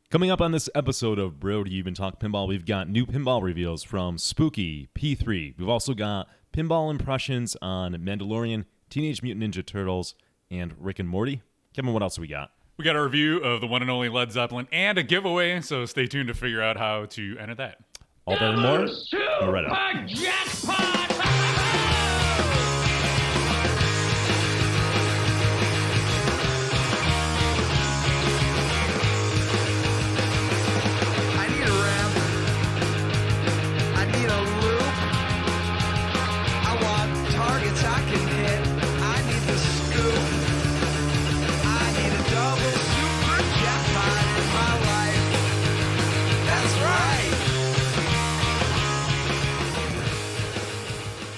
Coming up on this episode of Bro Do You Even Talk Pinball, we've got new pinball reveals from Spooky, P3. We've also got pinball impressions on Mandalorian, Teenage Mutant Ninja Turtles, and Rick and Morty. Kevin, what else do we got? We got a review of the one and only Led Zeppelin and a giveaway, so stay tuned to figure out how to enter that. All that and more, coming right up.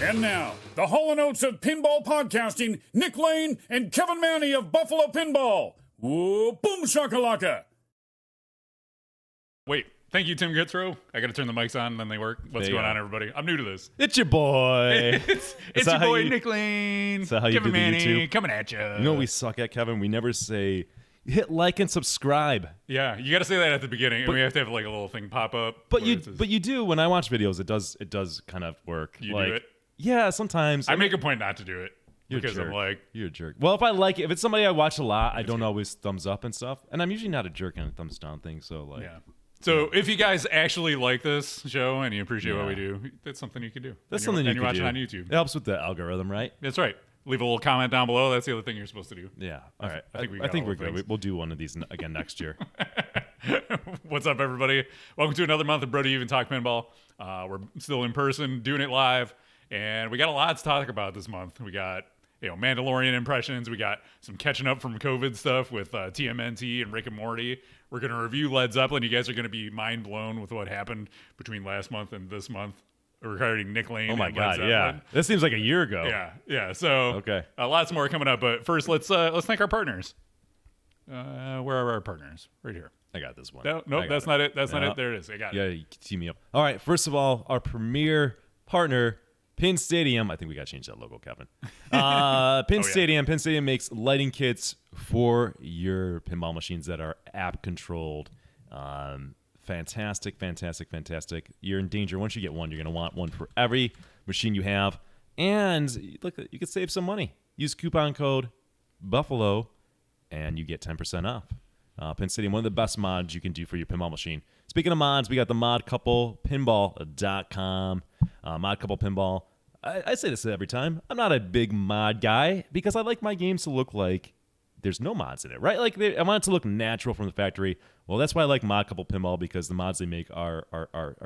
And now, the Hall & Oates of pinball podcasting, Nick Lane and Kevin Manny of Buffalo Pinball. Whoa, boom shakalaka. Wait, thank you, Tim Guthrow. I got to turn the mics on, then they work. What's going on, everybody? I'm new to this. It's your boy. it's your boy, Nick Lane. Is that how you Kevin do the Manny, YouTube? coming at you. You know what we suck at, Kevin? We never say, hit like and subscribe. Yeah, you got to say that at the beginning, and we have to have like a little thing pop up. But you do. When I watch videos, it does kind of work. You like, do it? Yeah, sometimes. I make a point not to do it. You're because a jerk. I'm like, you're a jerk. Well, if I like it, if it's somebody I watch a lot, I don't always thumbs up and stuff. And I'm usually not a jerk on a thumbs down thing. So like, yeah. So if you guys actually like this show and you appreciate what we do, that's something you can do. That's something you can do. And you watch it on YouTube. It helps with the algorithm, right? That's right. Leave a little comment down below. That's the other thing you're supposed to do. Yeah. All right. I think we're good. We'll do one of these again next year. What's up, everybody? Welcome to another month of Bro Do You Even Talk Pinball. We're still in person, doing it live, and we got a lot to talk about this month. We got Mandalorian impressions. We got some catching up from COVID stuff with TMNT and Rick and Morty. We're going to review Led Zeppelin. You guys are going to be mind blown with what happened between last month and this month regarding Nick Lane. Oh my and God! Led Zeppelin. Yeah, this seems like a year ago. Yeah. So okay, lots more coming up. But first, let's thank our partners. Where are our partners? Right here. I got this one. Nope, that's not it. That's not it. There it is. I got it. Yeah, you can tee me up. All right. First of all, our premier partner, Pin Stadium. I think we got to change that logo, Kevin. Pin Stadium. Pin Stadium makes lighting kits for your pinball machines that are app controlled. Fantastic. You're in danger. Once you get one, you're going to want one for every machine you have. And look, you could save some money. Use coupon code Buffalo, and you get 10% off. Pin Stadium, one of the best mods you can do for your pinball machine. Speaking of mods, we got the Mod Couple Pinball.com. Mod Couple Pinball. I say this every time. I'm not a big mod guy because I like my games to look like there's no mods in it, right? Like I want it to look natural from the factory. Well, that's why I like Mod Couple Pinball, because the mods they make are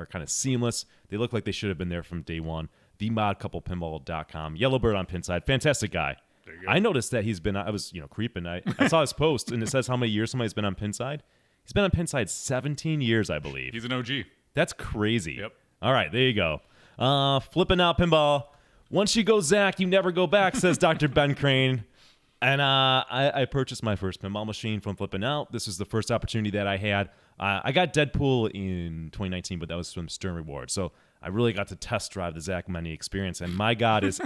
kind of seamless. They look like they should have been there from day one. TheModCouplePinball.com. Yellowbird on Pinside. Fantastic guy. I noticed that he's been, I was creeping. I saw his post, and it says how many years somebody's been on Pinside. He's been on Pinside 17 years, I believe. He's an OG. That's crazy. Yep. All right, there you go. Flipping out pinball. Once you go Zach, you never go back, says Dr. Ben Crane. And I purchased my first pinball machine from Flipping Out. This was the first opportunity that I had. I got Deadpool in 2019, but that was from Stern Rewards. So I really got to test drive the Zach Meny experience. And my God, is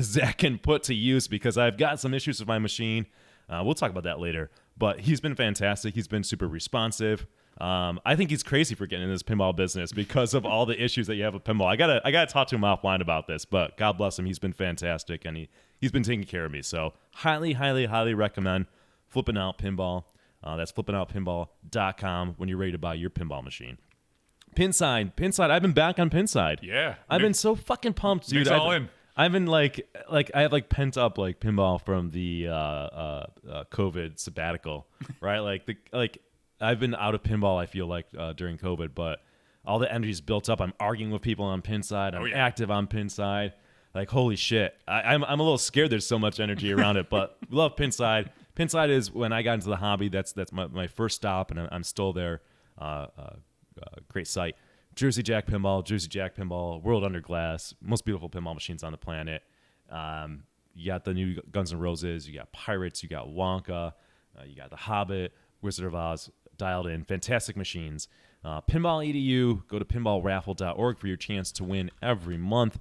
Zach can put to use, because I've got some issues with my machine. We'll talk about that later. But he's been fantastic. He's been super responsive. I think he's crazy for getting in this pinball business because of all the issues that you have with pinball. I gotta talk to him offline about this, but God bless him. He's been fantastic, and he's been taking care of me. So highly recommend Flipping Out Pinball. That's flippingoutpinball.com when you're ready to buy your pinball machine. Pinside. I've been back on Pinside. Yeah. I've been so fucking pumped, dude. I've been like I have like pent up like pinball from the COVID sabbatical, right? like I've been out of pinball, I feel like, during COVID, but all the energy's built up. I'm arguing with people on Pinside. I'm active on Pinside. Like, holy shit. I'm a little scared there's so much energy around it, but we love Pinside. Pinside is, when I got into the hobby, that's my first stop, and I'm still there. Great site. Jersey Jack Pinball, World Under Glass, most beautiful pinball machines on the planet. You got the new Guns N' Roses, you got Pirates, you got Wonka, you got The Hobbit, Wizard of Oz, dialed in. Fantastic machines. Pinball EDU, go to pinballraffle.org for your chance to win every month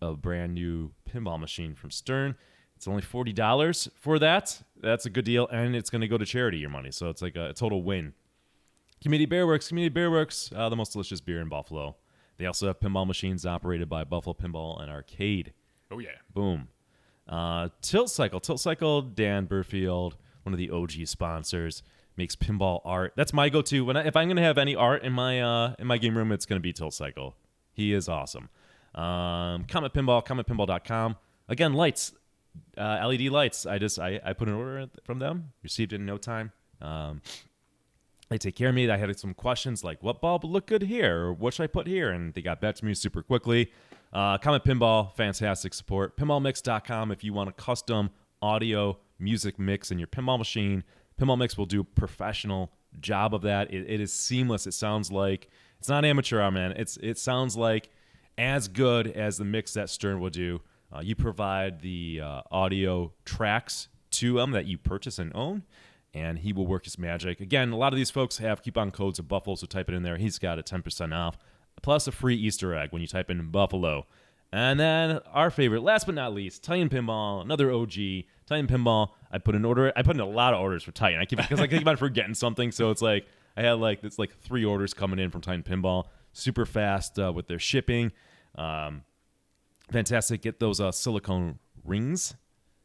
a brand new pinball machine from Stern. It's only $40 for that. That's a good deal, and it's going to go to charity, your money. So it's like a total win. Community Beer Works, the most delicious beer in Buffalo. They also have pinball machines operated by Buffalo Pinball and Arcade. Oh, yeah. Boom. Tilt Cycle, Dan Burfield, one of the OG sponsors, makes pinball art. That's my go-to. If I'm going to have any art in my game room, it's going to be Tilt Cycle. He is awesome. Comet Pinball, cometpinball.com. Again, lights, LED lights. I put an order from them, received it in no time. They take care of me. I had some questions like, what bulb would look good here? Or what should I put here? And they got back to me super quickly. Comet Pinball, fantastic support. Pinballmix.com if you want a custom audio music mix in your pinball machine. Pinball Mix will do a professional job of that. It is seamless. It sounds like, it's not amateur, man. It sounds like as good as the mix that Stern will do. You provide the audio tracks to them that you purchase and own, and he will work his magic. Again, a lot of these folks have coupon codes of Buffalo, so type it in there. He's got a 10% off, plus a free Easter egg when you type in Buffalo. And then our favorite, last but not least, Titan Pinball, another OG. Titan Pinball, I put in a lot of orders for Titan. Because I keep on forgetting something, so it's like I had it's 3 orders coming in from Titan Pinball. Super fast with their shipping. Fantastic. Get those silicone rings.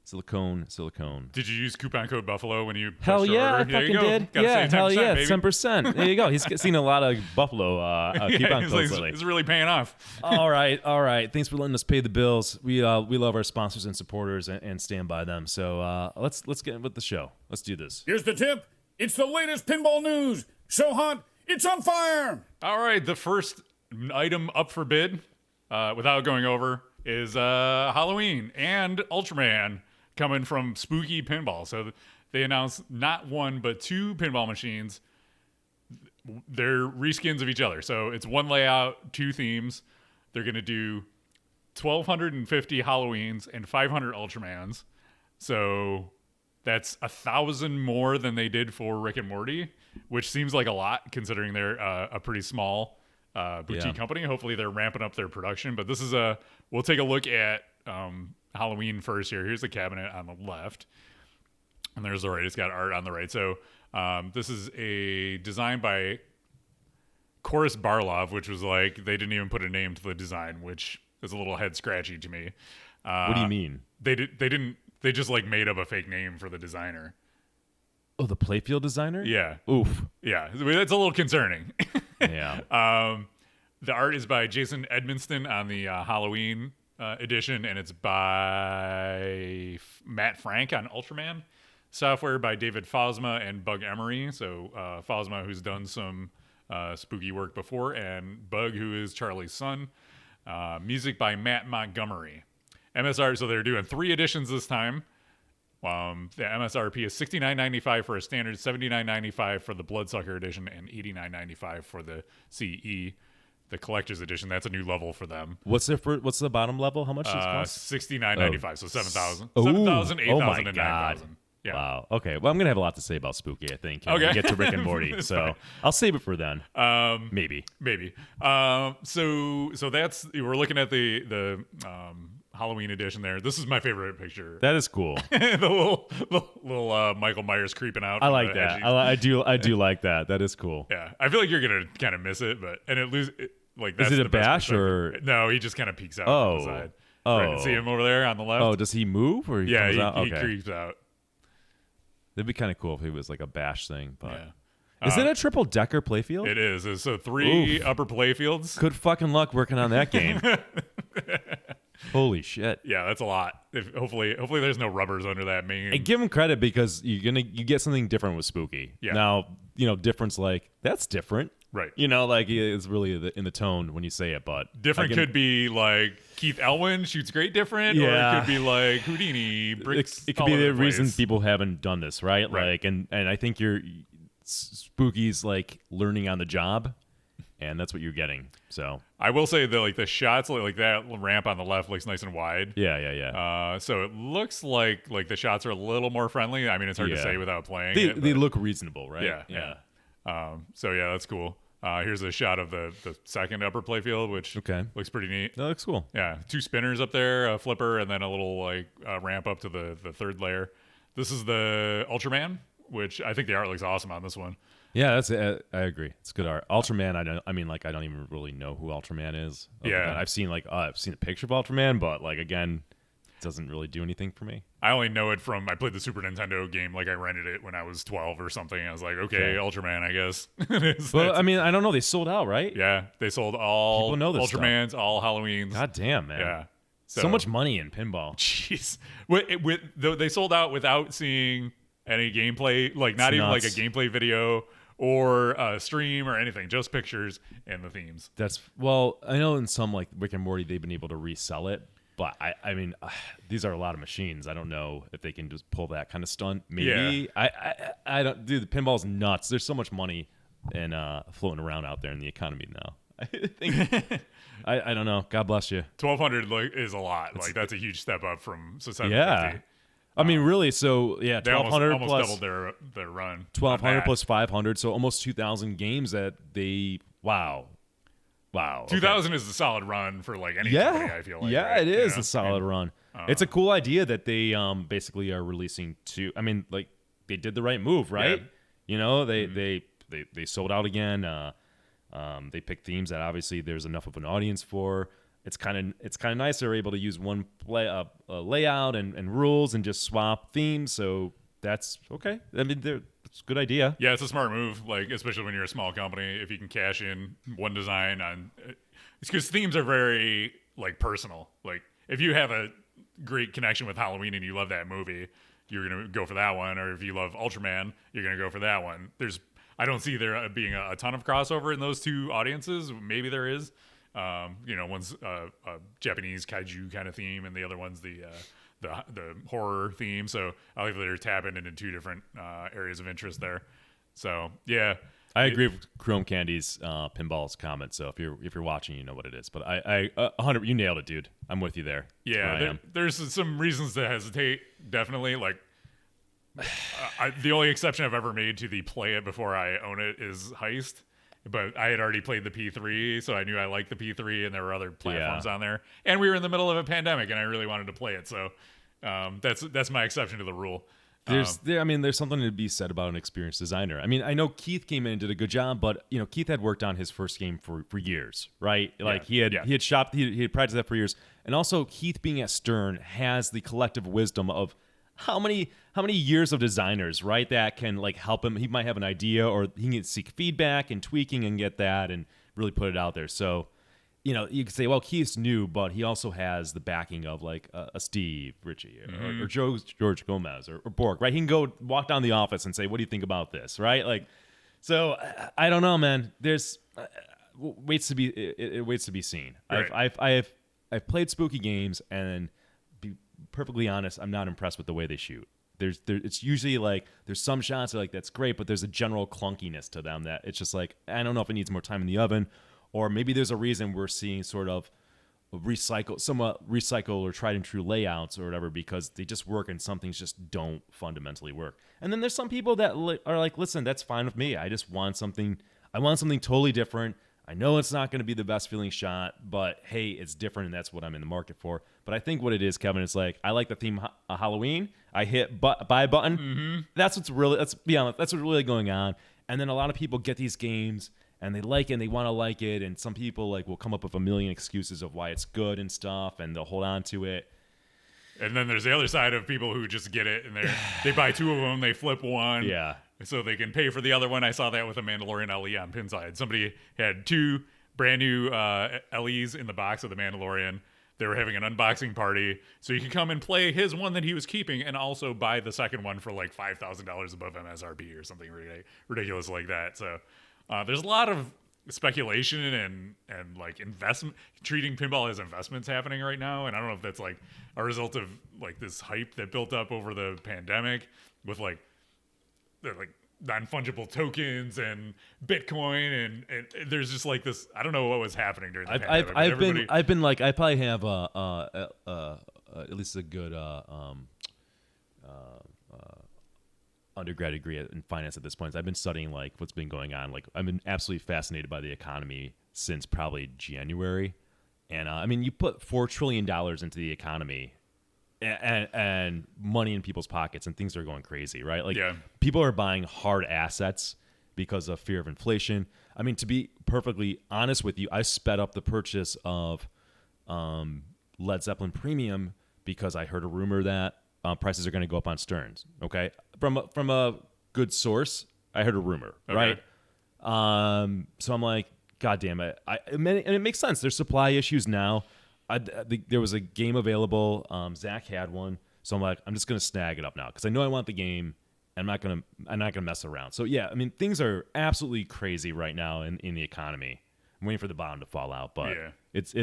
Silicone. Did you use coupon code Buffalo when you Hell placed your yeah, order? I fucking did. Yeah, hell yeah, baby. 10%. There you go. He's seen a lot of Buffalo coupon codes lately. It's really paying off. All right. Thanks for letting us pay the bills. We love our sponsors and supporters and stand by them. So let's get with the show. Let's do this. Here's the tip. It's the latest pinball news. So hot, it's on fire. All right, the first item up for bid, without going over, is Halloween and Ultraman coming from Spooky Pinball. So they announced not 1 but 2 pinball machines. They're reskins of each other. So it's 1 layout, 2 themes. They're going to do 1,250 Halloweens and 500 Ultramans. So that's 1,000 more than they did for Rick and Morty, which seems like a lot considering they're a pretty small boutique company. Hopefully they're ramping up their production. But this is we'll take a look at Halloween first here. Here's the cabinet on the left. And there's the right. It's got art on the right. So this is a design by Chorus Barlov, which was like, they didn't even put a name to the design, which is a little head scratchy to me. What do you mean? They didn't. They just like made up a fake name for the designer. Oh, the playfield designer? Yeah. Oof. Yeah. That's a little concerning. Yeah. The art is by Jason Edmonston on the Halloween edition, and it's by Matt Frank on Ultraman. Software by David Fosma and Bug Emery. So Fosma, who's done some spooky work before, and Bug, who is Charlie's son. Music by Matt Montgomery. MSR, so they're doing 3 editions this time. The MSRP is $69.95 for a standard, $79.95 for the Bloodsucker edition, and $89.95 for the CE, the collector's edition. That's a new level for them. What's the bottom level? How much does it cost? $69.95, so 7,000. Oh. 7,000, 8,000, Oh my and God. 9,000. Yeah. Wow. Okay. Well, I'm gonna have a lot to say about Spooky, I think. When Okay. we get to Rick and Morty, so fine. I'll save it for then. Maybe. So that's, we're looking at the Halloween edition there. This is my favorite picture. That is cool. the little Michael Myers creeping out. I from like the that. edges. I do like that. That is cool. Yeah, I feel like you're gonna kind of miss it, but that's Is it the a best bash perspective. or no? He just kind of peeks out Oh. from the side. Oh. Right, see him over there on the left. Oh, does he move or he yeah, comes he, out? he Okay. creeps out. That'd be kind of cool if it was like a bash thing. But Yeah. is it a triple decker playfield? It is. So 3 Oof. upper playfields. Good fucking luck working on that game. Holy shit. Yeah, that's a lot. Hopefully there's no rubbers under that main. I give him credit because you get something different with Spooky. Yeah. Now, difference like that's different. Right. Like it's really in the tone when you say it, but Different could be like Keith Elwin shoots great different, or Yeah. it could be like Houdini bricks. it could all be over the reason place. people haven't done this, right? Right. Like, and I think Spooky's like learning on the job, and that's what you're getting. So I will say that the shots like that ramp on the left looks nice and wide. yeah. So it looks like the shots are a little more friendly. I mean, it's hard to Yeah. say without playing. They look reasonable, right? Yeah. So yeah, that's cool. Here's a shot of the second upper playfield, which looks pretty neat. That looks cool. Yeah, 2 spinners up there, a flipper, and then a little ramp up to the third layer. This is the Ultraman, which I think the art looks awesome on this one. Yeah, I agree. It's good art. Ultraman, I don't even really know who Ultraman is. Yeah. I've seen a picture of Ultraman, but like again, it doesn't really do anything for me. I only know it from I played the Super Nintendo game. Like I rented it when I was 12 or something. I was like, okay, Ultraman, I guess. Well, I mean, I don't know. They sold out, right? Yeah, they sold all People know this Ultramans, stuff. all Halloweens. God damn, man. Yeah. So much money in pinball. Jeez. They sold out without seeing any gameplay, like not even like a gameplay video or a stream or anything, just pictures and the themes. I know in some like Rick and Morty, they've been able to resell it. But I mean, these are a lot of machines. I don't know if they can just pull that kind of stunt. Maybe. Yeah. I don't. Dude, the pinball's nuts. There's so much money and floating around out there in the economy now. I think. I don't know. God bless you. 1,200 is a lot. Like that's a huge step up from 750. Yeah. I mean, really. So yeah, 1,200 almost plus doubled their run. 1,200 plus 500, so almost 2,000 games that they. Wow. 2,000 is a solid run for like any company, I feel like. Yeah, right? it is a solid run. It's a cool idea that they basically are releasing two. I mean, like they did the right move, right? Yeah. You know, they sold out again. They picked themes that obviously there's enough of an audience for. It's kind of nice they're able to use one layout and rules and just swap themes. So that's okay. I mean, it's a good idea. Yeah, it's a smart move, like especially when you're a small company. If you can cash in one design on, it's because themes are very like personal. Like if you have a great connection with Halloween and you love that movie, you're gonna go for that one. Or if you love Ultraman, you're gonna go for that one. I don't see there being a ton of crossover in those two audiences. Maybe there is. One's a Japanese kaiju kind of theme, and the other one's the horror theme. So I think they're tapping into two different areas of interest there. So yeah, I agree with Chrome Candy's pinball's comment. So if you're watching, you know what it is. But I 100, you nailed it, dude. I'm with you there. Yeah, there's some reasons to hesitate. Definitely, like the only exception I've ever made to the play it before I own it is Heist. But I had already played the P3, so I knew I liked the P3, and there were other platforms on there. And we were in the middle of a pandemic, and I really wanted to play it. So that's my exception to the rule. There's something to be said about an experienced designer. I mean, I know Keith came in and did a good job, but Keith had worked on his first game for years, right? Like he had practiced that for years, and also Keith being at Stern has the collective wisdom of how many years of designers, right? That can like help him. He might have an idea, or he can seek feedback and tweaking and get that and really put it out there. So, you could say, well, Keith's new, but he also has the backing of like a Steve Ritchie or George Gomez or Bork, right? He can go walk down the office and say, what do you think about this, right? Like, so I don't know, man. There's it waits to be seen. Right. I've played spooky games, and be perfectly honest, I'm not impressed with the way they shoot. It's usually like there's some shots that are like that's great, but there's a general clunkiness to them that it's just like I don't know if it needs more time in the oven, or maybe there's a reason we're seeing sort of somewhat recycle or tried and true layouts or whatever because they just work and some things just don't fundamentally work. And then there's some people that are like, listen, that's fine with me. I just want something. I want something totally different. I know it's not going to be the best feeling shot, but hey, it's different, and that's what I'm in the market for. But I think what it is, Kevin, it's like I like the theme Halloween. I hit buy button. Mm-hmm. Let's be honest, that's what's really going on. And then a lot of people get these games and they like it and they want to like it, and some people like will come up with a million excuses of why it's good and stuff, and they'll hold on to it. And then there's the other side of people who just get it and they buy two of them, they flip one. Yeah. So they can pay for the other one. I saw that with a Mandalorian LE on Pinside. Somebody had two brand new LEs in the box of the Mandalorian. They were having an unboxing party. So you could come and play his one that he was keeping and also buy the second one for like $5,000 above MSRP or something ridiculous like that. So there's a lot of speculation and like investment, treating pinball as investments happening right now. And I don't know if that's like a result of like this hype that built up over the pandemic with like non-fungible tokens and Bitcoin and there's just like this. I don't know what was happening during the pandemic. I've been like I probably have at least a good undergrad degree in finance at this point. I've been studying like what's been going on. Like I've been absolutely fascinated by the economy since probably January, and I mean you put $4 trillion into the economy. And money in people's pockets and things are going crazy, right? Like people are buying hard assets because of fear of inflation. I mean, to be perfectly honest with you, I sped up the purchase of Led Zeppelin Premium because I heard a rumor that prices are going to go up on Stearns. Okay, from a good source, I heard a rumor, right? So I'm like, God damn it! And it makes sense. There's supply issues now. There was a game available. Zach had one, so I'm like, I'm just going to snag it up now because I know I want the game. I'm not gonna mess around. So yeah, I mean, things are absolutely crazy right now in the economy. I'm waiting for the bottom to fall out, but it's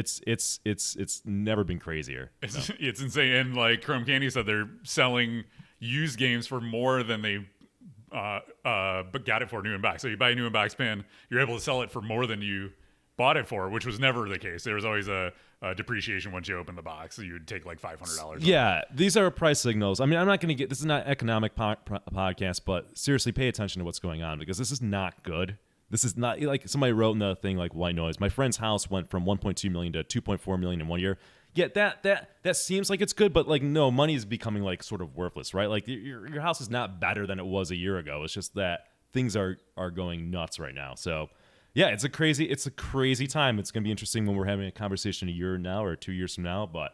never been crazier. It's insane. And like Chrome Candy said, they're selling used games for more than they but got it for new in box. So you buy a new in box pin, you're able to sell it for more than you bought it for, which was never the case. There was always a depreciation once you open the box, so you'd take like $500. Yeah, these are price signals. I mean, I'm not going to get, this is not an economic podcast, but seriously, pay attention to what's going on because this is not good. This is not, like somebody wrote in the thing like white noise. My friend's house went from 1.2 million to 2.4 million in 1 year. Yeah, that seems like it's good, but like no, money is becoming like sort of worthless, right? Like your house is not better than it was a year ago. It's just that things are going nuts right now. So yeah, it's a crazy time. It's gonna be interesting when we're having a conversation a year now or 2 years from now. But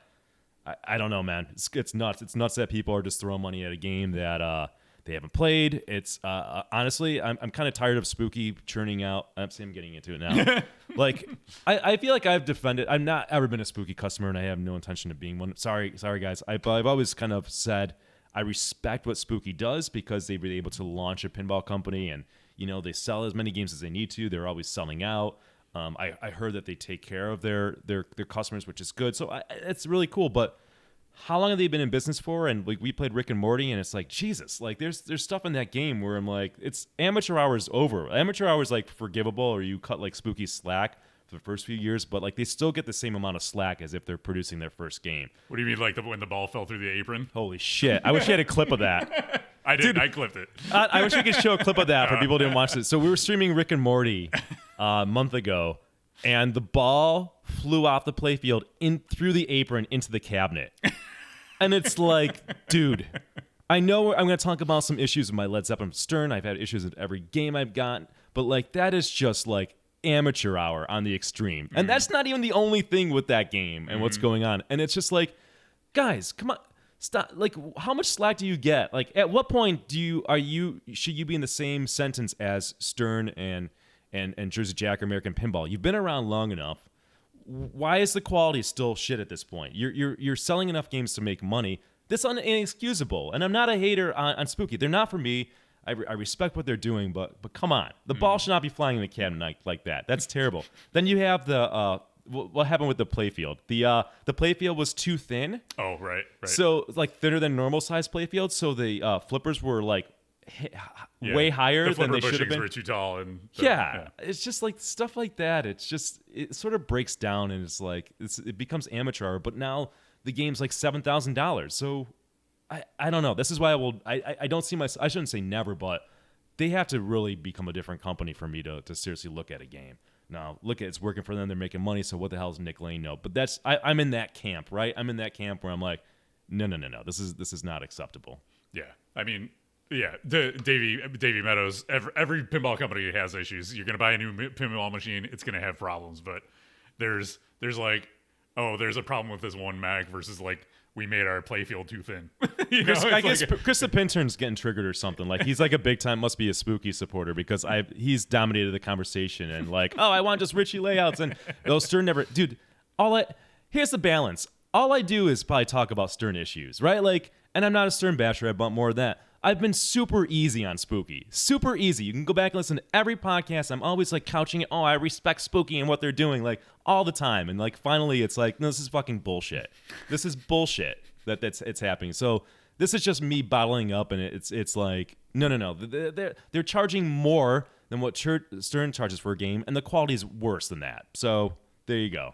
I don't know, man. It's nuts. It's nuts that people are just throwing money at a game that they haven't played. It's honestly, I'm kind of tired of Spooky churning out. I'm getting into it now. Like I feel like I've defended. I've not ever been a Spooky customer, and I have no intention of being one. Sorry, guys. I've always kind of said I respect what Spooky does because they've been able to launch a pinball company and. You know, they sell as many games as they need to. They're always selling out. I heard that they take care of their customers, which is good. So it's really cool. But how long have they been in business for? And like we played Rick and Morty, and it's like Jesus. Like there's stuff in that game where I'm like, it's amateur hours over. Amateur hours like forgivable, or you cut like Spooky slack for the first few years, but like they still get the same amount of slack as if they're producing their first game. What do you mean, like when the ball fell through the apron? Holy shit! I wish you had a clip of that. I did. I clipped it. I wish we could show a clip of that for people who didn't watch it. So we were streaming Rick and Morty a month ago, and the ball flew off the playfield in through the apron into the cabinet. And it's like, dude, I know I'm going to talk about some issues with my Led Zeppelin Stern. I've had issues with every game I've gotten, but like that is just like amateur hour on the extreme. And that's not even the only thing with that game and what's going on. And it's just like, guys, come on. Stop. Like, how much slack do you get? Like, at what point should you be in the same sentence as Stern and Jersey Jack or American Pinball? You've been around long enough. Why is the quality still shit at this point? You're selling enough games to make money. This is inexcusable. And I'm not a hater on Spooky. They're not for me. I respect what they're doing, but come on. The ball should not be flying in the cabinet like that. That's terrible. Then you have the what happened with the playfield? The playfield was too thin. Oh, right. So like thinner than normal size playfield. So the flippers were like way higher than they should have been. Were too tall, and it's just like stuff like that. It sort of breaks down, and it's like it becomes amateur. But now the game's like $7,000. So I don't know. This is why I don't see I shouldn't say never, but they have to really become a different company for me to seriously look at a game. Now, look at it's working for them. They're making money. So what the hell does Nick Lane know? But I'm in that camp, right? I'm in that camp where I'm like, no. This is not acceptable. Yeah, I mean, yeah. Davey Meadows. Every pinball company has issues. You're gonna buy a new pinball machine. It's gonna have problems. But there's like, there's a problem with this one mag versus like we made our playfield too thin. I guess Chris the Pintern's getting triggered or something. Like he's like a big time, must be a Spooky supporter because he's dominated the conversation and like, I want just Richie layouts and those Stern never, dude. Here's the balance. All I do is probably talk about Stern issues, right? Like, and I'm not a Stern basher. I want more of that. I've been super easy on Spooky. Super easy. You can go back and listen to every podcast. I'm always like couching it. I respect Spooky and what they're doing like all the time. And like finally it's like, no, this is fucking bullshit. This is bullshit it's happening. So this is just me bottling up and it's like, no. They're charging more than what Stern charges for a game and the quality is worse than that. So there you go.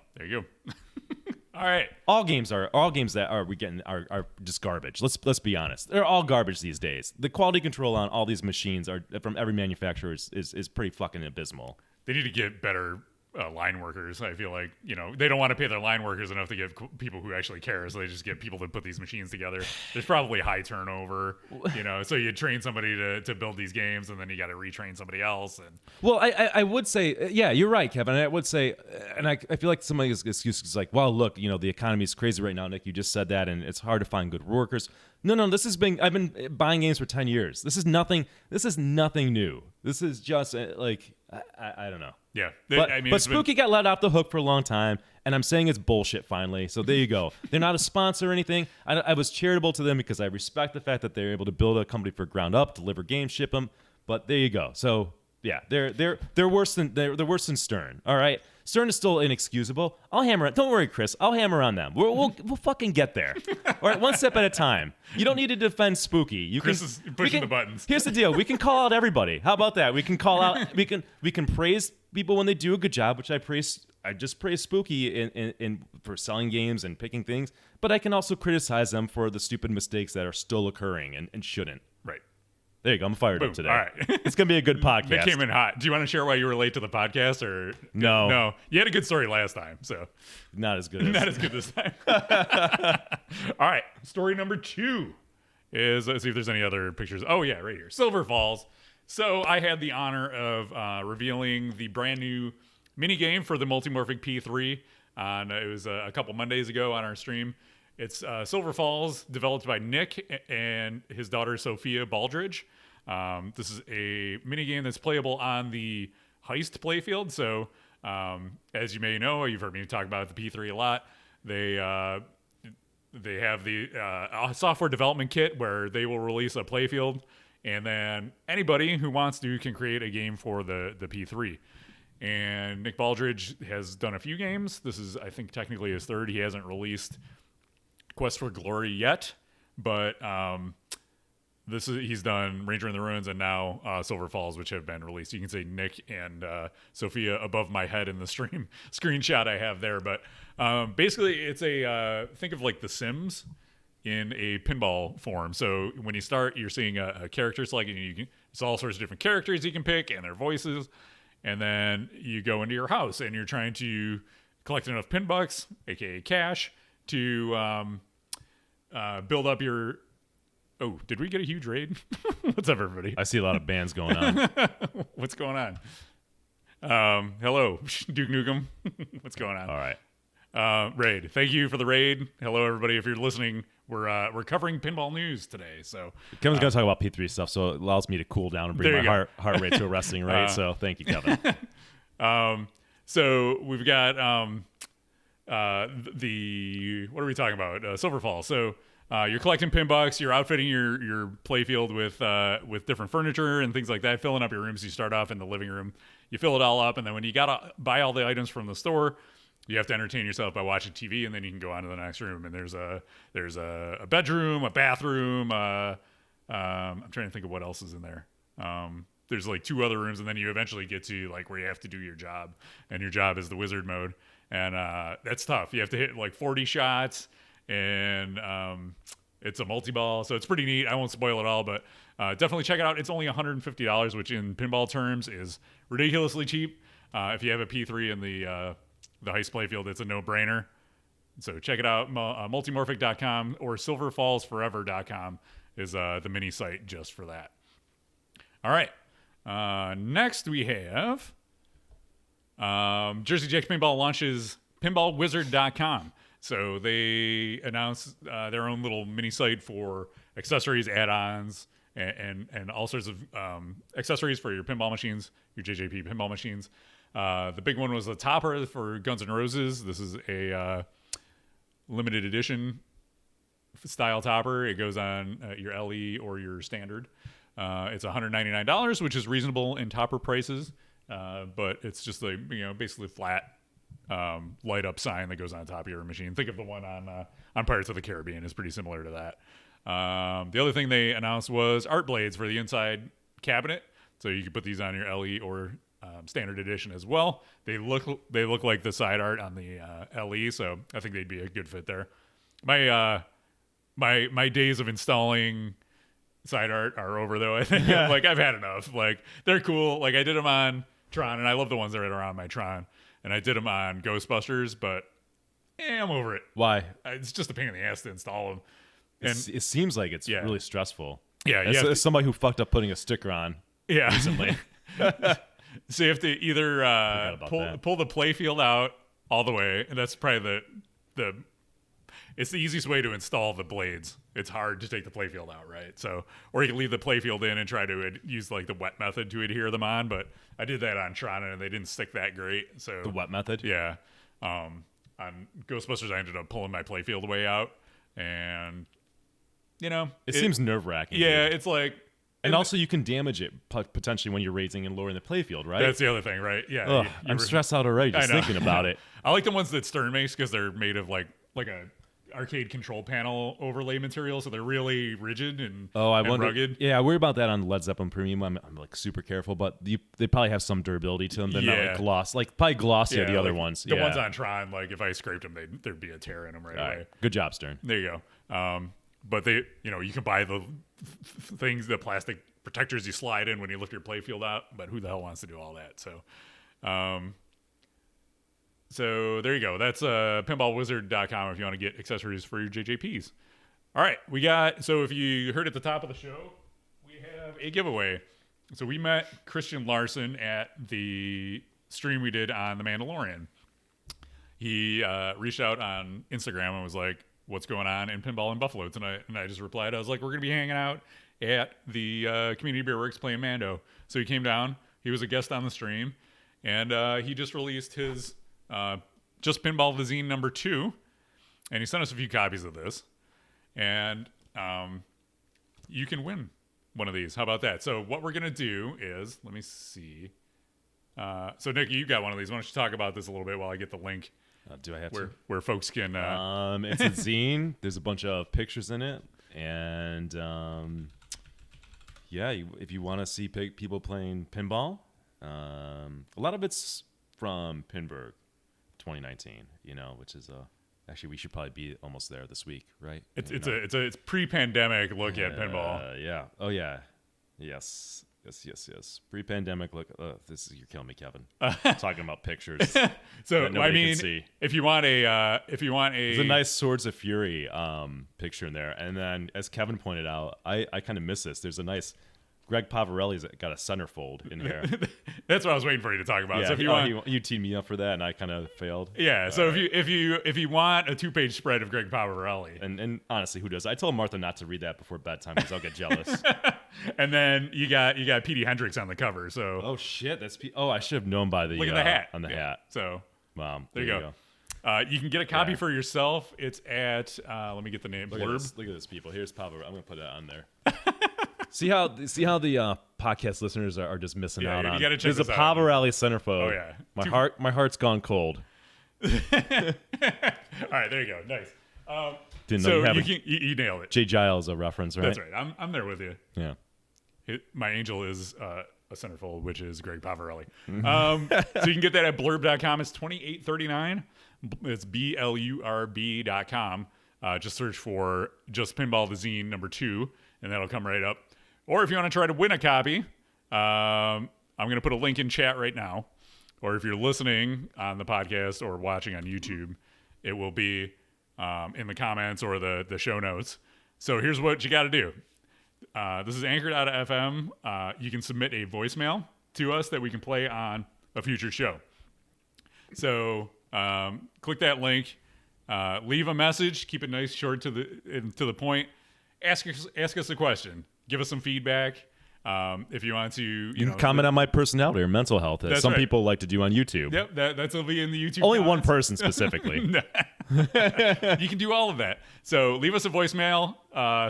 All right. All games that we getting are just garbage. Let's be honest. They're all garbage these days. The quality control on all these machines are from every manufacturer is pretty fucking abysmal. They need to get better line workers. I feel like, they don't want to pay their line workers enough to get people who actually care, so they just get people to put these machines together. There's probably high turnover, so you train somebody to build these games, and then you got to retrain somebody else. And well, I would say, yeah, you're right, Kevin. I would say, and I feel like somebody's excuse is like, well, look, the economy is crazy right now, Nick. You just said that, and it's hard to find good workers. No, I've been buying games for 10 years. This is nothing new. This is just like, I don't know. Yeah. But Spooky got let off the hook for a long time, and I'm saying it's bullshit finally. So there you go. They're not a sponsor or anything. I was charitable to them because I respect the fact that they're able to build a company from ground up, deliver games, ship them. But there you go. So yeah, they're worse than Stern. All right, Stern is still inexcusable. I'll hammer it. Don't worry, Chris. I'll hammer on them. We'll fucking get there. All right, one step at a time. You don't need to defend Spooky. Chris is pushing the buttons. Here's the deal. We can call out everybody. How about that? We can call out. We can praise people when they do a good job, which I just praise Spooky in for selling games and picking things. But I can also criticize them for the stupid mistakes that are still occurring and shouldn't. Right. There you go. I'm fired up today. All right. It's going to be a good podcast. It came in hot. Do you want to share why you were late to the podcast? Or No. No. You had a good story last time, so. Not as good. Not as good this time. All right. Story number 2 is, let's see if there's any other pictures. Oh, yeah, right here. Silver Falls. So I had the honor of revealing the brand new mini game for the Multimorphic P3. It was a couple Mondays ago on our stream. It's Silver Falls, developed by Nick and his daughter Sophia Baldridge. This is a minigame that's playable on the Heist playfield. So, as you may know, you've heard me talk about the P3 a lot. They have the software development kit where they will release a playfield, and then anybody who wants to can create a game for the P3. And Nick Baldridge has done a few games. This is, I think, technically his third. He hasn't released Quest for Glory yet, but he's done Ranger in the Ruins and now Silver Falls, which have been released. You can say Nick and Sophia above my head in the stream screenshot I have there, but basically it's think of like The Sims in a pinball form. So when you start, you're seeing a character select, and it's all sorts of different characters you can pick and their voices, and then you go into your house and you're trying to collect enough pin bucks, aka cash, to build up your... Oh, did we get a huge raid? What's up, everybody? I see a lot of bands going on. What's going on? Hello, Duke Nukem. What's going on? All right. Raid. Thank you for the raid. Hello, everybody. If you're listening, we're covering pinball news today. So Kevin's going to talk about P3 stuff, so it allows me to cool down and bring my heart rate to a resting rate. So thank you, Kevin. So we've got what are we talking about? Silver Falls. So you're collecting pin bucks. You're outfitting your playfield with different furniture and things like that, filling up your rooms. You start off in the living room. You fill it all up, and then when you gotta buy all the items from the store, you have to entertain yourself by watching TV, and then you can go on to the next room. And there's a bedroom, a bathroom. I'm trying to think of what else is in there. There's like 2 other rooms, and then you eventually get to like where you have to do your job, and your job is the wizard mode, and that's tough. You have to hit like 40 shots, and it's a multi-ball, so it's pretty neat. I won't spoil it all, but definitely check it out. It's only $150, which in pinball terms is ridiculously cheap. If you have a P3 in the Heist playfield, it's a no-brainer. So check it out. Multimorphic.com or silverfallsforever.com is the mini site just for that. All right. Next we have Jersey Jack's Pinball launches pinballwizard.com. So they announced their own little mini site for accessories, add-ons, and all sorts of accessories for your pinball machines, your JJP pinball machines. The big one was the topper for Guns N' Roses. This is a limited edition style topper. It goes on your LE or your standard. It's $199, which is reasonable in topper prices, but it's just like, basically flat light up sign that goes on top of your machine. Think of the one on Pirates of the Caribbean. It's pretty similar to that. The other thing they announced was art blades for the inside cabinet. So you can put these on your LE or standard edition as well. They look like the side art on the LE, so I think they'd be a good fit there. My days of installing side art are over, though. I think like I've had enough. Like, they're cool. Like, I did them on Tron, and I love the ones that are on my Tron. and I did them on Ghostbusters, but I'm over it. Why? It's just a pain in the ass to install them. It seems like it's really stressful. Yeah, as somebody who fucked up putting a sticker on recently. So you have to either pull the playfield out all the way, and that's probably it's the easiest way to install the blades. It's hard to take the playfield out, right? So, or you can leave the playfield in and try to use like the wet method to adhere them on. But I did that on Tron and they didn't stick that great. So the wet method, yeah. On Ghostbusters, I ended up pulling my playfield way out, and it seems nerve wracking. Yeah, dude. It's like. And also, you can damage it potentially when you're raising and lowering the playfield, right? That's the other thing, right? Yeah. Ugh, I'm stressed out already just thinking about it. I like the ones that Stern makes because they're made of like a arcade control panel overlay material, so they're really rigid and rugged. Yeah, I worry about that on Led Zeppelin Premium. I'm like super careful, but they probably have some durability to them. They're not like gloss, like probably glossier the other ones. The ones on Tron, like if I scraped them, there'd be a tear in them right away. Good job, Stern. There you go. But they, you can buy the things, the plastic protectors you slide in when you lift your playfield out, but who the hell wants to do all that? So there you go. That's pinballwizard.com if you want to get accessories for your JJPs. All right, so if you heard at the top of the show, we have a giveaway. So we met Christian Larson at the stream we did on The Mandalorian. He reached out on Instagram and was like, what's going on in pinball in Buffalo tonight? And I just replied, I was like, we're going to be hanging out at the Community Beer Works playing Mando. So he came down. He was a guest on the stream. And he just released his Just Pinball the Zine number 2. And he sent us a few copies of this. And you can win one of these. How about that? So what we're going to do is, let me see. So Nick, you got one of these. Why don't you talk about this a little bit while I get the link? Do I have where folks can? It's a zine. There's a bunch of pictures in it, and if you want to see people playing pinball, a lot of it's from Pinburg, 2019. Which is actually we should probably be almost there this week, right? It's pre-pandemic look at pinball. Yeah. Oh yeah. Yes. Pre-pandemic look. You're killing me, Kevin. Talking about pictures. So I mean, if you want a, there's a nice Swords of Fury picture in there, and then as Kevin pointed out, I kind of miss this. There's a nice Greg Pavarelli's got a centerfold in here. That's what I was waiting for you to talk about. Yeah, so if you teed me up for that, and I kind of failed. Yeah. So if you want a 2-page spread of Greg Pavarelli, and honestly, who does? I told Martha not to read that before bedtime because I'll get jealous. And then you got Petey Hendricks on the cover. So shit, I should have known by the look at the hat on the hat. So wow, there you go. You can get a copy for yourself. It's at let me get the name. Look at this, people. Here's Pavarelli. I'm gonna put it on there. See how the podcast listeners are just missing out on. There's a Pavarelli centerfold. Oh yeah, my heart's gone cold. All right, there you go. Nice. Didn't know you nailed it. Jay Giles a reference, right? That's right. I'm there with you. Yeah. My angel is a centerfold, which is Greg Pavarelli. So you can get that at blurb.com. It's $28.39. It's BLURB.com. Just search for Just Pinball the Zine number 2, and that'll come right up. Or if you want to try to win a copy, I'm going to put a link in chat right now. Or if you're listening on the podcast or watching on YouTube, it will be in the comments or the show notes. So here's what you got to do. This is Anchor.fm. You can submit a voicemail to us that we can play on a future show. So click that link. Leave a message. Keep it nice, short to the point. Ask us a question. Give us some feedback. If you want to, you know, comment on my personality or mental health, as some people like to do on YouTube. Yep, that'll be in the YouTube. Only comments. One person specifically. You can do all of that. So leave us a voicemail,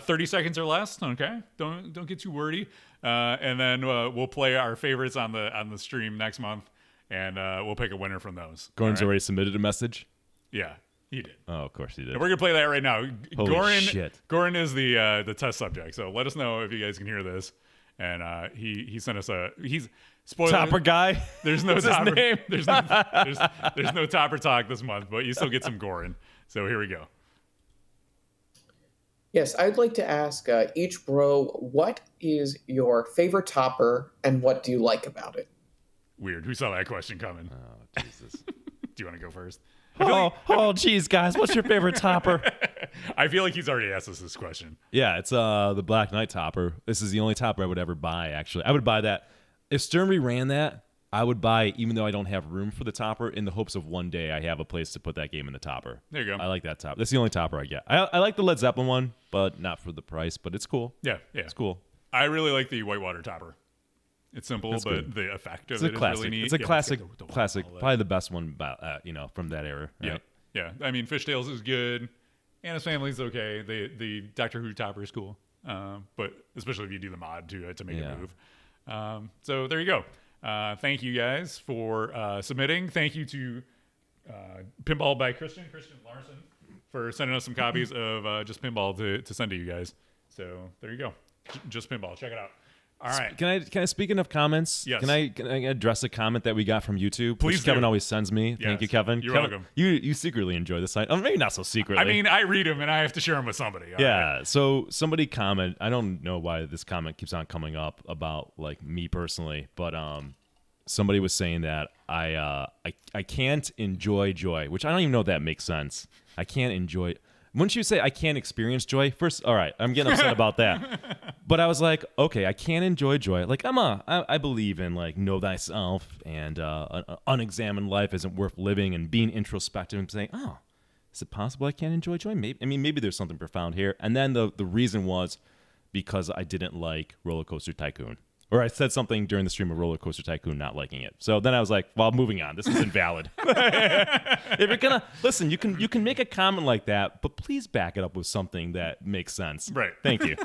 30 seconds or less. Okay, don't get too wordy. And then we'll play our favorites on the stream next month, and we'll pick a winner from those. Gordon's already submitted a message. Yeah, he did. Oh, of course he did. And we're gonna play that right now. Holy shit. Goran is the test subject. So let us know if you guys can hear this. And he sent us he's spoiler. Topper guy. There's no What's topper. his name? There's no topper talk this month, but you still get some Goran. So here we go. Yes, I'd like to ask each bro, what is your favorite topper and what do you like about it? Weird. Who saw that question coming? Oh, Jesus. you want to go first? Geez, guys, what's your favorite topper? I feel like he's already asked us this question. Yeah, it's the Black Knight topper. This is the only topper I would ever buy, actually. I would buy that. If Sternry ran that, I would buy it even though I don't have room for the topper in the hopes of one day I have a place to put that game in the topper. There you go. I like that topper. That's the only topper I get. I like the Led Zeppelin one, but not for the price, but it's cool. Yeah. It's cool. I really like the Whitewater topper. It's simple, That's but good. the effect of It's it a classic. is really neat. It's a classic, the classic. all that. Probably the best one, from that era. Right? Yeah. I mean, Fishtails is good. Anna's Family's okay. The Doctor Who topper is cool, but especially if you do the mod to make it move. So there you go. Thank you guys for submitting. Thank you to Pinball by Christian Larson, for sending us some copies of Just Pinball to send to you guys. So there you go. Just Pinball. Check it out. All right. Can I speaking of comments? Yes. Can I address a comment that we got from YouTube? Please which Kevin do. always sends me. Yes. Thank you, Kevin. You're Kevin, welcome. You secretly enjoy the site. Oh, maybe not so secretly. I mean, I read them and I have to share them with somebody. All yeah. right. So somebody comment. I don't know why this comment keeps on coming up about like me personally, but somebody was saying that I can't enjoy joy, which I don't even know if that makes sense. I can't enjoy. Wouldn't you say I can't experience joy? First, all right, I'm getting upset about that. But I was like, okay, I can't enjoy joy. Like I believe in like know thyself and an unexamined life isn't worth living, and being introspective and saying, oh, is it possible I can't enjoy joy? Maybe there's something profound here. And then the reason was because I didn't like Roller Coaster Tycoon. Or I said something during the stream of Roller Coaster Tycoon not liking it. So then I was like, well, moving on. This is invalid. If you're going to, listen, you can make a comment like that, but please back it up with something that makes sense. Right. Thank you.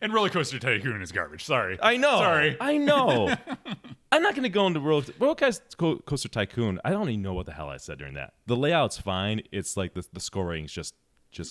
And Roller Coaster Tycoon is garbage. Sorry. I know. Sorry. I know. I'm not going to go into Roller Coaster Tycoon. I don't even know what the hell I said during that. The layout's fine. It's like the scoring's just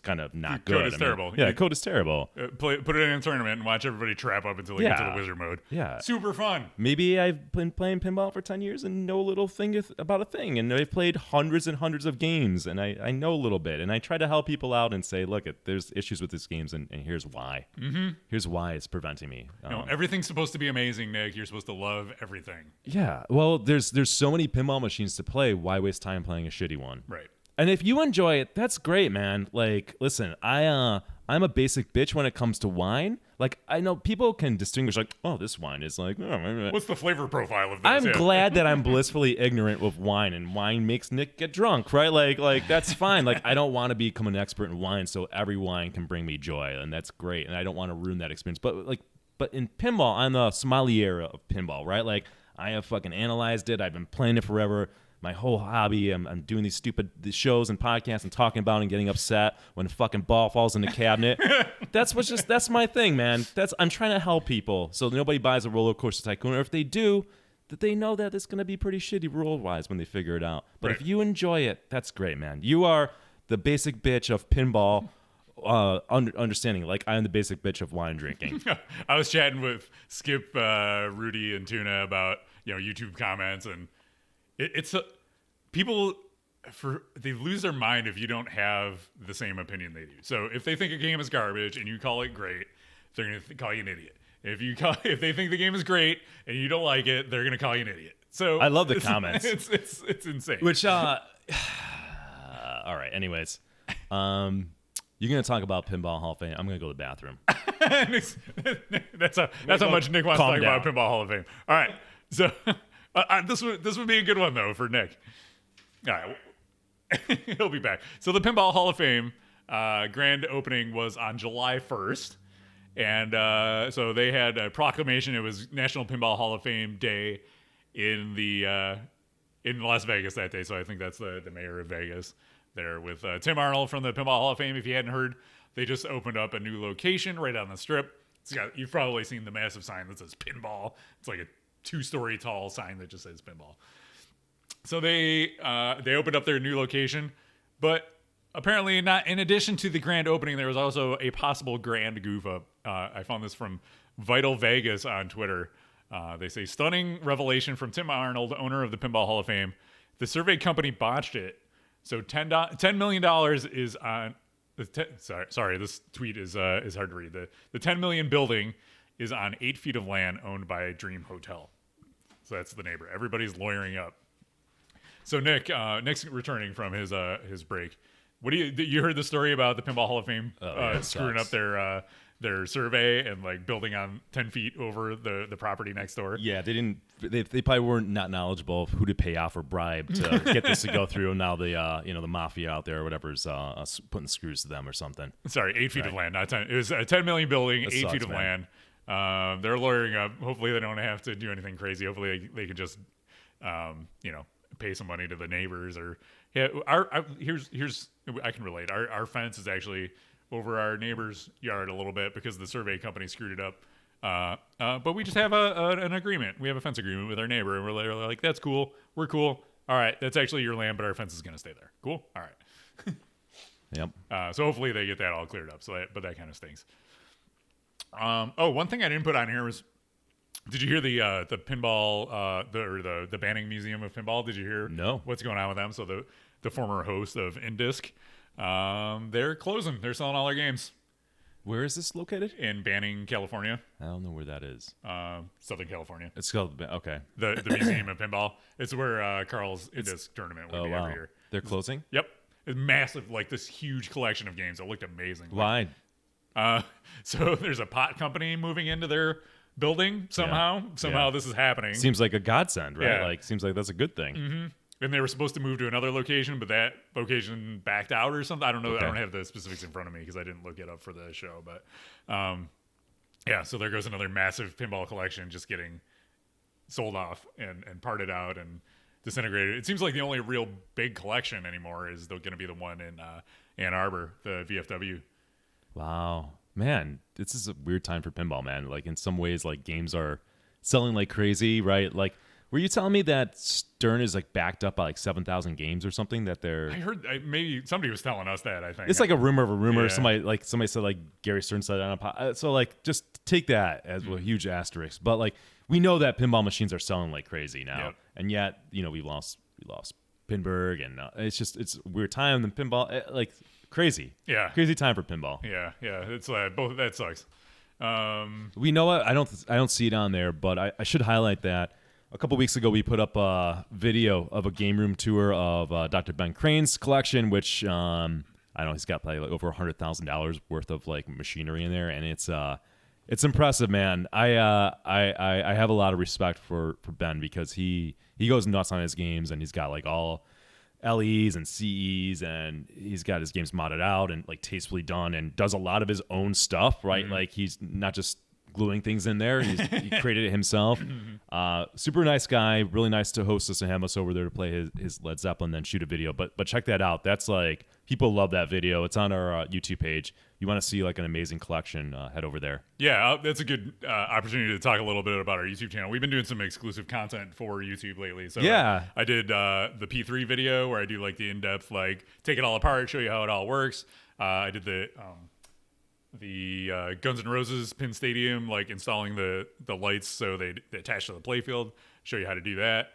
kind of not good. Code is terrible. Yeah, code is terrible. Put it in a tournament and watch everybody trap up until they get to the wizard mode. Yeah. Super fun. Maybe I've been playing pinball for 10 years and know a little thing about a thing. And I've played hundreds and hundreds of games, and I know a little bit. And I try to help people out and say, look, there's issues with these games, and here's why. Mm-hmm. Here's why it's preventing me. Everything's supposed to be amazing, Nick. You're supposed to love everything. Yeah. Well, there's so many pinball machines to play. Why waste time playing a shitty one? Right. And if you enjoy it, that's great, man. Like, listen, I'm a basic bitch when it comes to wine. Like, I know people can distinguish, like, oh, this wine is like, what's the flavor profile of this? I'm glad that I'm blissfully ignorant with wine, and wine makes Nick get drunk, right? Like that's fine. Like, I don't want to become an expert in wine, so every wine can bring me joy, and that's great. And I don't want to ruin that experience. But in pinball, I'm the sommelier of pinball, right? Like, I have fucking analyzed it. I've been playing it forever. My whole hobby, I'm doing these stupid shows and podcasts and talking about and getting upset when a fucking ball falls in the cabinet. That's my thing, man. I'm trying to help people so nobody buys a Roller Coaster Tycoon, or if they do, that they know that it's going to be pretty shitty rule-wise when they figure it out. But if you enjoy it, that's great, man. You are the basic bitch of pinball understanding. Like, I'm the basic bitch of wine drinking. I was chatting with Skip, Rudy, and Tuna about YouTube comments, and people they lose their mind if you don't have the same opinion they do. So if they think a game is garbage and you call it great, they're going to call you an idiot. If they think the game is great and you don't like it, they're going to call you an idiot. So I love the comments. It's insane. Which all right. Anyways, you're going to talk about Pinball Hall of Fame. I'm going to go to the bathroom. that's how much Nick wants to talk about Pinball Hall of Fame. All right. So this would be a good one though for Nick. All right, he'll be back. So the Pinball Hall of Fame grand opening was on July 1st, and so they had a proclamation. It was National Pinball Hall of Fame Day in Las Vegas that day. So I think that's the mayor of Vegas there with Tim Arnold from the Pinball Hall of Fame. If you hadn't heard, they just opened up a new location right on the Strip. You've probably seen the massive sign that says Pinball. It's like a 2-story tall sign that just says Pinball. So they opened up their new location, but apparently not. In addition to the grand opening, there was also a possible grand goof up. I found this from Vital Vegas on Twitter. They say, stunning revelation from Tim Arnold, owner of the Pinball Hall of Fame. The survey company botched it. So $10 million is on. Sorry, this tweet is hard to read. The 10 million building is on 8 feet of land owned by Dream Hotel. So that's the neighbor. Everybody's lawyering up. So Nick's returning from his break. What do you heard the story about the Pinball Hall of Fame screwing up their survey and like building on 10 feet over the property next door? Yeah, they didn't. They probably weren't not knowledgeable of who to pay off or bribe to get this to go through. And now the mafia out there or whatever is putting screws to them or something. Sorry, 8 feet of land, not 10. It was a 10 million building, That 8 sucks, feet of man. land. They're lawyering up. Hopefully they don't have to do anything crazy. Hopefully they can just pay some money to the neighbors or here's I can relate. Our fence is actually over our neighbor's yard a little bit because the survey company screwed it up. But we just have an agreement. We have a fence agreement with our neighbor, and we're like, that's cool. We're cool. All right, that's actually your land, but our fence is going to stay there. Cool. All right. Yep. So hopefully they get that all cleared up. But that kind of stinks. One thing I didn't put on here was, did you hear the pinball the banning museum of pinball? Did you hear? No. What's going on with them? So the former host of Indisc, they're closing. They're selling all their games. Where is this located? In Banning, California. I don't know where that is. Southern California. It's called okay. The Museum of Pinball. It's where Carl's Indisc tournament would be every year. They're closing? Yep. It's massive, like this huge collection of games. It looked amazing. Why? So there's a pot company moving into their building somehow. Somehow this is happening. Seems like a godsend, right? Yeah. Like seems like that's a good thing. Mm-hmm. And they were supposed to move to another location, but that location backed out or something. I don't know. Okay. I don't have the specifics in front of me because I didn't look it up for the show. But so there goes another massive pinball collection just getting sold off and parted out and disintegrated. It seems like the only real big collection anymore is going to be the one in Ann Arbor, the VFW. Wow, man, this is a weird time for pinball, man. Like in some ways, like games are selling like crazy, right? Like, were you telling me that Stern is like backed up by like 7,000 games or something that they're? I heard maybe somebody was telling us that. I think it's like a rumor of a rumor. Yeah. Somebody said like Gary Stern said on a so like just take that as a huge asterisk. But like we know that pinball machines are selling like crazy now, Yep. and yet we lost Pinberg, and it's a weird time. And pinball like crazy, crazy time for pinball. Yeah. It's both. That sucks. We know what I don't see it on there, but I should highlight that. A couple weeks ago, we put up a video of a game room tour of Dr. Ben Crane's collection, which I don't know, he's got probably like over $100,000 worth of like machinery in there, and it's impressive, man. I have a lot of respect for Ben because he goes nuts on his games, and he's got like all LEs and CEs, and he's got his games modded out and like tastefully done, and does a lot of his own stuff, right? Mm-hmm. Like he's not just gluing things in there. He created it himself. Super nice guy. Really nice to host us and have us over there to play his Led Zeppelin, then shoot a video. But check that out. That's like, people love that video. It's on our YouTube page. You want to see like an amazing collection, head over there. Yeah, that's a good opportunity to talk a little bit about our YouTube channel. We've been doing some exclusive content for YouTube lately. So yeah, I did the P3 video where I do like the in-depth, like take it all apart, show you how it all works. I did the Guns N' Roses Pin Stadium, like installing the lights so they attach to the playfield, show you how to do that.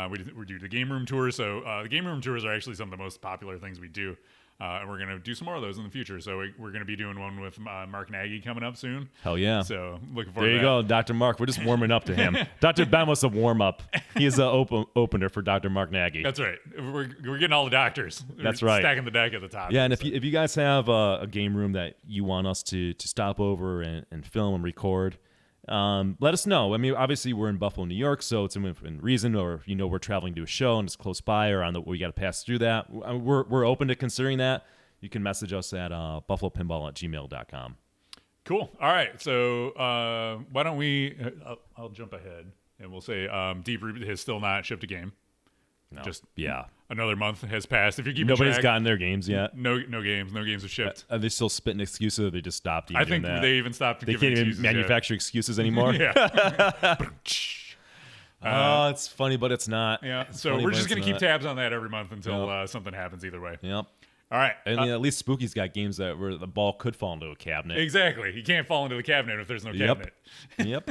We do the game room tours. So the game room tours are actually some of the most popular things we do. And we're going to do some more of those in the future. So we're going to be doing one with Mark Nagy coming up soon. Hell yeah. So looking forward to that. There you go, Dr. Mark. We're just warming up to him. Dr. Ben was a warm-up. He is an opener for Dr. Mark Nagy. That's right. We're getting all the doctors. That's right. Stacking the deck at the top. Yeah, and if you guys have a game room that you want us to stop over and film and record, let us know. I mean, obviously we're in Buffalo, New York, so it's in reason, or we're traveling to a show and it's close by, or we got to pass through that. We're open to considering that. You can message us at buffalopinball@gmail.com. Cool. All right. So why don't we? I'll jump ahead and we'll say Deeproot has still not shipped a game. No. Just yeah. Another month has passed. If you're keeping nobody's track, gotten their games yet. No games have shipped. Are they still spitting excuses? Or they just stopped. I think that? They even stopped. They can't even manufacture excuses anymore. Yeah. It's funny, but it's not. Yeah. It's so funny, we're just gonna keep not. tabs on that every month until something happens. Either way. Yep. All right. And at least Spooky's got games where the ball could fall into a cabinet. Exactly. He can't fall into the cabinet if there's no cabinet. Yep.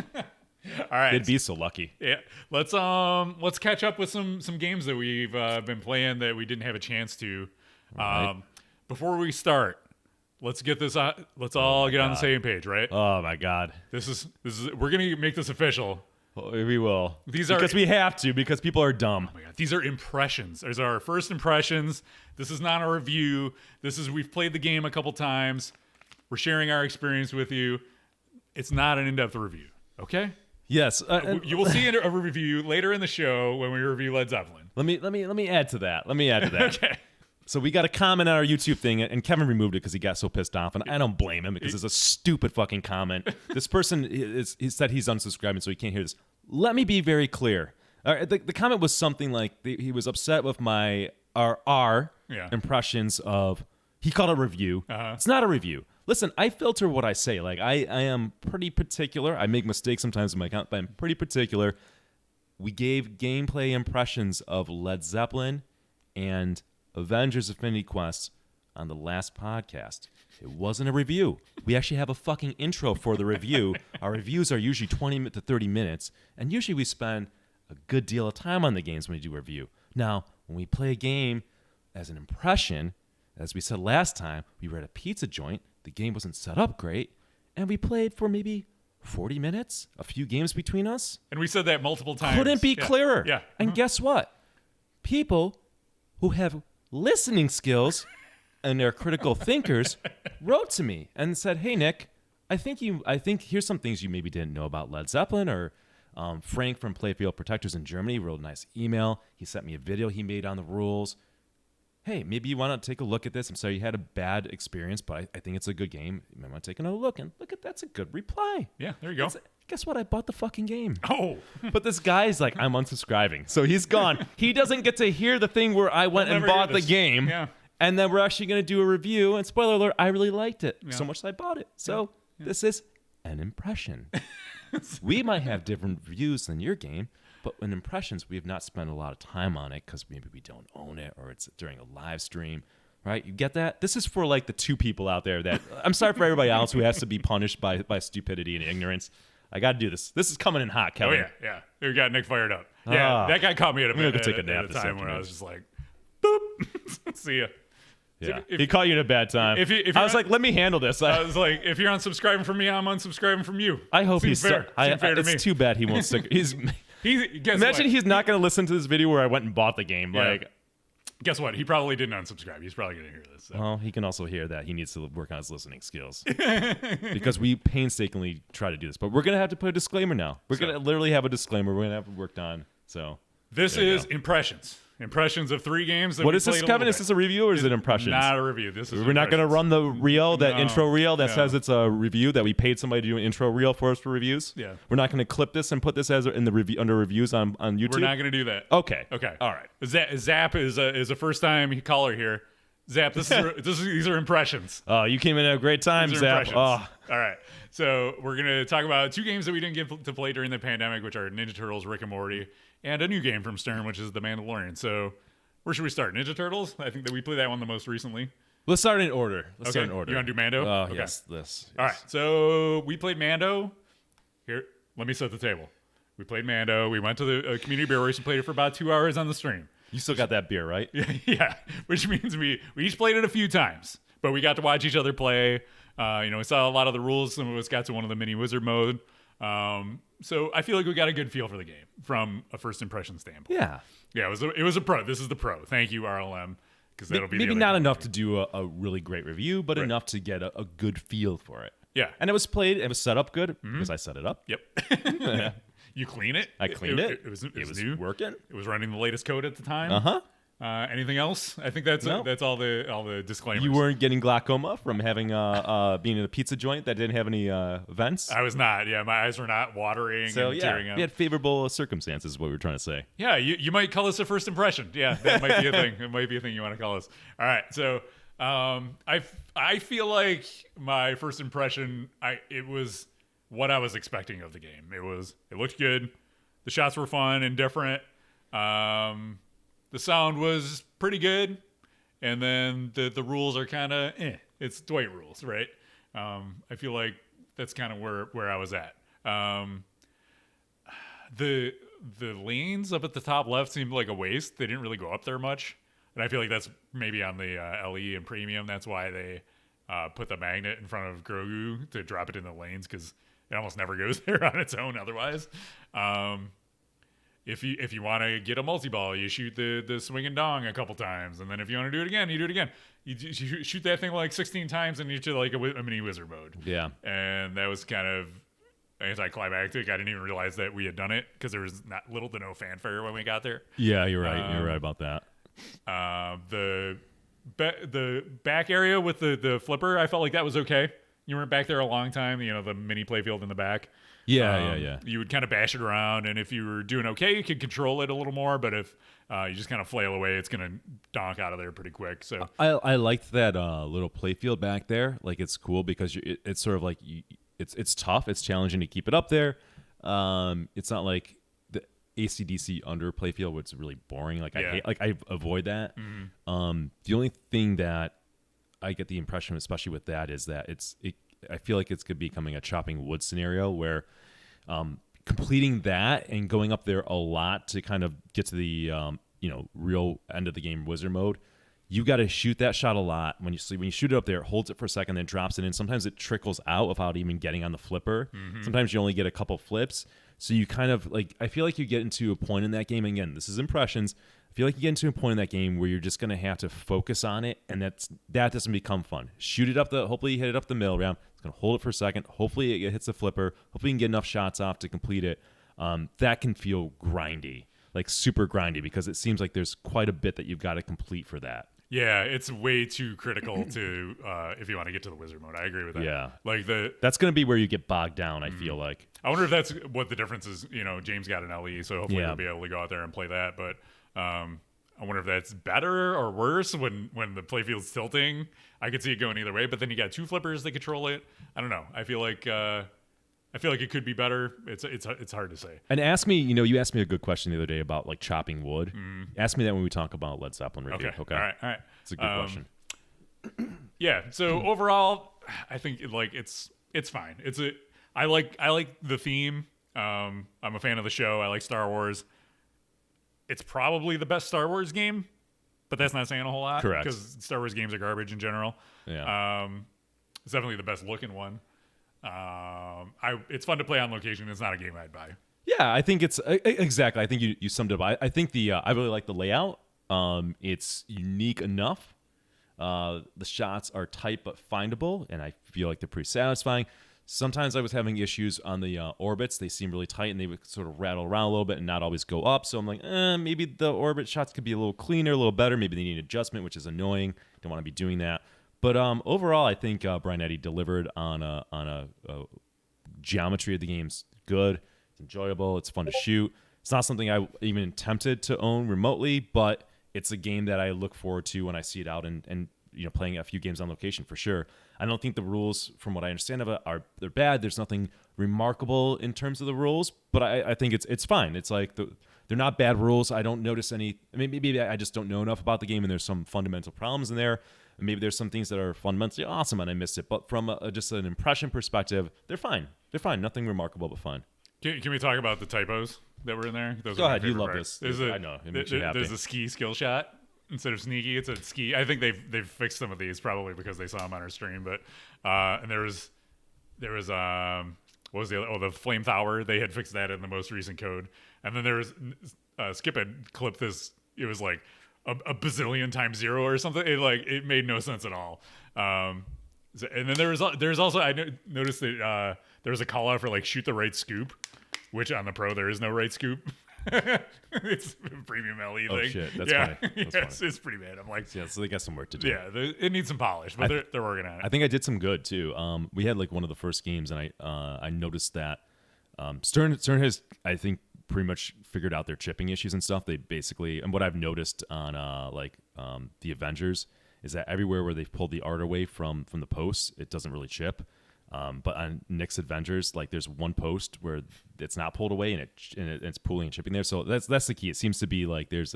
All right. They'd be so lucky. Yeah. Let's catch up with some games that we've been playing that we didn't have a chance to. Right. Before we start, let's get this on. Let's all get on the same page, right? Oh my God. This is we're gonna make this official. We will. Because we have to, because people are dumb. Oh my God. These are impressions. These are our first impressions. This is not a review. We've played the game a couple times. We're sharing our experience with you. It's not an in-depth review. Okay? Yes. You will see a review later in the show when we review Led Zeppelin. Let me add to that. Okay. So we got a comment on our YouTube thing, and Kevin removed it because he got so pissed off, and I don't blame him because it's a stupid fucking comment. This person he said he's unsubscribing, so he can't hear this. Let me be very clear. The comment was something like he was upset with our impressions of. He called it a review. It's not a review. Listen, I filter what I say. Like I am pretty particular. I make mistakes sometimes in my account, but I'm pretty particular. We gave gameplay impressions of Led Zeppelin and Avengers Affinity Quest on the last podcast. It wasn't a review. We actually have a fucking intro for the review. Our reviews are usually 20 to 30 minutes, and usually we spend a good deal of time on the games when we do a review. Now, when we play a game as an impression, as we said last time, we were at a pizza joint, the game wasn't set up great, and we played for maybe 40 minutes, a few games between us. And we said that multiple times. Couldn't be clearer. Yeah. And guess what? People who have listening skills and they're critical thinkers wrote to me and said, "Hey Nick, I think here's some things you maybe didn't know about Led Zeppelin." Or Frank from Playfield Protectors in Germany wrote a nice email. He sent me a video he made on the rules. Hey, maybe you want to take a look at this. I'm sorry you had a bad experience, but I think it's a good game. You might want to take another look. And look at that's a good reply. Yeah, there you go. Guess what? I bought the fucking game. Oh. But this guy's like, I'm unsubscribing. So he's gone. He doesn't get to hear the thing where I went and bought the game. Yeah. And then we're actually going to do a review. And spoiler alert, I really liked it so much that I bought it. So this is an impression. We might have different views than your game, but in impressions, we have not spent a lot of time on it because maybe we don't own it or it's during a live stream. Right? You get that? This is for like the two people out there that I'm sorry for everybody else who has to be punished by stupidity and ignorance. I got to do this. This is coming in hot, Kevin. Oh, yeah. We got Nick fired up. Yeah, that guy caught me at a time when I was just like, boop, see ya. Yeah. He caught you at a bad time. I was like, let me handle this. I was like, if you're unsubscribing from me, I'm unsubscribing from you. I hope he's fair. Fair to me. It's too bad he won't stick. Imagine he's not going to listen to this video where I went and bought the game. Yeah. Like, guess what? He probably didn't unsubscribe. He's probably going to hear this. So. Well, he can also hear that he needs to work on his listening skills because we painstakingly try to do this. But we're going to have to put a disclaimer now. We're going to literally have a disclaimer. We're going to have it worked on. So this is impressions. Impressions of 3 games that what is this, Kevin? Is this a review or is it impressions? Not a review. This is We're not going to run the reel, intro reel that says it's a review, that we paid somebody to do an intro reel for us for reviews. Yeah. We're not going to clip this and put this as in the review under reviews on YouTube. We're not going to do that. Okay. All right. Zap is a first time caller here. Zap, these are impressions. Oh, you came in at a great time, Zap. Oh. All right. So we're going to talk about 2 games that we didn't get to play during the pandemic, which are Ninja Turtles, Rick and Morty, and a new game from Stern, which is The Mandalorian. So where should we start? Ninja Turtles? I think that we played that one the most recently. Let's start in order. You want to do Mando? Oh, okay. Yes. All right. So we played Mando. Here, let me set the table. We played Mando. We went to the community beer race and played it for about 2 hours on the stream. You still got that beer, right? Yeah. Which means we each played it a few times, but we got to watch each other play. We saw a lot of the rules. Some of us got to one of the mini wizard mode. So I feel like we got a good feel for the game from a first impression standpoint. Yeah. Yeah, it was a pro. This is the pro. Thank you, RLM, because that'll be maybe not enough to do a really great review, but enough to get a good feel for it. Yeah. And it was set up good because I set it up. Yep. You clean it. I cleaned it. It was new. Working. It was running the latest code at the time. Uh-huh. Anything else? I think that's all the disclaimers. You weren't getting glaucoma from having being in a pizza joint that didn't have any vents. I was not. Yeah, my eyes were not watering and tearing up. We had favorable circumstances. What we were trying to say. Yeah, you might call this a first impression. Yeah, that might be a thing. It might be a thing you want to call us. All right, so I feel like my first impression it was what I was expecting of the game. It looked good. The shots were fun and different. The sound was pretty good, and then the rules are kind of It's Dwight rules, right? I feel like that's kind of where I was at. The lanes up at the top left seemed like a waste. They didn't really go up there much, and I feel like that's maybe on the LE and Premium. That's why they put the magnet in front of Grogu to drop it in the lanes, because It almost never goes there on its own otherwise. If you want to get a multi-ball, you shoot the swing and dong a couple times, and then if you want to do it again, you do it again. You shoot that thing like 16 times and you do like a mini wizard mode. Yeah. And that was kind of anticlimactic. I didn't even realize that we had done it because there was little to no fanfare when we got there. Yeah, you're right. You're right about that. The back area with the flipper, I felt like that was okay. You weren't back there a long time. You know, the mini playfield in the back. Yeah. You would kind of bash it around, and if you were doing okay, you could control it a little more. But if you just kind of flail away, it's gonna donk out of there pretty quick. So I liked that little playfield back there. Like, it's cool because it's sort of like it's tough. It's challenging to keep it up there. It's not like the AC/DC under playfield, which is really boring. Like I avoid that. Mm-hmm. The only thing that I get the impression, especially with that, is that I feel like it's becoming a chopping wood scenario where completing that and going up there a lot to kind of get to the real end of the game wizard mode. You got to shoot that shot a lot. When you shoot it up there, it holds it for a second, then drops it in. Sometimes it trickles out without even getting on the flipper. Mm-hmm. Sometimes you only get a couple flips. So you kind of I feel like you get into a point in that game. And again, this is impressions. I feel like you get into a point in that game where you're just going to have to focus on it, and that doesn't become fun. Shoot it up hopefully you hit it up the middle round. It's going to hold it for a second. Hopefully it hits the flipper. Hopefully you can get enough shots off to complete it. That can feel grindy, like super grindy, because it seems like there's quite a bit that you've got to complete for that. yeah, it's way too critical to if you want to get to the wizard mode. I agree with that. Yeah. Like that's going to be where you get bogged down, I feel like. I wonder if that's what the difference is. You know, James got an LE, so hopefully Yeah. he'll be able to go out there and play that. But I wonder if that's better or worse when the playfield's tilting. I could see it going either way, but then you got two flippers that control it. I don't know. I feel like it could be better. It's hard to say. And you asked me a good question the other day about like chopping wood. Ask me that when we talk about Led Zeppelin review. Okay. All right. It's a good question. Yeah. So overall, I think it's fine. I like the theme. I'm a fan of the show. I like Star Wars. It's probably the best Star Wars game, but that's not saying a whole lot. Correct. Because Star Wars games are garbage in general. Yeah. It's definitely the best looking one. It's fun to play on location. It's not a game I'd buy. Yeah, I think it's exactly. I think you summed it up. I think I really like the layout. It's unique enough. The shots are tight but findable, and I feel like they're pretty satisfying. Sometimes I was having issues on the orbits. They seem really tight, and they would sort of rattle around a little bit and not always go up. So I'm like, maybe the orbit shots could be a little cleaner, a little better. Maybe they need adjustment, which is annoying. Don't want to be doing that. But overall, I think Brian Eddy delivered on a geometry of the game's good. It's enjoyable. It's fun to shoot. It's not something I even tempted to own remotely, but it's a game that I look forward to when I see it out and playing a few games on location for sure. I don't think the rules, from what I understand of it, they're bad. There's nothing remarkable in terms of the rules, but I think it's fine. It's like they're not bad rules. I don't notice any. I mean, maybe I just don't know enough about the game, and there's some fundamental problems in there. And maybe there's some things that are fundamentally awesome, and I missed it. But from just an impression perspective, they're fine. They're fine. Nothing remarkable, but fun. Can we talk about the typos that were in there? Those Go are my ahead. You favorite love parts. this. I know. It makes you happy. There's a ski skill shot. Instead of sneaky, it's a ski. I think they've fixed some of these probably because they saw them on our stream. But and there was what was the flame tower? They had fixed that in the most recent code. And then there was Skip had clipped this. It was like a bazillion times 0 or something. It made no sense at all. And then there's also I noticed that there was a call out for like shoot the right scoop, which on the pro there is no right scoop. It's a premium LE thing. Oh shit, that's funny. That's funny. It's pretty bad. I'm like, Yeah, so they got some work to do. yeah, it needs some polish, but they're working on it. I think I did some good too. We had like one of the first games, and I noticed that Stern has, I think, pretty much figured out their chipping issues and stuff. They basically, and what I've noticed on the Avengers is that everywhere where they've pulled the art away from the posts, it doesn't really chip. But on Nick's Avengers, like there's one post where it's not pulled away and it's pulling and chipping there. So that's the key. It seems to be like there's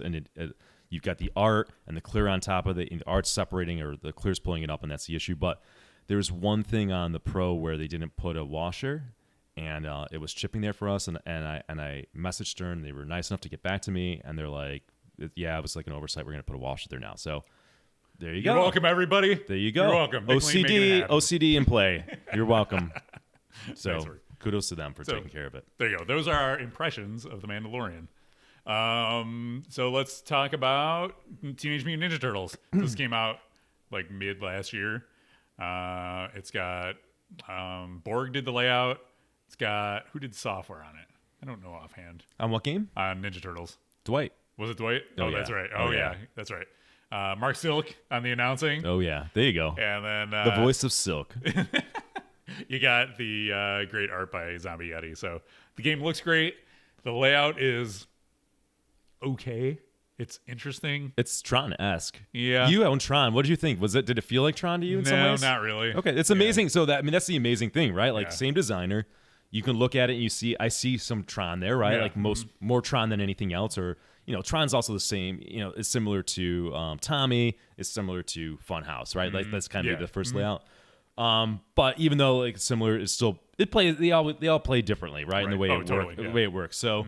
you've got the art and the clear on top of it, and the art's separating or the clear's pulling it up, and that's the issue. But there's one thing on the Pro where they didn't put a washer, and it was chipping there for us. And I messaged Stern. They were nice enough to get back to me, and they're like, yeah, it was like an oversight. We're gonna put a washer there now. So. There you go. You're welcome, everybody. There you go. You're welcome. OCD in play. You're welcome. So kudos to them for taking care of it. There you go. Those are our impressions of The Mandalorian. So let's talk about Teenage Mutant Ninja Turtles. This came out like mid last year. It's got Borg did the layout. It's got who did the software on it? I don't know offhand. On what game? On Ninja Turtles. Dwight. Was it Dwight? Oh, that's yeah. right. Oh, yeah. That's right. Mark Silk on the announcing. Oh yeah, there you go. And then the voice of Silk. You got the great art by Zombie Yeti. So the game looks great. The layout is okay. It's interesting. It's Tron-esque. Yeah. You own Tron. What did you think? Did it feel like Tron to you in some ways? No, not really. Okay, it's amazing. So that's the amazing thing, right? Like same designer. You can look at it and I see some Tron there, right? Yeah. Like more Tron than anything else. Or, Tron's also the same, it's similar to Tommy. It's similar to Funhouse, right? Like that's kind of the first layout. But even though like similar, it's still they all play differently, right? In the way the way it works. So,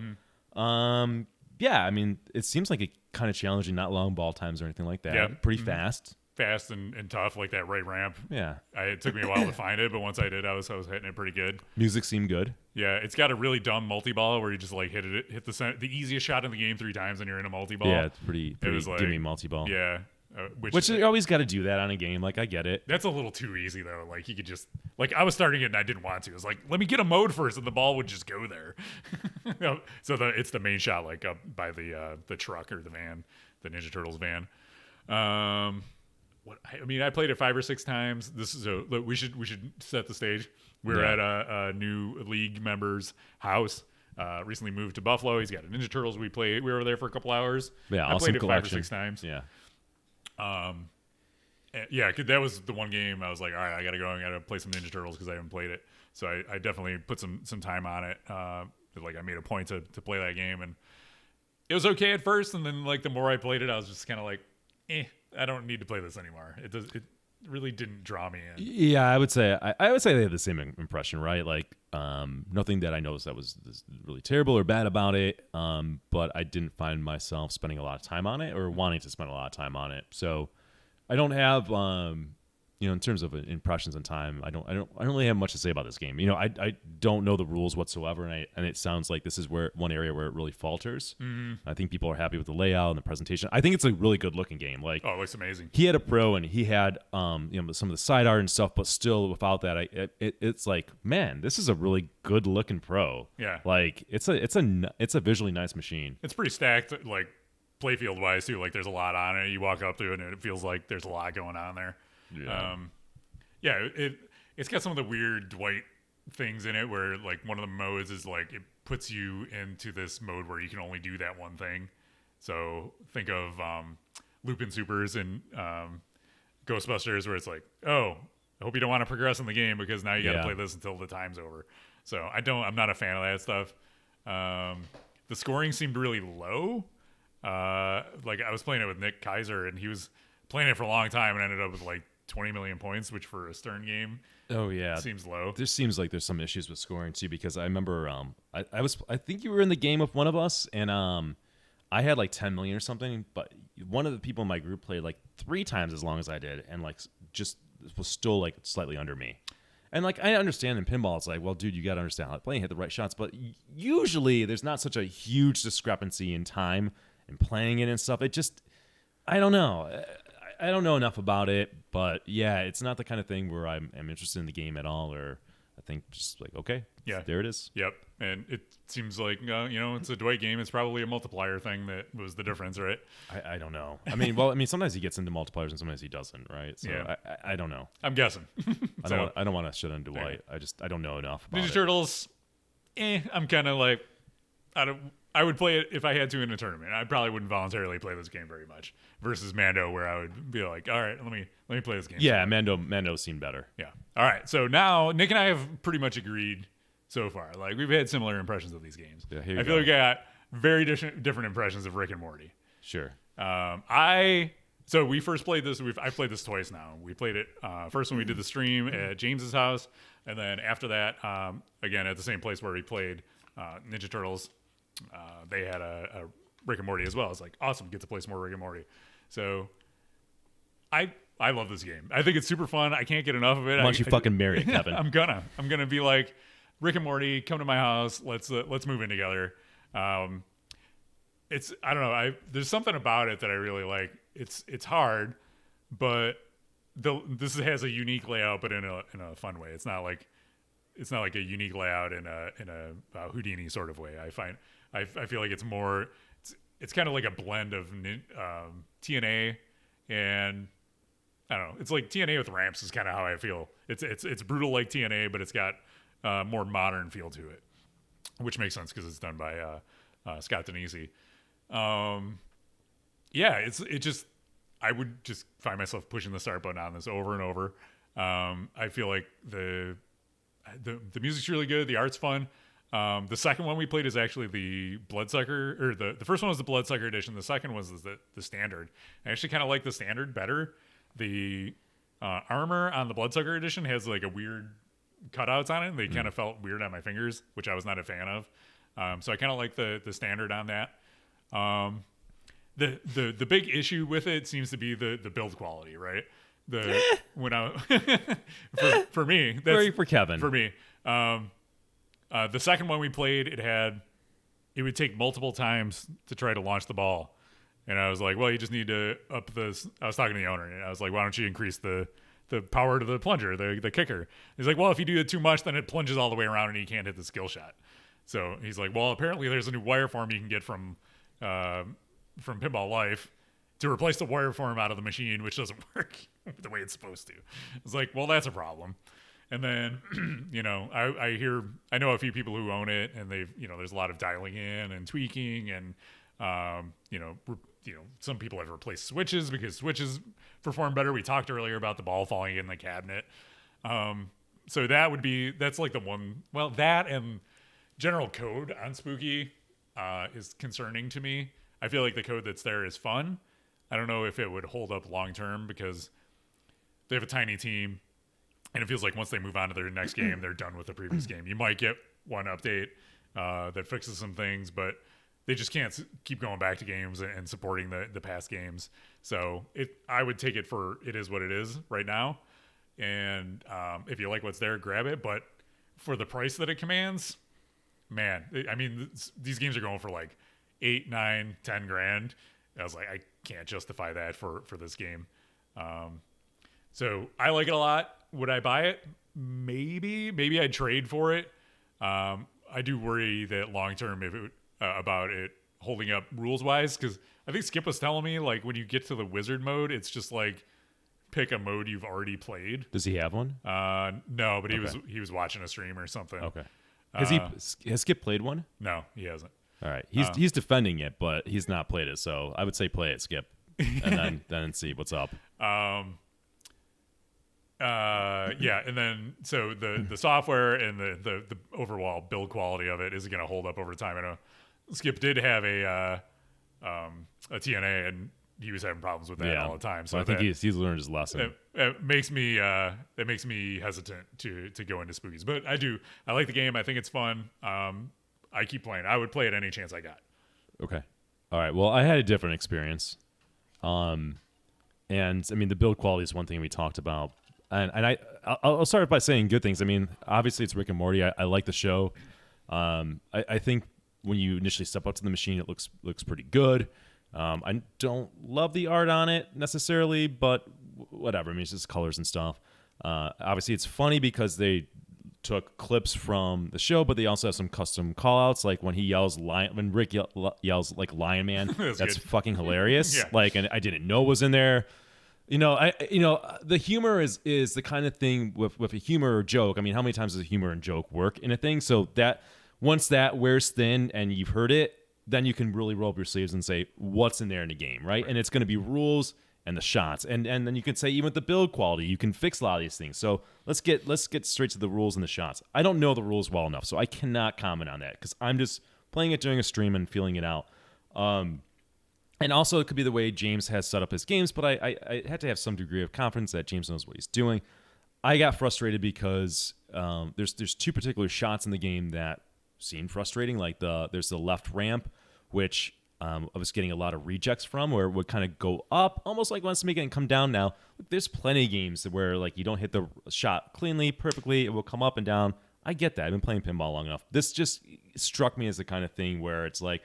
yeah, I mean, it seems like it kind of challenging, not long ball times or anything like that. Yeah. Pretty fast. Fast and tough, like that right ramp. Yeah. It took me a while to find it, but once I did, I was hitting it pretty good. Music seemed good. Yeah, it's got a really dumb multi-ball where you just like hit the easiest shot in the game 3 times and you're in a multi-ball. Yeah, it's pretty like, gimme multi-ball. Yeah. Which you always got to do that on a game. Like, I get it. That's a little too easy, though. Like, you could just... Like, I was starting it and I didn't want to. It was like, let me get a mode first, and the ball would just go there. So it's the main shot, like, up by the truck or the van, the Ninja Turtles van. I played it 5 or 6 times. We should set the stage. We're at a new league member's house. Recently moved to Buffalo. He's got a Ninja Turtles. We were there for a couple hours. Yeah, I played it collection. 5 or 6 times. Yeah. Yeah, that was the one game I was like, all right, I gotta go and gotta play some Ninja Turtles because I haven't played it. So I definitely put some time on it. Like I made a point to play that game, and it was okay at first, and then like the more I played it, I was just kind of like, I don't need to play this anymore. It really didn't draw me in. Yeah, I would say they had the same impression, right? Like nothing that I noticed that was really terrible or bad about it, but I didn't find myself spending a lot of time on it or wanting to spend a lot of time on it. So I don't have in terms of impressions and time, I don't really have much to say about this game. I don't know the rules whatsoever, and it sounds like this is one area where it really falters. I think people are happy with the layout and the presentation. I think it's a really good looking game. Like, oh, it looks amazing. He had a pro and he had some of the side art and stuff, but still without that, it's like, man, this is a really good looking pro. Yeah, like it's a visually nice machine. It's pretty stacked, like playfield wise too. Like there's a lot on it. You walk up to it and it feels like there's a lot going on there. Yeah. It's got some of the weird Dwight things in it where like one of the modes is like it puts you into this mode where you can only do that one thing. So think of Lupin Supers and Ghostbusters where it's like, oh, I hope you don't want to progress in the game because now you got to play this until the time's over. So I'm not a fan of that stuff. The scoring seemed really low. Like I was playing it with Nick Kaiser and he was playing it for a long time and ended up with like 20 million points, which for a Stern game, seems low. This seems like there's some issues with scoring too, because I remember I think you were in the game with one of us, and I had like 10 million or something, but one of the people in my group played like 3 times as long as I did, and like just was still like slightly under me. And like I understand in pinball, it's like, well, dude, you got to understand how to play and hit the right shots, but usually there's not such a huge discrepancy in time and playing it and stuff. It just, I don't know. I don't know enough about it, but yeah, it's not the kind of thing where I'm interested in the game at all, or I think just like, okay, there it is. Yep. And it seems like, it's a Dwight game. It's probably a multiplier thing that was the difference, right? I don't know. Sometimes he gets into multipliers and sometimes he doesn't, right? So yeah. I don't know. I'm guessing. I don't want to shit on Dwight. Yeah. I don't know enough about Ninja Turtles, I'm kind of like, I would play it if I had to in a tournament. I probably wouldn't voluntarily play this game very much versus Mando, where I would be like, all right, let me play this game. Yeah, Mando seemed better. Yeah. All right. So now Nick and I have pretty much agreed so far. Like we've had similar impressions of these games. Yeah, I feel like we got very different impressions of Rick and Morty. Sure. So we first played this. I played this twice now. We played it first when we did the stream at James's house, and then after that, again at the same place where we played Ninja Turtles. They had a Rick and Morty as well. It's like awesome, get to play some more Rick and Morty. So I love this game. I think it's super fun. I can't get enough of it. Why don't you fucking marry it, Kevin? I'm gonna be like, Rick and Morty, come to my house. Let's move in together. It's I don't know. There's something about it that I really like. It's hard, but this has a unique layout, but in a fun way. It's not like a unique layout in a Houdini sort of way. I feel like it's more. It's kind of like a blend of TNA and I don't know. It's like TNA with ramps is kind of how I feel. It's brutal like TNA, but it's got more modern feel to it, which makes sense because it's done by Scott Denisi. I would just find myself pushing the start button on this over and over. I feel like the music's really good. The art's fun. The second one we played is actually the Bloodsucker, or the first one was the Bloodsucker edition. The second was the standard. I actually kind of like the standard better. The armor on the Bloodsucker edition has like a weird cutouts on it, and they kind of felt weird on my fingers, which I was not a fan of. So I kind of like the standard on that. The big issue with it seems to be the build quality, right? When I for me, that's for Kevin. For me, the second one we played, it would take multiple times to try to launch the ball, and I was like, well, you just need to up this. I was talking to the owner, and I was like, why don't you increase the power to the plunger, the kicker? He's like, well, if you do it too much, then it plunges all the way around and you can't hit the skill shot. So he's like, well, apparently there's a new wire form you can get from Pinball Life to replace the wire form out of the machine, which doesn't work the way it's supposed to. It's like, well, that's a problem. And then, I know a few people who own it, and there's a lot of dialing in and tweaking, and some people have replaced switches because switches perform better. We talked earlier about the ball falling in the cabinet. So that's like the one. Well, that and general code on Spooky is concerning to me. I feel like the code that's there is fun. I don't know if it would hold up long term because they have a tiny team, and it feels like once they move on to their next game, they're done with the previous game. You might get one update that fixes some things, but they just can't keep going back to games and supporting the past games. So I would take it for it is what it is right now. And if you like what's there, grab it. But for the price that it commands, man, these games are going for like 8, 9, 10 grand. I was like, I can't justify that for this game. So I like it a lot. Would I buy it? Maybe I'd trade for it. I do worry that long term about it holding up rules wise, because I think Skip was telling me like when you get to the wizard mode, it's just like pick a mode you've already played. Does he have one? No, but he was watching a stream or something. Okay. Has Skip played one? No, he hasn't. All right. He's defending it, but he's not played it. So I would say play it, Skip, and then see what's up. Yeah, and then so the software and the overall build quality of it isn't going to hold up over time. I know Skip did have a TNA, and he was having problems with that all the time. So I think he's learned his lesson. It makes me hesitant to go into Spookies, but I like the game. I think it's fun. I keep playing. I would play it any chance I got. Okay. All right. Well, I had a different experience. And I mean, the build quality is one thing we talked about. And I'll start by saying good things. I mean, obviously it's Rick and Morty. I like the show. I think when you initially step up to the machine, it looks pretty good. I don't love the art on it necessarily, but whatever. I mean, it's just colors and stuff. Obviously, it's funny because they took clips from the show, but they also have some custom call-outs, like when when Rick yells like Lion Man. That's fucking hilarious. Yeah. Like, and I didn't know was in there. The humor is the kind of thing with a humor or joke. I mean, how many times does a humor and joke work in a thing? So that once that wears thin and you've heard it, then you can really roll up your sleeves and say what's in there in the game, right? And it's going to be rules and the shots, and then you can say even with the build quality, you can fix a lot of these things. So let's get straight to the rules and the shots. I don't know the rules well enough, so I cannot comment on that because I'm just playing it during a stream and feeling it out. And also, it could be the way James has set up his games, but I had to have some degree of confidence that James knows what he's doing. I got frustrated because there's two particular shots in the game that seemed frustrating. Like there's the left ramp, which I was getting a lot of rejects from, where it would kind of go up, almost like once to make it and come down. Now, there's plenty of games where like you don't hit the shot cleanly, perfectly, it will come up and down. I get that. I've been playing pinball long enough. This just struck me as the kind of thing where it's like,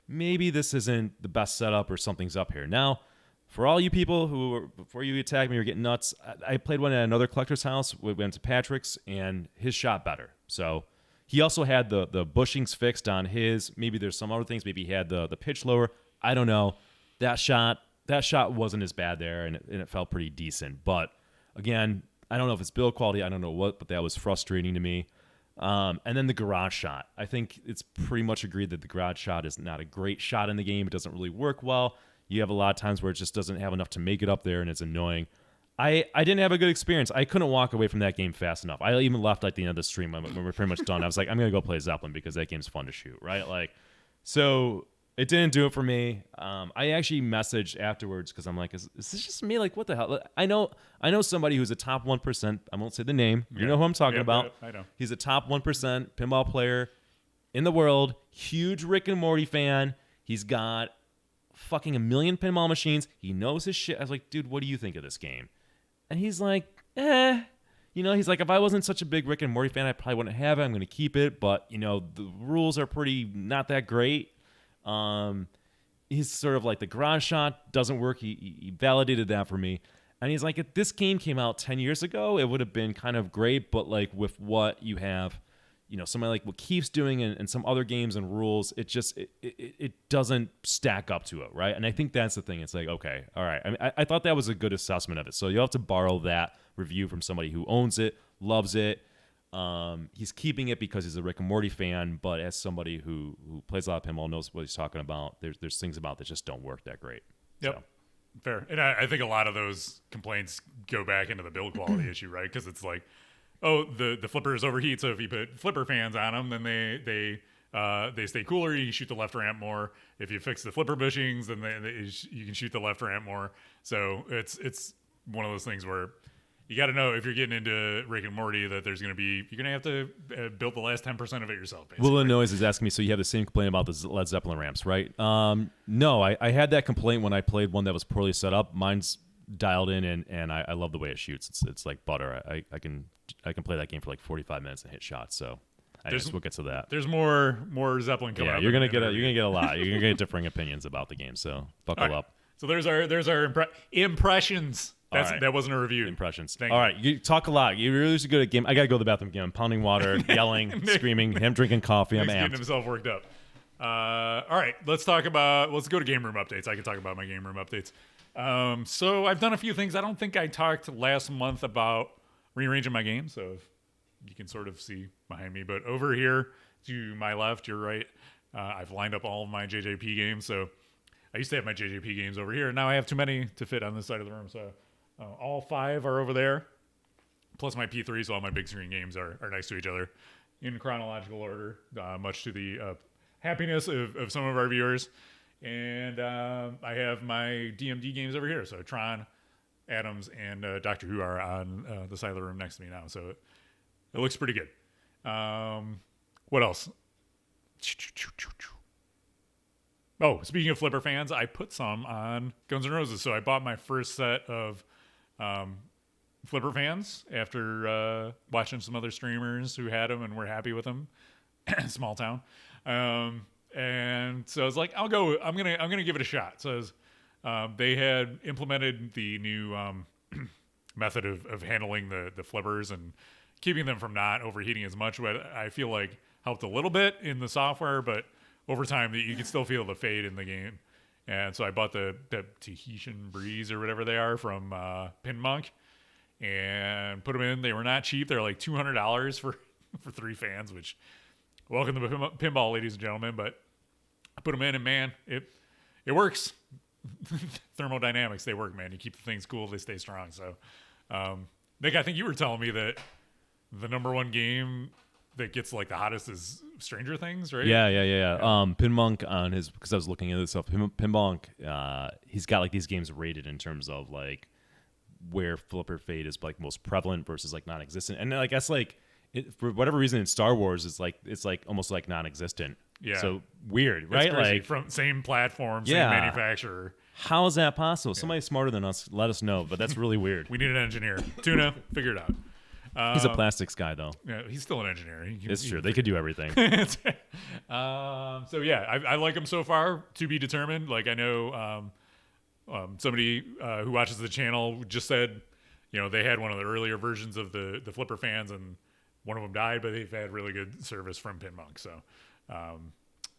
maybe this isn't the best setup or something's up here. Now, for all you people who, before you attack me or get nuts, I played one at another collector's house. We went to Patrick's, and his shot better. So he also had the bushings fixed on his. Maybe there's some other things. Maybe he had the pitch lower. I don't know. That shot wasn't as bad there, and it felt pretty decent. But again, I don't know if it's build quality. I don't know what, but that was frustrating to me. And then the garage shot. I think it's pretty much agreed that the garage shot is not a great shot in the game. It doesn't really work well. You have a lot of times where it just doesn't have enough to make it up there, and it's annoying. I didn't have a good experience. I couldn't walk away from that game fast enough. I even left at the end of the stream when we're pretty much done. I was like, I'm going to go play Zeppelin because that game's fun to shoot, right? Like, so it didn't do it for me. I actually messaged afterwards because I'm like, is this just me? Like, what the hell? I know somebody who's a top 1%. I won't say the name. You know who I'm talking about. I know. He's a top 1% pinball player in the world. Huge Rick and Morty fan. He's got fucking 1 million pinball machines. He knows his shit. I was like, dude, what do you think of this game? And he's like, he's like, if I wasn't such a big Rick and Morty fan, I probably wouldn't have it. I'm going to keep it. But, the rules are pretty not that great. He's sort of like the garage shot doesn't work. He validated that for me. And he's like, if this game came out 10 years ago, it would have been kind of great. But like with what you have, somebody like what Keith's doing and some other games and rules, it just, it doesn't stack up to it. Right. And I think that's the thing. It's like, okay, all right. I mean, I thought that was a good assessment of it. So you'll have to borrow that review from somebody who owns it, loves it. He's keeping it because he's a Rick and Morty fan, but as somebody who plays a lot of pinball, knows what he's talking about, there's things about that just don't work that great. Yep. So. Fair. And I think a lot of those complaints go back into the build quality issue, right? Because it's like, oh, the flippers overheat, so if you put flipper fans on them, then they stay cooler. You can shoot the left ramp more. If you fix the flipper bushings, then you can shoot the left ramp more. So it's one of those things where you got to know if you're getting into Rick and Morty that you're going to have to build the last 10% of it yourself. Basically. Will Illinois is asking me, so you have the same complaint about the Led Zeppelin ramps, right? No, I had that complaint when I played one that was poorly set up. Mine's dialed in, and I love the way it shoots. It's like butter. I can play that game for like 45 minutes and hit shots. So I guess we'll get to that. There's more Zeppelin coming up. Yeah, you're gonna get a lot. You're gonna get differing opinions about the game. So buckle up. So there's our impressions. That wasn't a review. Impressions. All right, you talk a lot. You're really good at game. I gotta go to the bathroom again. I'm pounding water, yelling, screaming. Him drinking coffee. I'm amped. Getting himself worked up. All right, let's go to Gameroom Updates. I can talk about my Gameroom Updates. So I've done a few things. I don't think I talked last month about rearranging my game, so if you can sort of see behind me. But over here to my left, your right, I've lined up all of my JJP games. So I used to have my JJP games over here. Now I have too many to fit on this side of the room. So all 5 are over there, plus my P3. So all my big screen games are next to each other in chronological order, much to the happiness of some of our viewers. And I have my DMD games over here. So Tron, Adams, and Doctor Who are on the side of the room next to me now. So it looks pretty good. What else? Oh, speaking of flipper fans, I put some on Guns N' Roses. So I bought my first set of flipper fans after watching some other streamers who had them and were happy with them. Small town. And so I was like, I'm gonna give it a shot. So they had implemented the new method of handling the flippers and keeping them from not overheating as much, but I feel like helped a little bit in the software, but over time you can still feel the fade in the game. And so I bought the Tahitian Breeze or whatever they are from Pinmonk and put them in. They were not cheap. They're like $200 for 3 fans, which welcome to pinball, ladies and gentlemen. But I put them in, and man, it works. Thermodynamics, they work, man. You keep the things cool, they stay strong. So, Nick, I think you were telling me that the number 1 game that gets like the hottest is Stranger Things, right? Yeah. Pinmonk on his, because I was looking at this stuff. Pinmonk, he's got like these games rated in terms of like where flipper fade is like most prevalent versus like non-existent, and I guess like for whatever reason in Star Wars it's like almost like non-existent. Yeah. So weird, right? Like from same platform, same manufacturer. How is that possible? Somebody smarter than us, let us know. But that's really weird. We need an engineer. Tuna, figure it out. He's a plastics guy, though. Yeah, he's still an engineer. It's true. They could do everything. So yeah, I like him so far. To be determined. Like I know somebody who watches the channel just said, they had one of the earlier versions of the Flipper fans, and one of them died, but they've had really good service from Pinmonk. So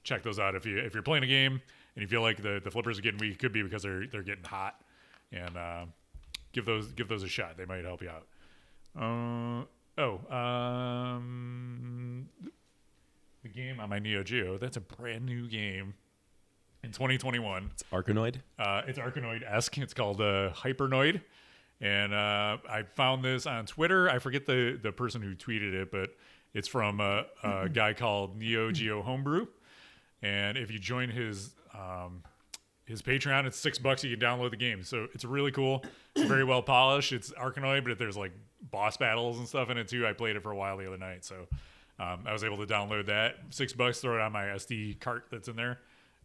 check those out if you're playing a game and you feel like the flippers are getting weak. It could be because they're getting hot, and give those a shot. They might help you out. The game on my Neo Geo, that's a brand new game in 2021. It's Arkanoid. It's Arkanoid-esque. It's called Hypernoid. And I found this on Twitter. I forget the person who tweeted it, but it's from a guy called Neo Geo Homebrew. And if you join his Patreon, it's $6. You can download the game. So it's really cool. It's very well polished. It's Arkanoid, but there's like boss battles and stuff in it too. I played it for a while the other night. So I was able to download that. $6, throw it on my SD cart that's in there.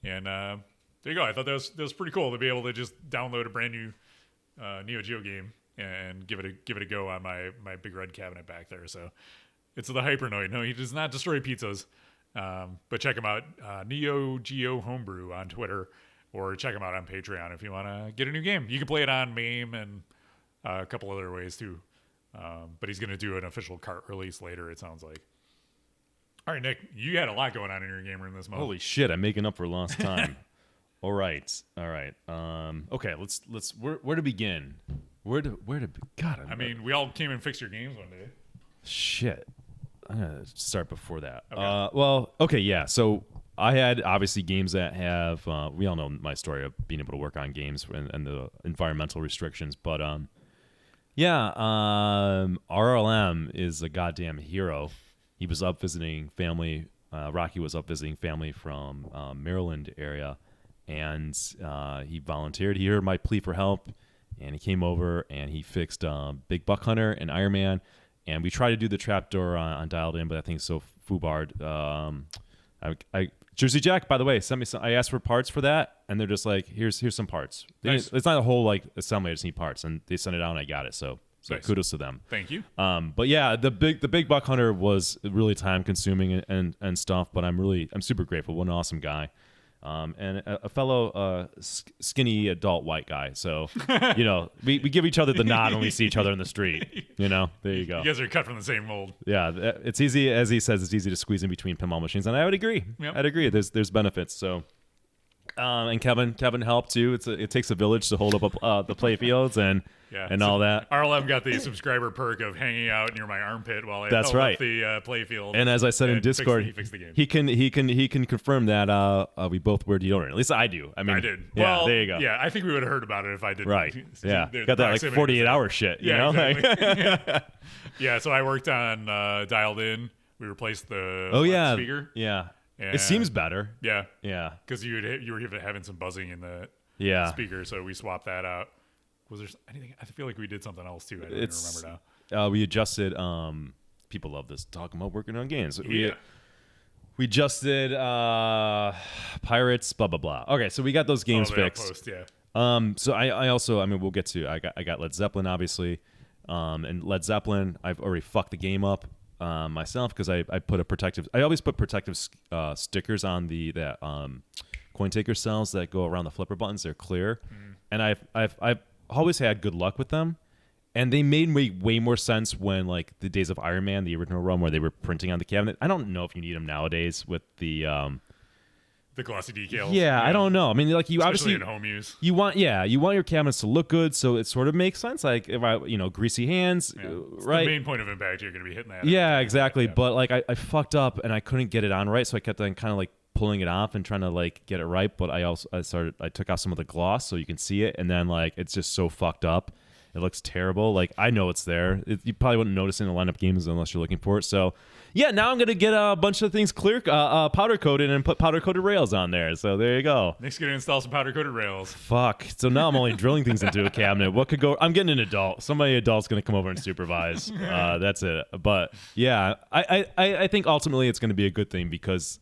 And there you go. I thought that was pretty cool to be able to just download a brand new Neo Geo game and give it a go on my big red cabinet back there. So it's the Hypernoid. No, he does not destroy pizzas. But check him out, Neo Geo Homebrew on Twitter, or check him out on Patreon if you want to get a new game. You can play it on MAME and a couple other ways too. But he's going to do an official cart release later, it sounds like. All right, Nick, you had a lot going on in your game room this month. Holy shit, I'm making up for lost time. All right. Okay, let's where to begin? Where to God, I mean, we all came and fixed your games one day. Shit. I'm going to start before that. Okay. Yeah. So I had obviously games that have, we all know my story of being able to work on games and the environmental restrictions. But R&M is a goddamn hero. He was up visiting family. Rocky was up visiting family from Maryland area. And he volunteered. He heard my plea for help. And he came over and he fixed Big Buck Hunter and Iron Man. And we tried to do the trapdoor on Dialed In, but I think it's so foobarred. Jersey Jack, by the way, sent me some. I asked for parts for that, and they're just like, "Here's some parts." Nice. It's not a whole like assembly; I just need parts, and they sent it out, and I got it. So Nice. Kudos to them. Thank you. But yeah, the big Buck Hunter was really time consuming and stuff. But I'm super grateful. What an awesome guy. And a fellow skinny adult white guy. So, we give each other the nod when we see each other in the street. There you go. You guys are cut from the same mold. Yeah, it's easy, as he says, it's easy to squeeze in between pinball machines. And I would agree. Yep. I'd agree. There's benefits. So, and Kevin helped too. It takes a village to hold up the play fields and all that. R11 got the subscriber perk of hanging out near my armpit while I held up the play field. And as I said in Discord, he fixed the game. he can confirm that we both wear deodorant. At least I do. I mean, I did. Yeah, well, there you go. Yeah, I think we would have heard about it if I didn't. Right. Yeah. The Got that like proximity 48 was hour shit. Yeah, You know? exactly. Yeah. So I worked on Dialed In. We replaced the speaker. Yeah. And It seems better. Yeah. Yeah. Because you were having some buzzing in the speaker, so we swapped that out. Was there anything? I feel like we did something else too. I don't even remember now. We adjusted. People love this talking about working on games. Yeah. We adjusted Pirates. Blah blah blah. Okay, so we got those games fixed. So I also we'll get to. I got Led Zeppelin obviously, and Led Zeppelin I've already fucked the game up myself because I put a protective. I always put protective stickers on that coin taker cells that go around the flipper buttons. They're clear, and I've always had good luck with them, and they made way more sense when like the days of Iron Man, the original run where they were printing on the cabinet. I don't know if you need them nowadays with the glossy decals. Yeah, I don't know. I mean, like you especially obviously in home use. you want your cabinets to look good, so it sort of makes sense. Like if I greasy hands, It's right? the main point of impact you're going to be hitting that. Yeah, exactly. But like I fucked up and I couldn't get it on right, so I kept on kind of like pulling it off and trying to like get it right. But I took out some of the gloss so you can see it, and then like it's just so fucked up. It looks terrible. Like I know it's there. You probably wouldn't notice in the lineup games unless you're looking for it. So yeah, now I'm gonna get a bunch of things clear, powder coated and put powder coated rails on there. So there you go. Nick's gonna install some powder coated rails. Fuck. So now I'm only drilling things into a cabinet. What could go? I'm getting an adult. Somebody adult's gonna come over and supervise. That's it. But yeah, I think ultimately it's gonna be a good thing because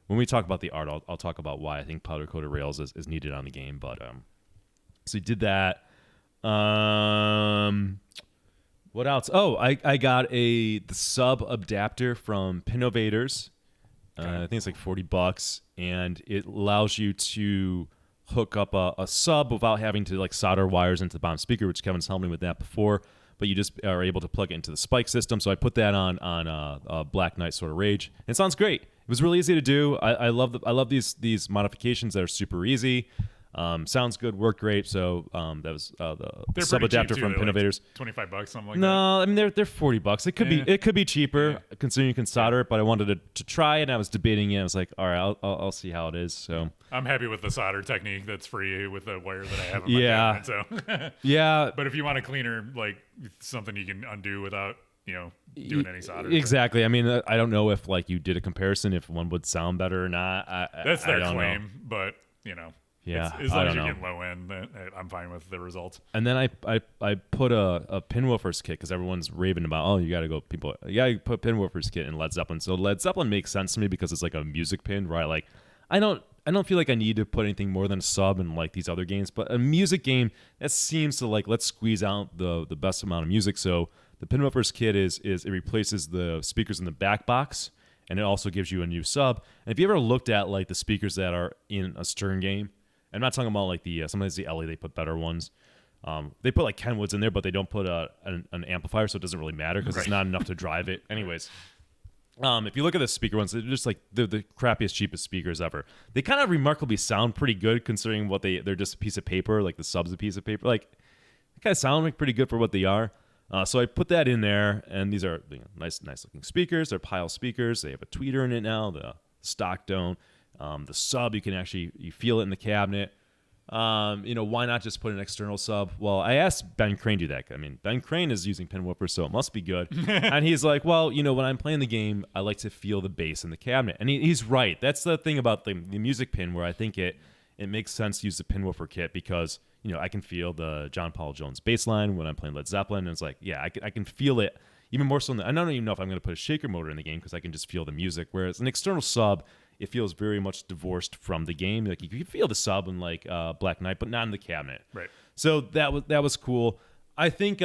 when we talk about the art, I'll talk about why I think powder coated rails is needed on the game. But so we did that. What else? Oh, I got the sub adapter from Pinnovators. I think it's like $40, and it allows you to hook up a sub without having to like solder wires into the bottom speaker, which Kevin's helped me with that before. But you just are able to plug it into the spike system. So I put that on Black Knight Sort of Rage. And it sounds great. It was really easy to do. I love these modifications that are super easy. Sounds good, worked great. So that was the sub adapter from Pinnovators. Like $25, something like that. No, I mean they're $40. It could be cheaper considering you can solder it. But I wanted to try it, and I was debating it. I was like, all right, I'll see how it is. So I'm happy with the solder technique that's free with the wire that I have in my cabinet. So yeah, but if you want a cleaner, like something you can undo without doing any solder. Exactly. I mean, I don't know if like you did a comparison, if one would sound better or not. That's their claim, but yeah, as long as you get low end, I'm fine with the results. And then I put a Pinwoofers kit because everyone's raving about, you gotta put Pinwoofers kit in Led Zeppelin. So Led Zeppelin makes sense to me because it's like a music pin, right? Like I don't feel like I need to put anything more than a sub in like these other games, but a music game that seems to like let's squeeze out the best amount of music. So the Pinwoofers kit is it replaces the speakers in the back box, and it also gives you a new sub. And if you ever looked at like the speakers that are in a Stern game, I'm not talking about like sometimes the LA, they put better ones. They put like Kenwoods in there, but they don't put an amplifier, so it doesn't really matter because it's not enough to drive it. Anyways, if you look at the speaker ones, they're just like the crappiest, cheapest speakers ever. They kind of remarkably sound pretty good considering what they're just a piece of paper, like the sub's a piece of paper. Like they kind of sound like pretty good for what they are. So I put that in there, and these are nice looking speakers. They're Pile speakers. They have a tweeter in it now. The stock don't. The sub, you feel it in the cabinet. Why not just put an external sub? Well, I asked Ben Crane to do that. I mean, Ben Crane is using Pinwoofer, so it must be good. And he's like, well, when I'm playing the game, I like to feel the bass in the cabinet. And he's right. That's the thing about the music pin where I think it makes sense to use the Pinwoofer kit because, I can feel the John Paul Jones bass line when I'm playing Led Zeppelin. And it's like, yeah, I can feel it even more so. I don't even know if I'm going to put a shaker motor in the game because I can just feel the music. Whereas an external sub, it feels very much divorced from the game. Like you can feel the sub in like Black Knight, but not in the cabinet. Right. So that was cool. I think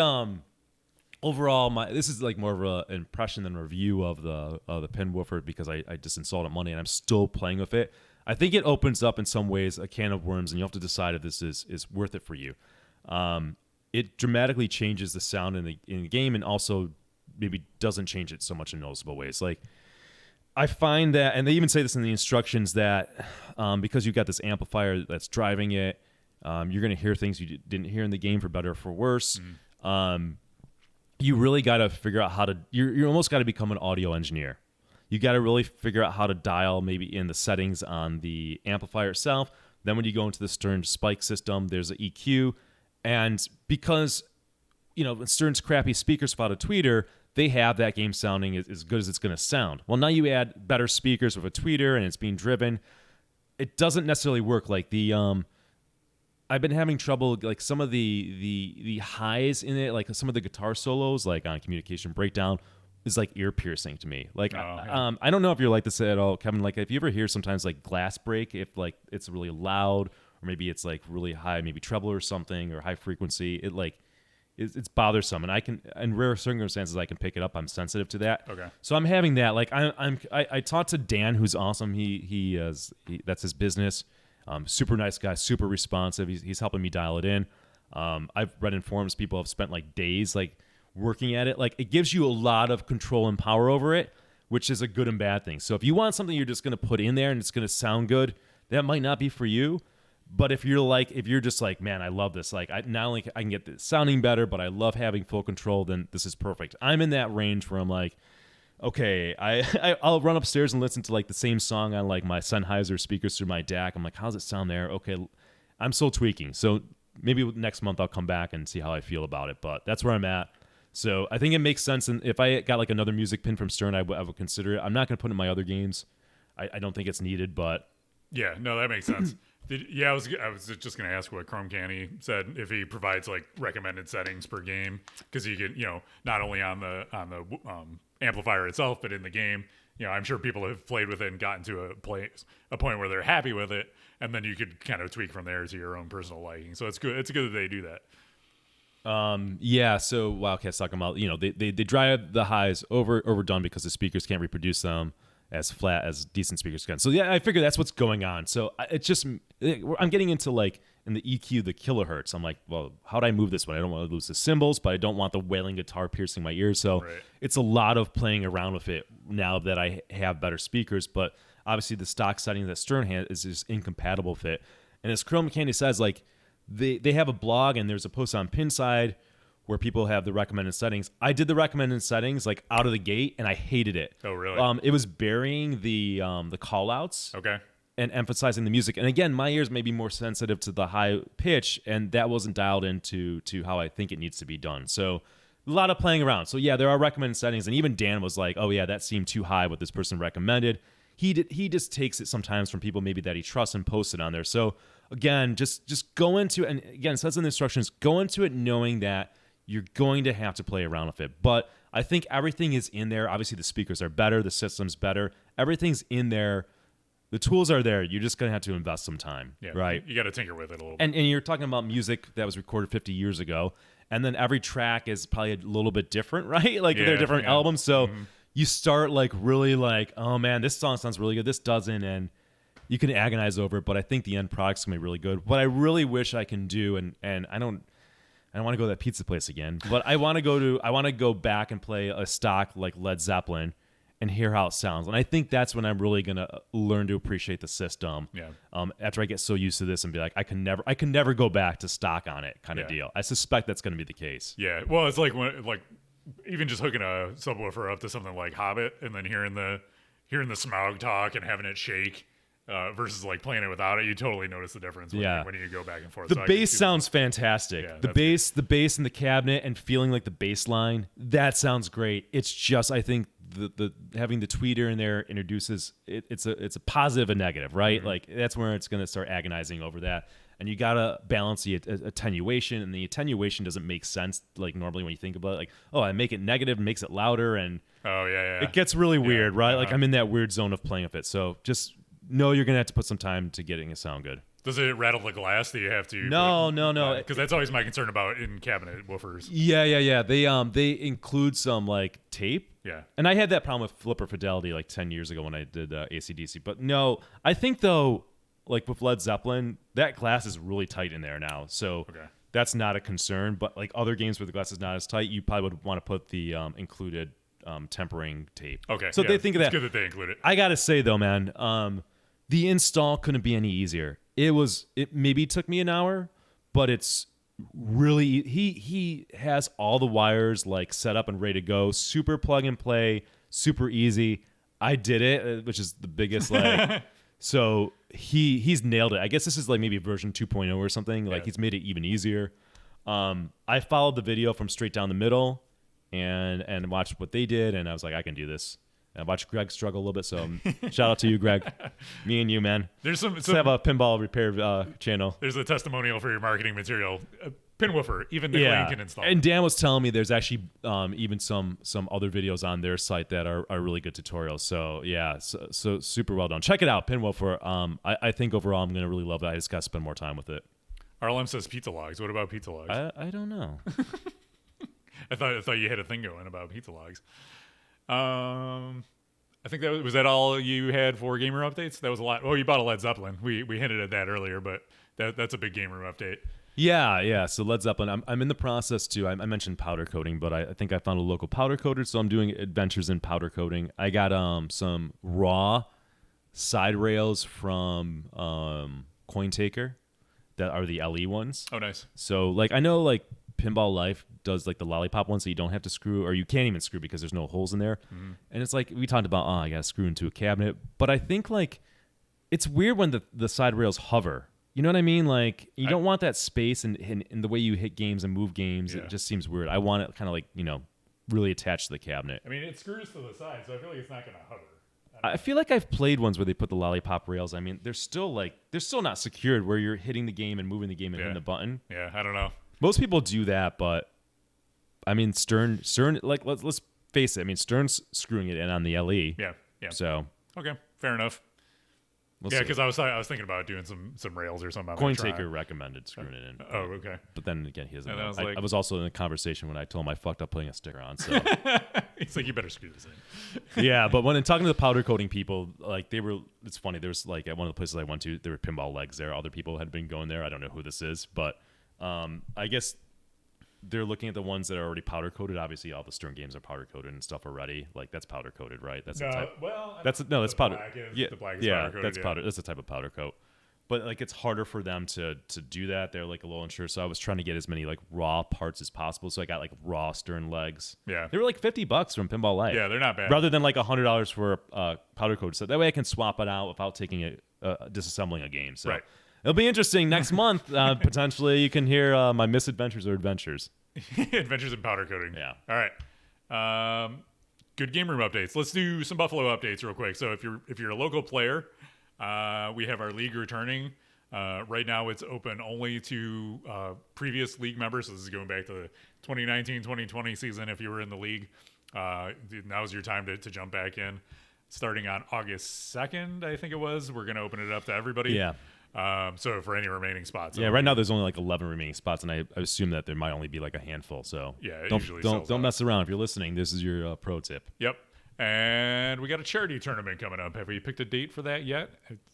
overall, this is like more of an impression than a review of the Pinwoofer because I just installed it Monday and I'm still playing with it. I think it opens up in some ways a can of worms, and you have to decide if this is worth it for you. It dramatically changes the sound in the game, and also maybe doesn't change it so much in noticeable ways. Like I find that, and they even say this in the instructions, that because you've got this amplifier that's driving it, you're going to hear things you didn't hear in the game for better or for worse. You really got to figure out how to. You're almost got to become an audio engineer. You got to really figure out how to dial maybe in the settings on the amplifier itself. Then when you go into the Stern spike system, there's an EQ, and because Stern's crappy speakers without a tweeter, they have that game sounding as good as it's going to sound. Well, now you add better speakers with a tweeter and it's being driven. It doesn't necessarily work. Like I've been having trouble, like some of the highs in it, like some of the guitar solos, like on Communication Breakdown, is like ear piercing to me. Like, I don't know if you're like this at all, Kevin. Like, if you ever hear sometimes like glass break, if like it's really loud, or maybe it's like really high, maybe treble or something, or high frequency, it's bothersome, and I can, in rare circumstances, I can pick it up. I'm sensitive to that. Okay. So I'm having that. Like I talked to Dan, who's awesome. He that's his business. Super nice guy, super responsive. He's helping me dial it in. I've read in forums people have spent like days like working at it. Like it gives you a lot of control and power over it, which is a good and bad thing. So if you want something you're just going to put in there and it's going to sound good, that might not be for you. But if you're just like, man, I love this. Like, not only I can get this sounding better, but I love having full control, then this is perfect. I'm in that range where I'm like, okay, I'll run upstairs and listen to like the same song on like my Sennheiser speakers through my DAC. I'm like, how's it sound there? Okay, I'm still tweaking. So maybe next month I'll come back and see how I feel about it. But that's where I'm at. So I think it makes sense. And if I got like another music pin from Stern, I would consider it. I'm not going to put it in my other games. I don't think it's needed, but yeah, no, that makes sense. I was just going to ask what Chrome Canny said, if he provides like recommended settings per game, because you can, not only on the amplifier itself, but in the game. I'm sure people have played with it and gotten to a point where they're happy with it, and then you could kind of tweak from there to your own personal liking. So it's good. It's good that they do that. Yeah, so Wildcat's talking about, they drive the highs overdone because the speakers can't reproduce them as flat as decent speakers can. So yeah, I figure that's what's going on. So it's just, I'm getting into like in the EQ, the kilohertz. I'm like, well, how do I move this one? I don't want to lose the cymbals, but I don't want the wailing guitar piercing my ears. So it's a lot of playing around with it now that I have better speakers. But obviously the stock setting that Stern has is just incompatible with it. And as Chrome Candy says, like, they have a blog and there's a post on Pinside where people have the recommended settings. I did the recommended settings like out of the gate and I hated it. Oh, really? It was burying the call outs. Okay. And emphasizing the music. And again, my ears may be more sensitive to the high pitch, and that wasn't dialed into how I think it needs to be done. So a lot of playing around. So yeah, there are recommended settings, and even Dan was like, "Oh yeah, that seemed too high what this person recommended." He just takes it sometimes from people maybe that he trusts and posts it on there. So again, just go into, and again, it says in the instructions, go into it knowing that you're going to have to play around with it. But I think everything is in there. Obviously, the speakers are better, the system's better, everything's in there. The tools are there. You're just going to have to invest some time, right? You got to tinker with it a little bit. And you're talking about music that was recorded 50 years ago, and then every track is probably a little bit different, right? Like they're different albums. So you start like really like, oh man, this song sounds really good. This doesn't, and you can agonize over it. But I think the end product's gonna be really good. What I really wish I can do, and I don't want to go to that pizza place again, but I want to go back and play a stock like Led Zeppelin and hear how it sounds. And I think that's when I'm really going to learn to appreciate the system. Yeah. After I get so used to this and be like, I can never go back to stock on it kind of deal. I suspect that's going to be the case. Yeah. Well, it's like even just hooking a subwoofer up to something like Hobbit and then hearing the Smaug talk and having it shake versus like playing it without it, you totally notice the difference when you go back and forth. The bass sounds fantastic. Yeah, the bass in the cabinet and feeling like the bass line, that sounds great. It's just, I think the having the tweeter in there introduces it's a positive and negative, right? Mm-hmm. Like that's where it's going to start agonizing over that. And you got to balance the attenuation, and the attenuation doesn't make sense like normally when you think about it. Like, oh, I make it negative, makes it louder, and it gets really weird, right? Like I'm in that weird zone of playing with it. So just know you're gonna have to put some time to getting it sound good. Does it rattle the glass that you have to? No. Because that's always my concern about in cabinet woofers. Yeah. They include some like tape. Yeah. And I had that problem with Flipper Fidelity like 10 years ago when I did AC/DC. But no, I think though, like with Led Zeppelin, that glass is really tight in there now. So that's not a concern. But like other games where the glass is not as tight, you probably would want to put the included tempering tape. Okay. So they think of that. It's good that they include it. I gotta say though, man, the install couldn't be any easier. It maybe took me an hour, but it's really he has all the wires like set up and ready to go. Super plug and play, super easy. I did it, which is the biggest like. So he's nailed it. I guess this is like maybe version 2.0 or something. Like he's made it even easier. I followed the video from straight down the middle and watched what they did, and I was like, I can do this. And I watched Greg struggle a little bit, so shout out to you, Greg. Me and you, man. There's Let's have a pinball repair channel. There's a testimonial for your marketing material. Pin woofer, even Nick Lane can install. And Dan was telling me there's actually even some other videos on their site that are really good tutorials. So yeah, so super well done. Check it out, Pin Woofer. I think overall I'm gonna really love it. I just gotta spend more time with it. RLM says pizza logs. What about pizza logs? I don't know. I thought you had a thing going about pizza logs. I think was that all you had for Gameroom Updates? That was a lot. Oh, you bought a Led Zeppelin. We hinted at that earlier, but that's a big Gameroom update. Yeah. So Led Zeppelin, I'm in the process too. I mentioned powder coating, but I think I found a local powder coater, so I'm doing adventures in powder coating. I got some raw side rails from CoinTaker that are the LE ones. Oh, nice. So like I know like Pinball Life does like the lollipop ones, so you don't have to screw, or you can't even screw because there's no holes in there. Mm-hmm. And it's like we talked about, I got to screw into a cabinet, but I think like it's weird when the side rails hover. You know what I mean? Like you don't want that space in the way you hit games and move games. Yeah. It just seems weird. I want it kind of like, really attached to the cabinet. I mean, it screws to the side, so I feel like it's not going to hover. I feel like I've played ones where they put the lollipop rails. I mean, they're still not secured where you're hitting the game and moving the game and hitting the button. Yeah, I don't know. Most people do that, but I mean, Stern, like let's face it. I mean, Stern's screwing it in on the LE. Yeah. So okay, fair enough. Yeah, because I was thinking about doing some rails or something. Coin Taker recommended screwing it in. Oh, okay. But then again, he doesn't know. I I was also in a conversation when I told him I fucked up putting a sticker on. So he's like, you better screw this in. yeah, but when talking to the powder coating people, like it's funny. There was like at one of the places I went to, there were pinball legs there. Other people had been going there. I don't know who this is, but I guess they're looking at the ones that are already powder coated. Obviously, all the Stern games are powder coated and stuff already. Like that's powder coated, right? That's the type. Well, that's powder. The black is yeah, powder coated, that's powder. That's the type of powder coat. But like it's harder for them to do that. They're like a little unsure. So I was trying to get as many like raw parts as possible. So I got like raw Stern legs. Yeah, they were like $50 from Pinball Life. Yeah, they're not bad. Rather than like $100 for powder coat. So that way I can swap it out without taking disassembling a game. So right. It'll be interesting next month. Potentially you can hear my misadventures or adventers. Adventures in powder coating. Yeah. All right. Good game room updates. Let's do some Buffalo updates real quick. So if you're a local player, we have our league returning. Right now it's open only to previous league members. So this is going back to the 2019-2020 season. If you were in the league, now's your time to jump back in. Starting on August 2nd, I think it was, we're going to open it up to everybody. Yeah. So for any remaining spots. Yeah, right now there's only like 11 remaining spots, and I assume that there might only be like a handful. So yeah, don't mess around. If you're listening, this is your pro tip. Yep. And we got a charity tournament coming up. Have we picked a date for that yet?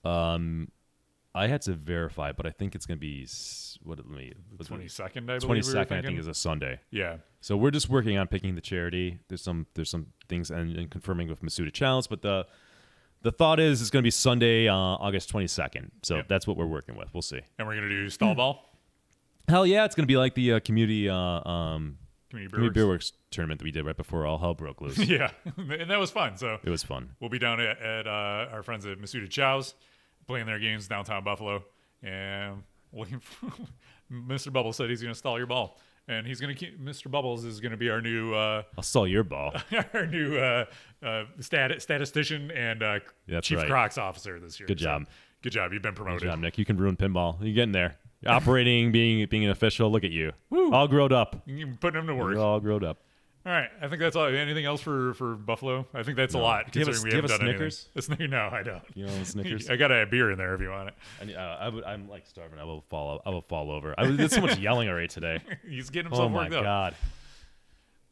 I had to verify, but I think it's gonna be the 22nd. I believe 22nd. I think is a Sunday. Yeah. So we're just working on picking the charity. There's some things and confirming with Masuda Challenge, but the thought is it's going to be Sunday, August 22nd. So that's what we're working with. We'll see. And we're going to do stall ball? Hell yeah. It's going to be like the community Beer Works tournament that we did right before all hell broke loose. Yeah. And that was fun. So it was fun. We'll be down at our friends at Masuda Chow's playing their games downtown Buffalo. And Mr. Bubbles said he's going to stall your ball. And he's going to keep Mr. Bubbles is going to be our new I'll stall your ball. Our new statistician and Chief right. Crocs officer this year. Good job. Good job. You've been promoted. Good job, Nick. You can ruin pinball. You're getting there. You're operating, being an official. Look at you. Woo. All grown up. You're putting him to work. You're all grown up. All right. I think that's all. Anything else for Buffalo? I think that's a lot. Do you have a Snickers? No, I don't. You know Snickers? I got a beer in there if you want it. I'm like starving. I will fall over. I did so much yelling already today. He's getting himself worked up. Oh my god!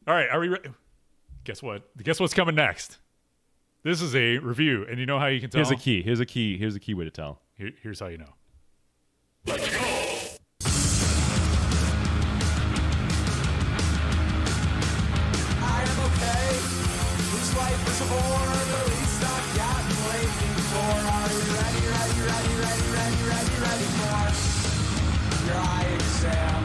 All right, are we ready? Guess what? Guess what's coming next? This is a review, and you know how you can tell. Here's a key way to tell. Here's how you know. Let's go! Life is a bore, the least I've gotten waiting for. Are you ready for your eye exam?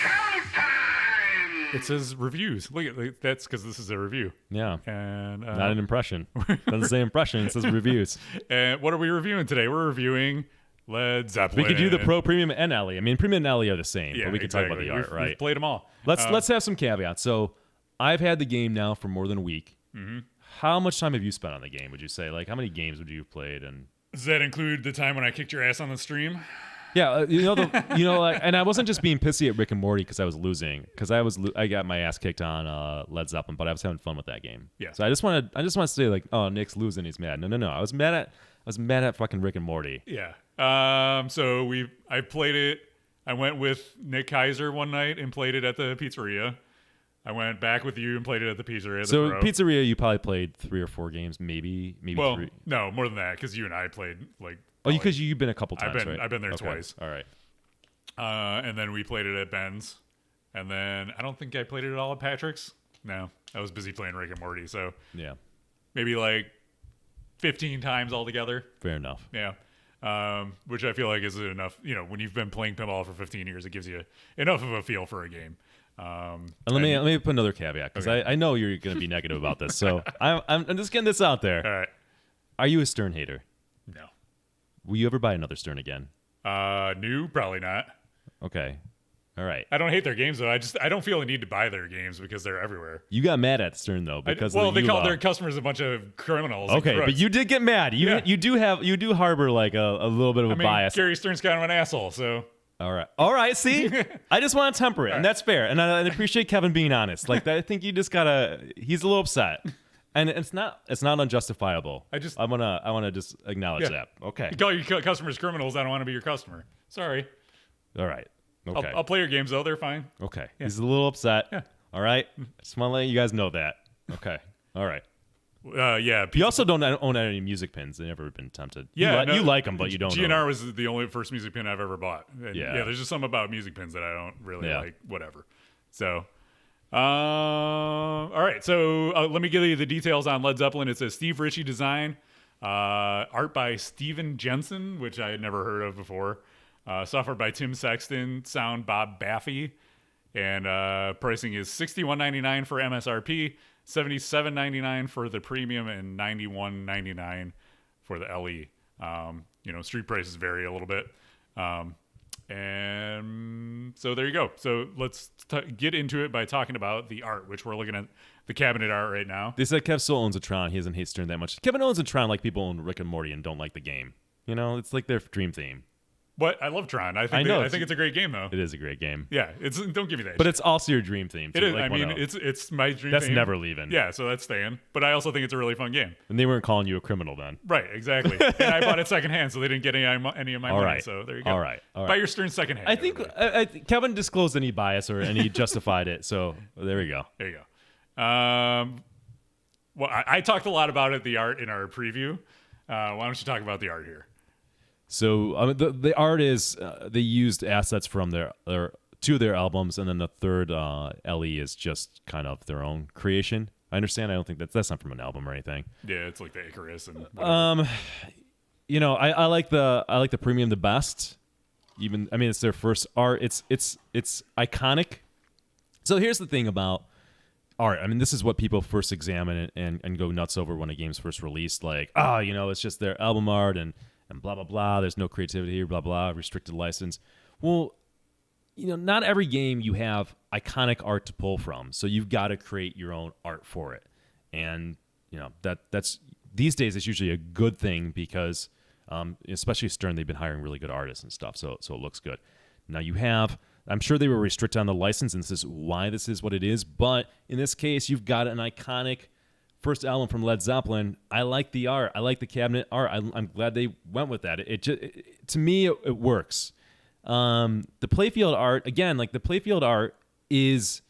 Showtime! It says reviews. Look at that's because this is a review. Yeah, and not an impression. Doesn't say impression. It says reviews. And what are we reviewing today? We're reviewing Led Zeppelin. We could do the Pro, Premium, and LE. I mean, Premium and LE are the same, but we could talk about the art, right? We've played them all. Let's have some caveats. So I've had the game now for more than a week. Mm-hmm. How much time have you spent on the game, would you say? Like, how many games would you have played? And does that include the time when I kicked your ass on the stream? Yeah, and I wasn't just being pissy at Rick and Morty because I was losing, because I got my ass kicked on Led Zeppelin, but I was having fun with that game. Yeah. So I just want to say like, oh, Nick's losing, he's mad. No. I was mad at fucking Rick and Morty. Yeah. So I played it. I went with Nick Kaiser one night and played it at the pizzeria. I went back with you and played it at the pizzeria. So pizzeria, you probably played 3 or 4 games, maybe well, 3. No, more than that, because you and I played like. Oh, because you've been a couple times, right? I've been there twice. All right. And then we played it at Ben's, and then I don't think I played it at all at Patrick's. No, I was busy playing Rick and Morty, so yeah, maybe like 15 times altogether. Fair enough. Yeah. Which I feel like is enough. You know, when you've been playing pinball for 15 years, it gives you enough of a feel for a game. And let me put another caveat, because I know you're going to be negative about this, so I'm just getting this out there. All right. Are you a Stern hater? No. Will you ever buy another Stern again? New, probably not. Okay. All right. I don't hate their games though. I don't feel a need to buy their games because they're everywhere. You got mad at Stern though because they call their customers a bunch of criminals. Okay, but you did get mad. You do harbor like a little bit of a bias. Gary Stern's kind of an asshole, so. All right. See, I just want to temper it, and that's fair. And I appreciate Kevin being honest. Like I think you just gotta. He's a little upset, And it's not unjustifiable. I wanna just acknowledge Yeah. that. Okay. You call your customers criminals. I don't want to be your customer. Sorry. All right. Okay. I'll play your games though. They're fine. Okay. He's a little upset. Yeah. All right. Just want to let you guys know that. Okay. All right. Yeah. You also don't own any music pins. They've never been tempted. Yeah, You like them, but you don't. GNR was the only first music pin I've ever bought. And Yeah. there's just something about music pins that I don't really Yeah. like. Whatever. So, all right. So let me give you the details on Led Zeppelin. It's a Steve Ritchie design, art by Steven Jensen, which I had never heard of before. Software by Tim Sexton, sound Bob Baffy, and pricing is $61.99 for MSRP, $77.99 for the premium, and $91.99 for the LE. Street prices vary a little bit. And so there you go. So let's get into it by talking about the art, which we're looking at the cabinet art right now. They said Kev still owns a Tron. He doesn't hate Stern that much. Kevin owns a Tron like people own Rick and Morty and don't like the game. It's like their dream theme. But I love Tron. I think it's a great game though. It is a great game. Yeah, don't give me that. But shit. it's also your dream theme. It is. Like It's my dream. That's theme. never leaving. Yeah, so that's staying. But I also think it's a really fun game. And they weren't calling you a criminal then. Right, exactly. And I bought it secondhand, so they didn't get any of my money. Right. So there you go. All right. Buy your Stern secondhand. I think Kevin disclosed any bias or any justified it. So there we go. There you go. Well, I talked a lot about the art in our preview. Why don't you talk about the art here? So the art is they used assets from their two of their albums, and then the third LE is just kind of their own creation. I understand. I don't think that's not from an album or anything. Yeah, it's like the Icarus and whatever. I like the premium the best. It's their first art. It's iconic. So here's the thing about art. This is what people first examine and go nuts over when a game's first released. Like, it's just their album art and blah, blah, blah. There's no creativity here, blah, blah, restricted license. Well, not every game you have iconic art to pull from. So you've got to create your own art for it. And, that's these days it's usually a good thing because, especially Stern, they've been hiring really good artists and stuff. So it looks good. Now I'm sure they were restricted on the license, and this is why this is what it is. But in this case, you've got an iconic first album from Led Zeppelin. I like the art. I like the cabinet art. I'm glad they went with that. To me, it works. The playfield art, again, like the playfield art is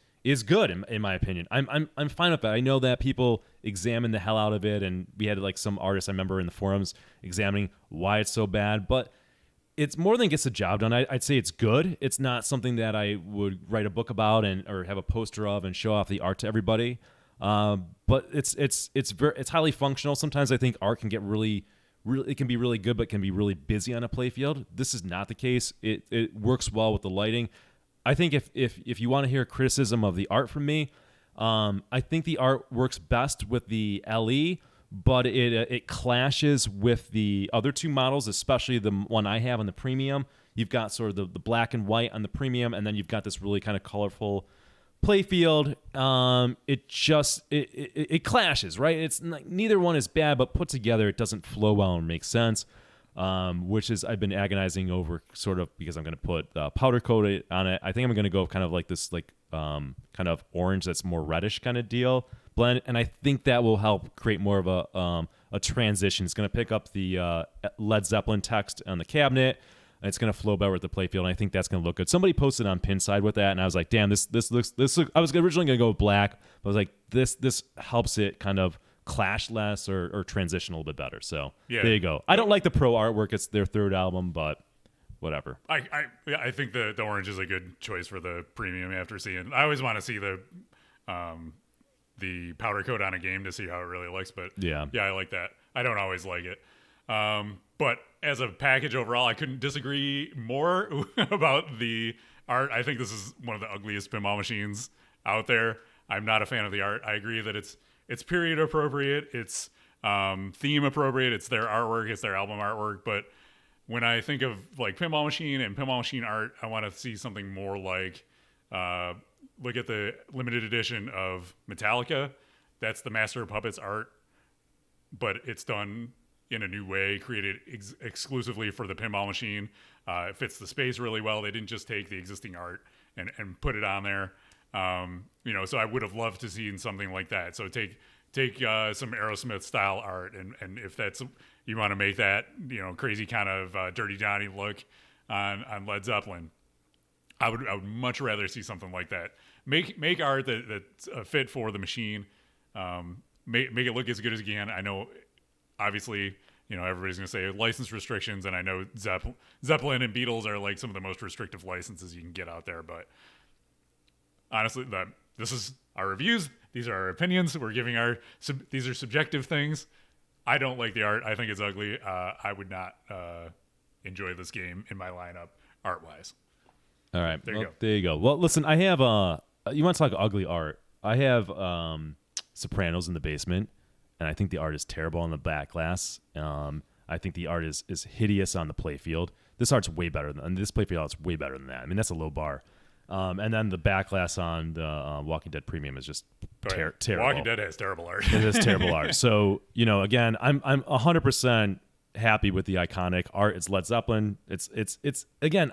good in my opinion. I'm fine with that. I know that people examine the hell out of it, and we had like some artists I remember in the forums examining why it's so bad, but it's more than gets the job done. I'd say it's good. It's not something that I would write a book about or have a poster of and show off the art to everybody. But it's highly functional. Sometimes I think art can get really, it can be really good, but can be really busy on a playfield. This is not the case. It works well with the lighting. I think if you want to hear criticism of the art from me, I think the art works best with the LE, but it clashes with the other two models, especially the one I have on the premium. You've got sort of the black and white on the premium, and then you've got this really kind of colorful playfield. It clashes, right? It's not, neither one is bad, but put together it doesn't flow well and make sense. Which is I've been agonizing over, sort of, because I'm going to put powder coat on it. I think I'm going to go kind of like this kind of orange that's more reddish kind of deal blend, and I think that will help create more of a transition. It's going to pick up the Led Zeppelin text on the cabinet. And it's going to flow better with the playfield, and I think that's going to look good. Somebody posted on Pinside with that, and I was like, damn, this looks. I was originally going to go with black, but I was like, this helps it kind of clash less or transition a little bit better. So yeah. There you go. I don't like the pro artwork. It's their third album, but whatever. I think the orange is a good choice for the premium after seeing. I always want to see the powder coat on a game to see how it really looks, but yeah, I like that. I don't always like it. But as a package overall, I couldn't disagree more about the art. I think this is one of the ugliest pinball machines out there. I'm not a fan of the art. I agree that it's period appropriate, it's theme appropriate, it's their artwork, it's their album artwork. But when I think of like pinball machine and pinball machine art, I want to see something more like look at the limited edition of Metallica. That's the Master of Puppets art, but it's done in a new way, created exclusively for the pinball machine. It fits the space really well. They didn't just take the existing art and put it on there. So I would have loved to see something like that. So take take some Aerosmith style art, and if that's you want to make that crazy kind of Dirty Johnny look on Led Zeppelin, I would much rather see something like that. Make art that's fit for the machine. Make it look as good as you can. I know, obviously, everybody's gonna say license restrictions, and I know Zeppelin and Beatles are like some of the most restrictive licenses you can get out there. But honestly, this is our reviews. These are our opinions. We're giving these are subjective things. I don't like the art. I think it's ugly. I would not enjoy this game in my lineup art-wise. All right. There you go. There you go. Well, listen, I have you want to talk ugly art? I have Sopranos in the basement, and I think the art is terrible on the back glass. I think the art is hideous on the playfield. This art's way better than this playfield. It's way better than that. I mean, that's a low bar. And then the back glass on the Walking Dead Premium is just terrible. Walking Dead has terrible art. It is terrible art. So again, I'm 100% happy with the iconic art. It's Led Zeppelin. It's again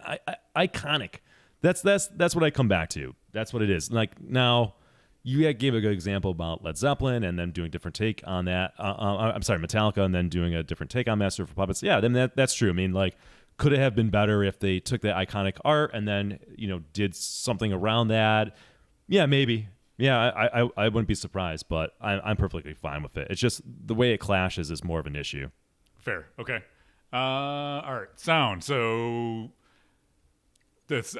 iconic. That's what I come back to. That's what it is. Like now, you gave a good example about Led Zeppelin and then doing a different take on that. I'm sorry, Metallica, and then doing a different take on Master of Puppets. Yeah, then that's true. I mean, like, could it have been better if they took that iconic art and then did something around that? Yeah, maybe. Yeah, I wouldn't be surprised, but I'm perfectly fine with it. It's just the way it clashes is more of an issue. Fair. Okay. All right. Sound. So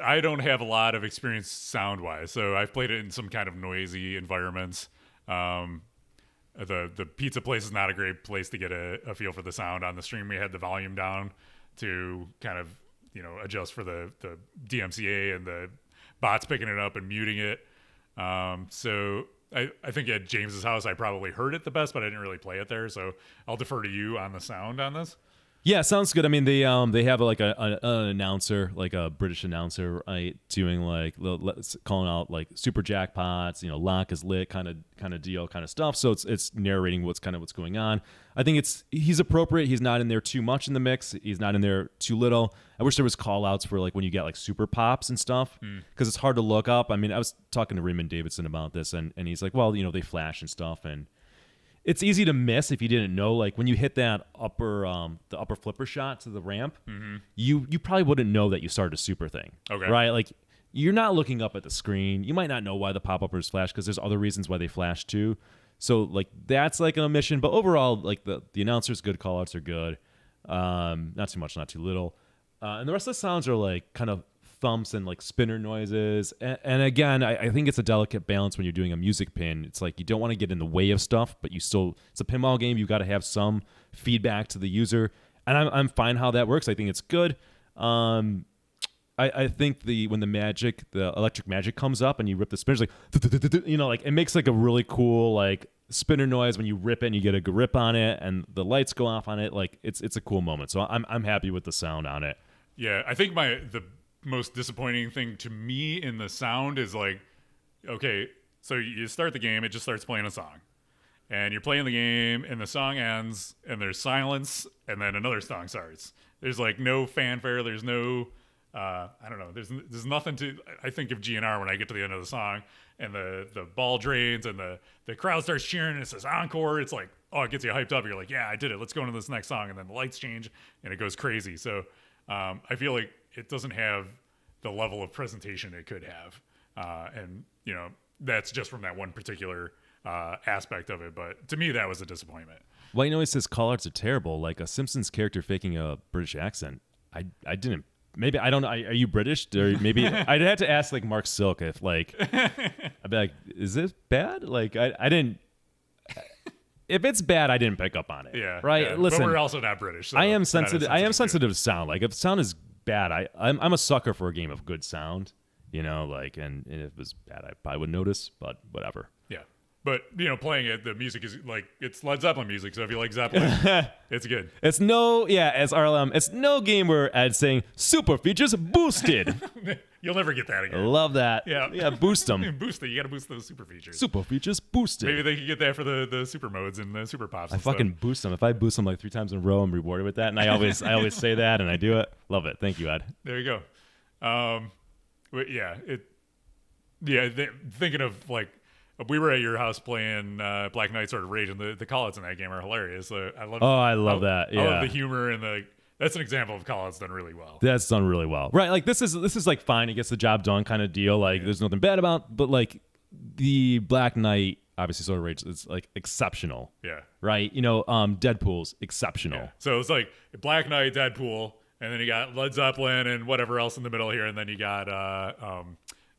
I don't have a lot of experience sound wise. So I've played it in some kind of noisy environments. The pizza place is not a great place to get a feel for the sound. On the stream, we had the volume down to kind of adjust for the DMCA and the bots picking it up and muting it. So I think at James's house I probably heard it the best, but I didn't really play it there. So I'll defer to you on the sound on this. Yeah, sounds good. I mean, they have like an announcer, like a British announcer, right, doing like calling out like super jackpots, lock is lit, kind of deal, kind of stuff. So it's narrating what's going on. I think he's appropriate. He's not in there too much in the mix. He's not in there too little. I wish there was call outs for like when you get like super pops and stuff, because it's hard to look up. I mean, I was talking to Raymond Davidson about this, and he's like, well, they flash and stuff, and it's easy to miss if you didn't know. Like when you hit that the upper flipper shot to the ramp, you probably wouldn't know that you started a super thing. Okay. Right? Like you're not looking up at the screen. You might not know why the pop-uppers flash because there's other reasons why they flash too. So like that's like an omission. But overall, like the announcer's good, call-outs are good. Not too much, not too little. And the rest of the sounds are like kind of thumps and like spinner noises, and again I think it's a delicate balance when you're doing a music pin. It's like you don't want to get in the way of stuff, but it's a pinball game. You got to have some feedback to the user, and I'm fine how that works. I think it's good. I think when the electric magic comes up and you rip the spinners, like like it makes like a really cool like spinner noise when you rip it and you get a grip on it and the lights go off on it. Like it's a cool moment. So I'm happy with the sound on it. Yeah, I think the most disappointing thing to me in the sound is like, okay, so you start the game, it just starts playing a song, and you're playing the game, and the song ends, and there's silence, and then another song starts. There's like no fanfare. There's no, I don't know. There's nothing to. I think of GNR when I get to the end of the song, and the ball drains, and the crowd starts cheering, and it says encore. It's like, oh, it gets you hyped up. You're like, yeah, I did it. Let's go into this next song, and then the lights change, and it goes crazy. So I feel like it doesn't have the level of presentation it could have. And, that's just from that one particular aspect of it. But to me, that was a disappointment. Well, he says call-outs are terrible. Like a Simpsons character faking a British accent. I didn't. Maybe, I don't know. Are you British? Or maybe I'd have to ask like Mark Silk if like, I'd be like, is this bad? Like I didn't. If it's bad, I didn't pick up on it. Yeah. Right. Yeah. Listen, but we're also not British. So I am sensitive. I am sensitive too. to sound. Like if sound is bad, I'm a sucker for a game of good sound. Like and if it was bad, I probably would notice. But whatever. Yeah. But playing it, the music is like it's Led Zeppelin music. So if you like Zeppelin, it's good. It's as RLM. It's no game where Ed's saying super features boosted. You'll never get that I again. love that. Yeah. Boost them. Boost it. You got to boost those super features. Super features boosted. Maybe they could get that for the super modes and the super pops. I fucking boost them. If I boost them like 3 times in a row, I'm rewarded with that. And I always say that, and I do it. Love it. Thank you, Ed. There you go. But yeah, thinking of like we were at your house playing Black Knight Sword of Rage, and the call-outs in that game are hilarious. So I love. Oh, I love that. Yeah, I love the humor and that's an example of call-outs done really well. That's done really well, right? Like this is like fine. It gets the job done kind of deal. Like there's nothing bad about, but like the Black Knight, obviously, Sword of Rage is like exceptional. Yeah. Right. Deadpool's exceptional. Yeah. So it's like Black Knight, Deadpool, and then you got Led Zeppelin and whatever else in the middle here, and then you got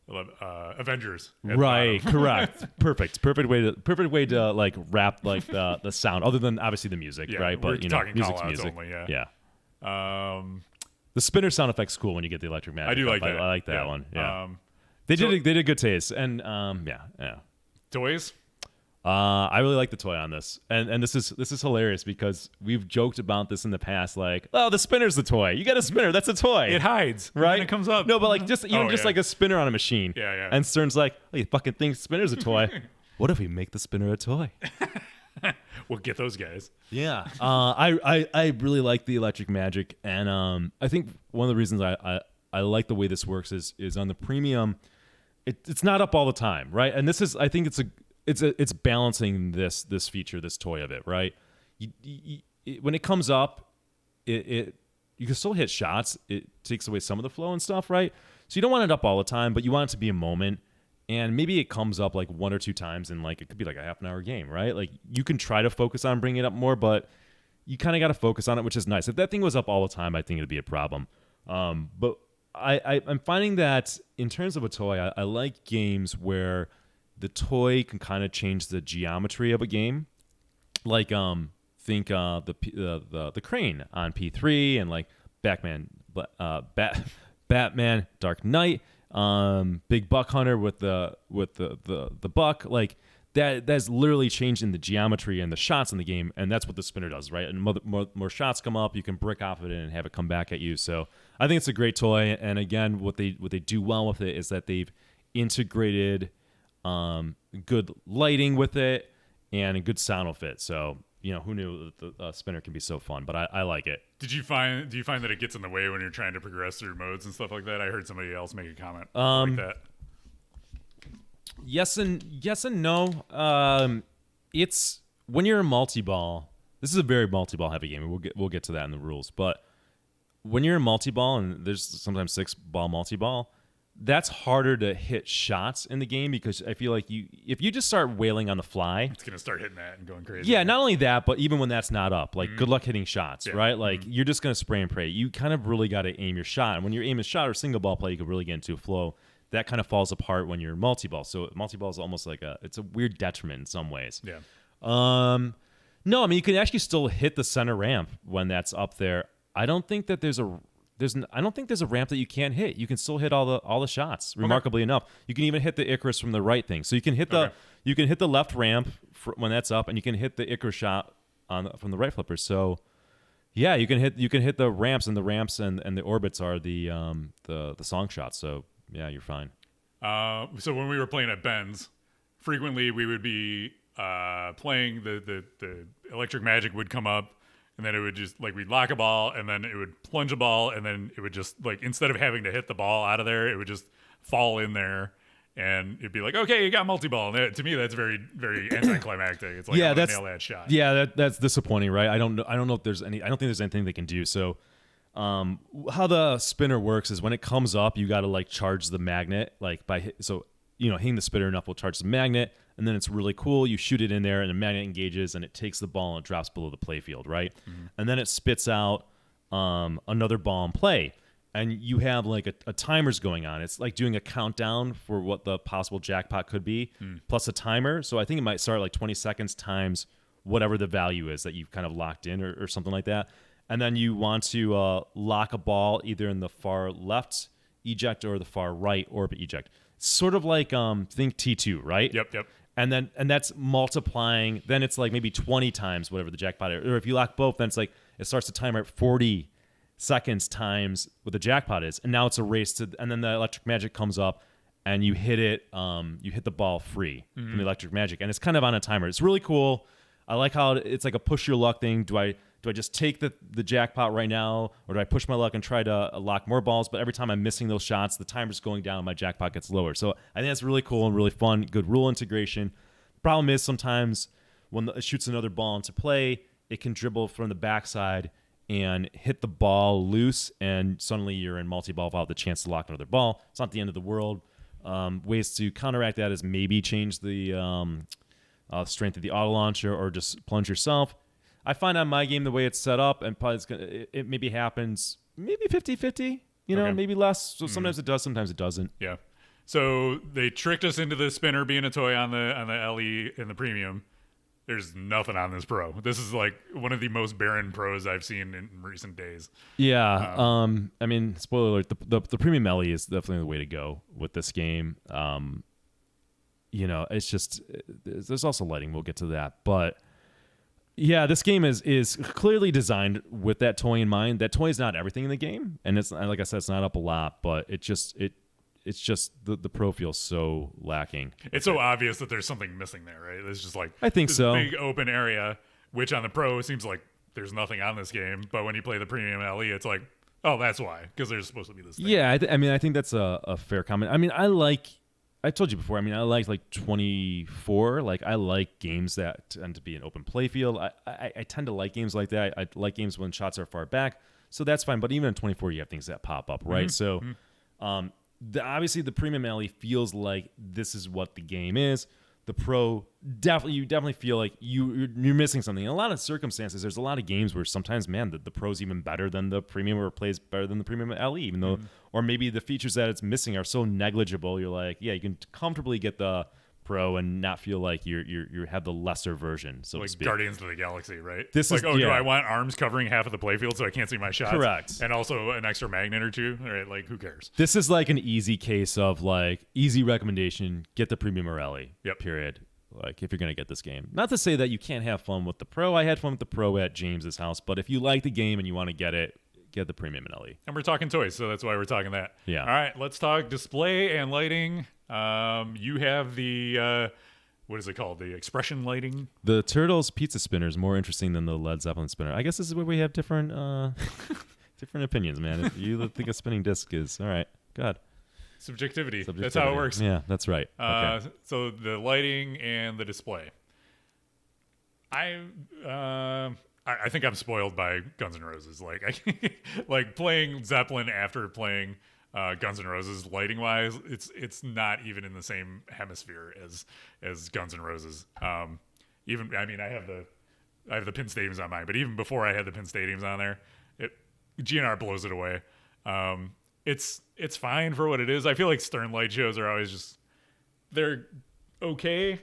Avengers. Right. Correct. Perfect way to like wrap like the sound, other than obviously the music, right? We're But talking music's call-outs music. only, yeah. Yeah. Um, The spinner sound effect's cool when you get the electric magic. I do like up. that. I like that Yeah. one. Yeah. They did good taste, and yeah. toys. I really like the toy on this, and this is hilarious because we've joked about this in the past. Like, oh, the spinner's the toy. You got a spinner, that's a toy. It hides, right? And it comes up. No, but like just like a spinner on a machine. Yeah. And Stern's like, oh, you fucking think spinner's a toy? What if we make the spinner a toy? We'll get those guys. Yeah. I really like the electric magic, and I think one of the reasons I like the way this works is on the premium, it's not up all the time, right? And this is, I think it's balancing this feature, this toy of it, right? When it comes up, you can still hit shots. It takes away some of the flow and stuff, right? So you don't want it up all the time, but you want it to be a moment. And maybe it comes up like one or two times in like, it could be like a half an hour game, right? Like you can try to focus on bringing it up more, but you kind of got to focus on it, which is nice. If that thing was up all the time, I think it'd be a problem. But I'm finding that in terms of a toy, I like games where the toy can kind of change the geometry of a game. Like think the crane on P3 and like Batman Dark Knight, Big Buck Hunter with the buck, like that's literally changing the geometry and the shots in the game, and that's what the spinner does, right? And more shots come up, you can brick off of it and have it come back at you. So I think it's a great toy, and again, what they do well with it is that they've integrated good lighting with it and a good sound with it. So who knew that the spinner can be so fun? But I like it. Do you find that it gets in the way when you're trying to progress through modes and stuff like that? I heard somebody else make a comment like that. Yes and no. It's when you're a multi-ball. This is a very multi-ball heavy game. We'll get to that in the rules. But when you're a multi-ball, and there's sometimes 6-ball multi-ball, that's harder to hit shots in the game because I feel like if you just start wailing on the fly, it's gonna start hitting that and going crazy. Yeah, not only that, but even when that's not up, like good luck hitting shots, right? Like you're just gonna spray and pray. You kind of really got to aim your shot, and when you're aiming a shot or single ball play, you can really get into a flow. That kind of falls apart when you're multi-ball. So multi-ball is almost like it's a weird detriment in some ways. Yeah. No, I mean you can actually still hit the center ramp when that's up there. I don't think that there's a ramp that you can't hit. You can still hit all the shots. Remarkably enough, you can even hit the Icarus from the right thing. So you can hit the left ramp when that's up, and you can hit the Icarus shot from the right flipper. So yeah, you can hit the ramps, and the orbits are the song shots. So yeah, you're fine. So when we were playing at Ben's, frequently we would be playing the electric magic would come up. And then it would just, like, we'd lock a ball, and then it would plunge a ball, and then it would just, like, instead of having to hit the ball out of there, it would just fall in there, and it'd be like, okay, you got multi-ball. And to me, that's very, very anticlimactic. It's like, I'm gonna nail that shot. Yeah, that's disappointing, right? I don't know if there's any. I don't think there's anything they can do. So, how the spinner works is when it comes up, you got to like charge the magnet, like hitting the spinner enough will charge the magnet. And then it's really cool. You shoot it in there, and the magnet engages, and it takes the ball and it drops below the play field, right? Mm-hmm. And then it spits out another ball in play. And you have like a timer's going on. It's like doing a countdown for what the possible jackpot could be, plus a timer. So I think it might start like 20 seconds times whatever the value is that you've kind of locked in or something like that. And then you want to lock a ball either in the far left eject or the far right orbit eject. Sort of like think T2, right? Yep. And that's multiplying. Then it's like maybe 20 times whatever the jackpot is. Or if you lock both, then it's like it starts to timer at 40 seconds times what the jackpot is. And now it's a race to. And then the electric magic comes up, and you hit it. You hit the ball free from the electric magic, and it's kind of on a timer. It's really cool. I like how it's like a push your luck thing. Do I do I just take the jackpot right now, or do I push my luck and try to lock more balls? But every time I'm missing those shots, the timer's going down, my jackpot gets lower. So I think that's really cool and really fun. Good rule integration. Problem is sometimes when it shoots another ball into play, it can dribble from the backside and hit the ball loose, and suddenly you're in multi-ball without the chance to lock another ball. It's not the end of the world. Ways to counteract that is maybe change the strength of the auto launcher or just plunge yourself. I find on my game the way it's set up, and probably it maybe happens maybe 50-50, maybe less. So sometimes it does, sometimes it doesn't. Yeah. So they tricked us into the spinner being a toy on the LE in the premium. There's nothing on this Pro. This is like one of the most barren Pros I've seen in recent days. Yeah. I mean, spoiler alert, the premium LE is definitely the way to go with this game. It's just, there's also lighting. We'll get to that. But yeah, this game is clearly designed with that toy in mind. That toy is not everything in the game. And it's, like I said, it's not up a lot, but it's just the Pro feels so lacking. It's so obvious that there's something missing there, right? It's just like I think this so. Big open area, which on the Pro seems like there's nothing on this game, but when you play the premium LE, it's like, oh, that's why, because there's supposed to be this thing. Yeah, I think that's a fair comment. I mean, I told you before. I mean, I like 24. Like, I like games that tend to be an open play field. I tend to like games like that. I like games when shots are far back, so that's fine. But even in 24, you have things that pop up, right? So, obviously the premium LE feels like this is what the game is. The Pro you definitely feel like you're missing something. In a lot of circumstances, there's a lot of games where sometimes, man, the Pro's even better than the premium, or plays better than the premium LE, even though, or maybe the features that it's missing are so negligible. You're like, yeah, you can comfortably get the Pro and not feel like you have the lesser version, so like to speak. Guardians of the Galaxy, right? This like, is, do I want arms covering half of the playfield so I can't see my shots? Correct. And also an extra magnet or two, right? Like, who cares? This is like an easy case of like easy recommendation: get the premium or LE. Yep. Period. Like, if you're gonna get this game, not to say that you can't have fun with the Pro. I had fun with the Pro at James's house, but if you like the game and you want to get it, get the premium and LE. And we're talking toys, so that's why we're talking that. Yeah. All right, let's talk display and lighting. You have the what is it called? The expression lighting. The Turtles pizza spinner is more interesting than the Led Zeppelin spinner. I guess this is where we have different different opinions, man. If you think a spinning disc is all right, go ahead. Subjectivity. That's how it works. Yeah, that's right. Okay. So the lighting and the display. I think I'm spoiled by Guns N' Roses. Like, like playing Zeppelin after playing Guns N' Roses, lighting wise, it's not even in the same hemisphere as Guns N' Roses. Even, I mean, I have the pin stadiums on mine, but even before I had the pin stadiums on there, GNR blows it away. It's fine for what it is. I feel like Stern light shows are always just, they're okay,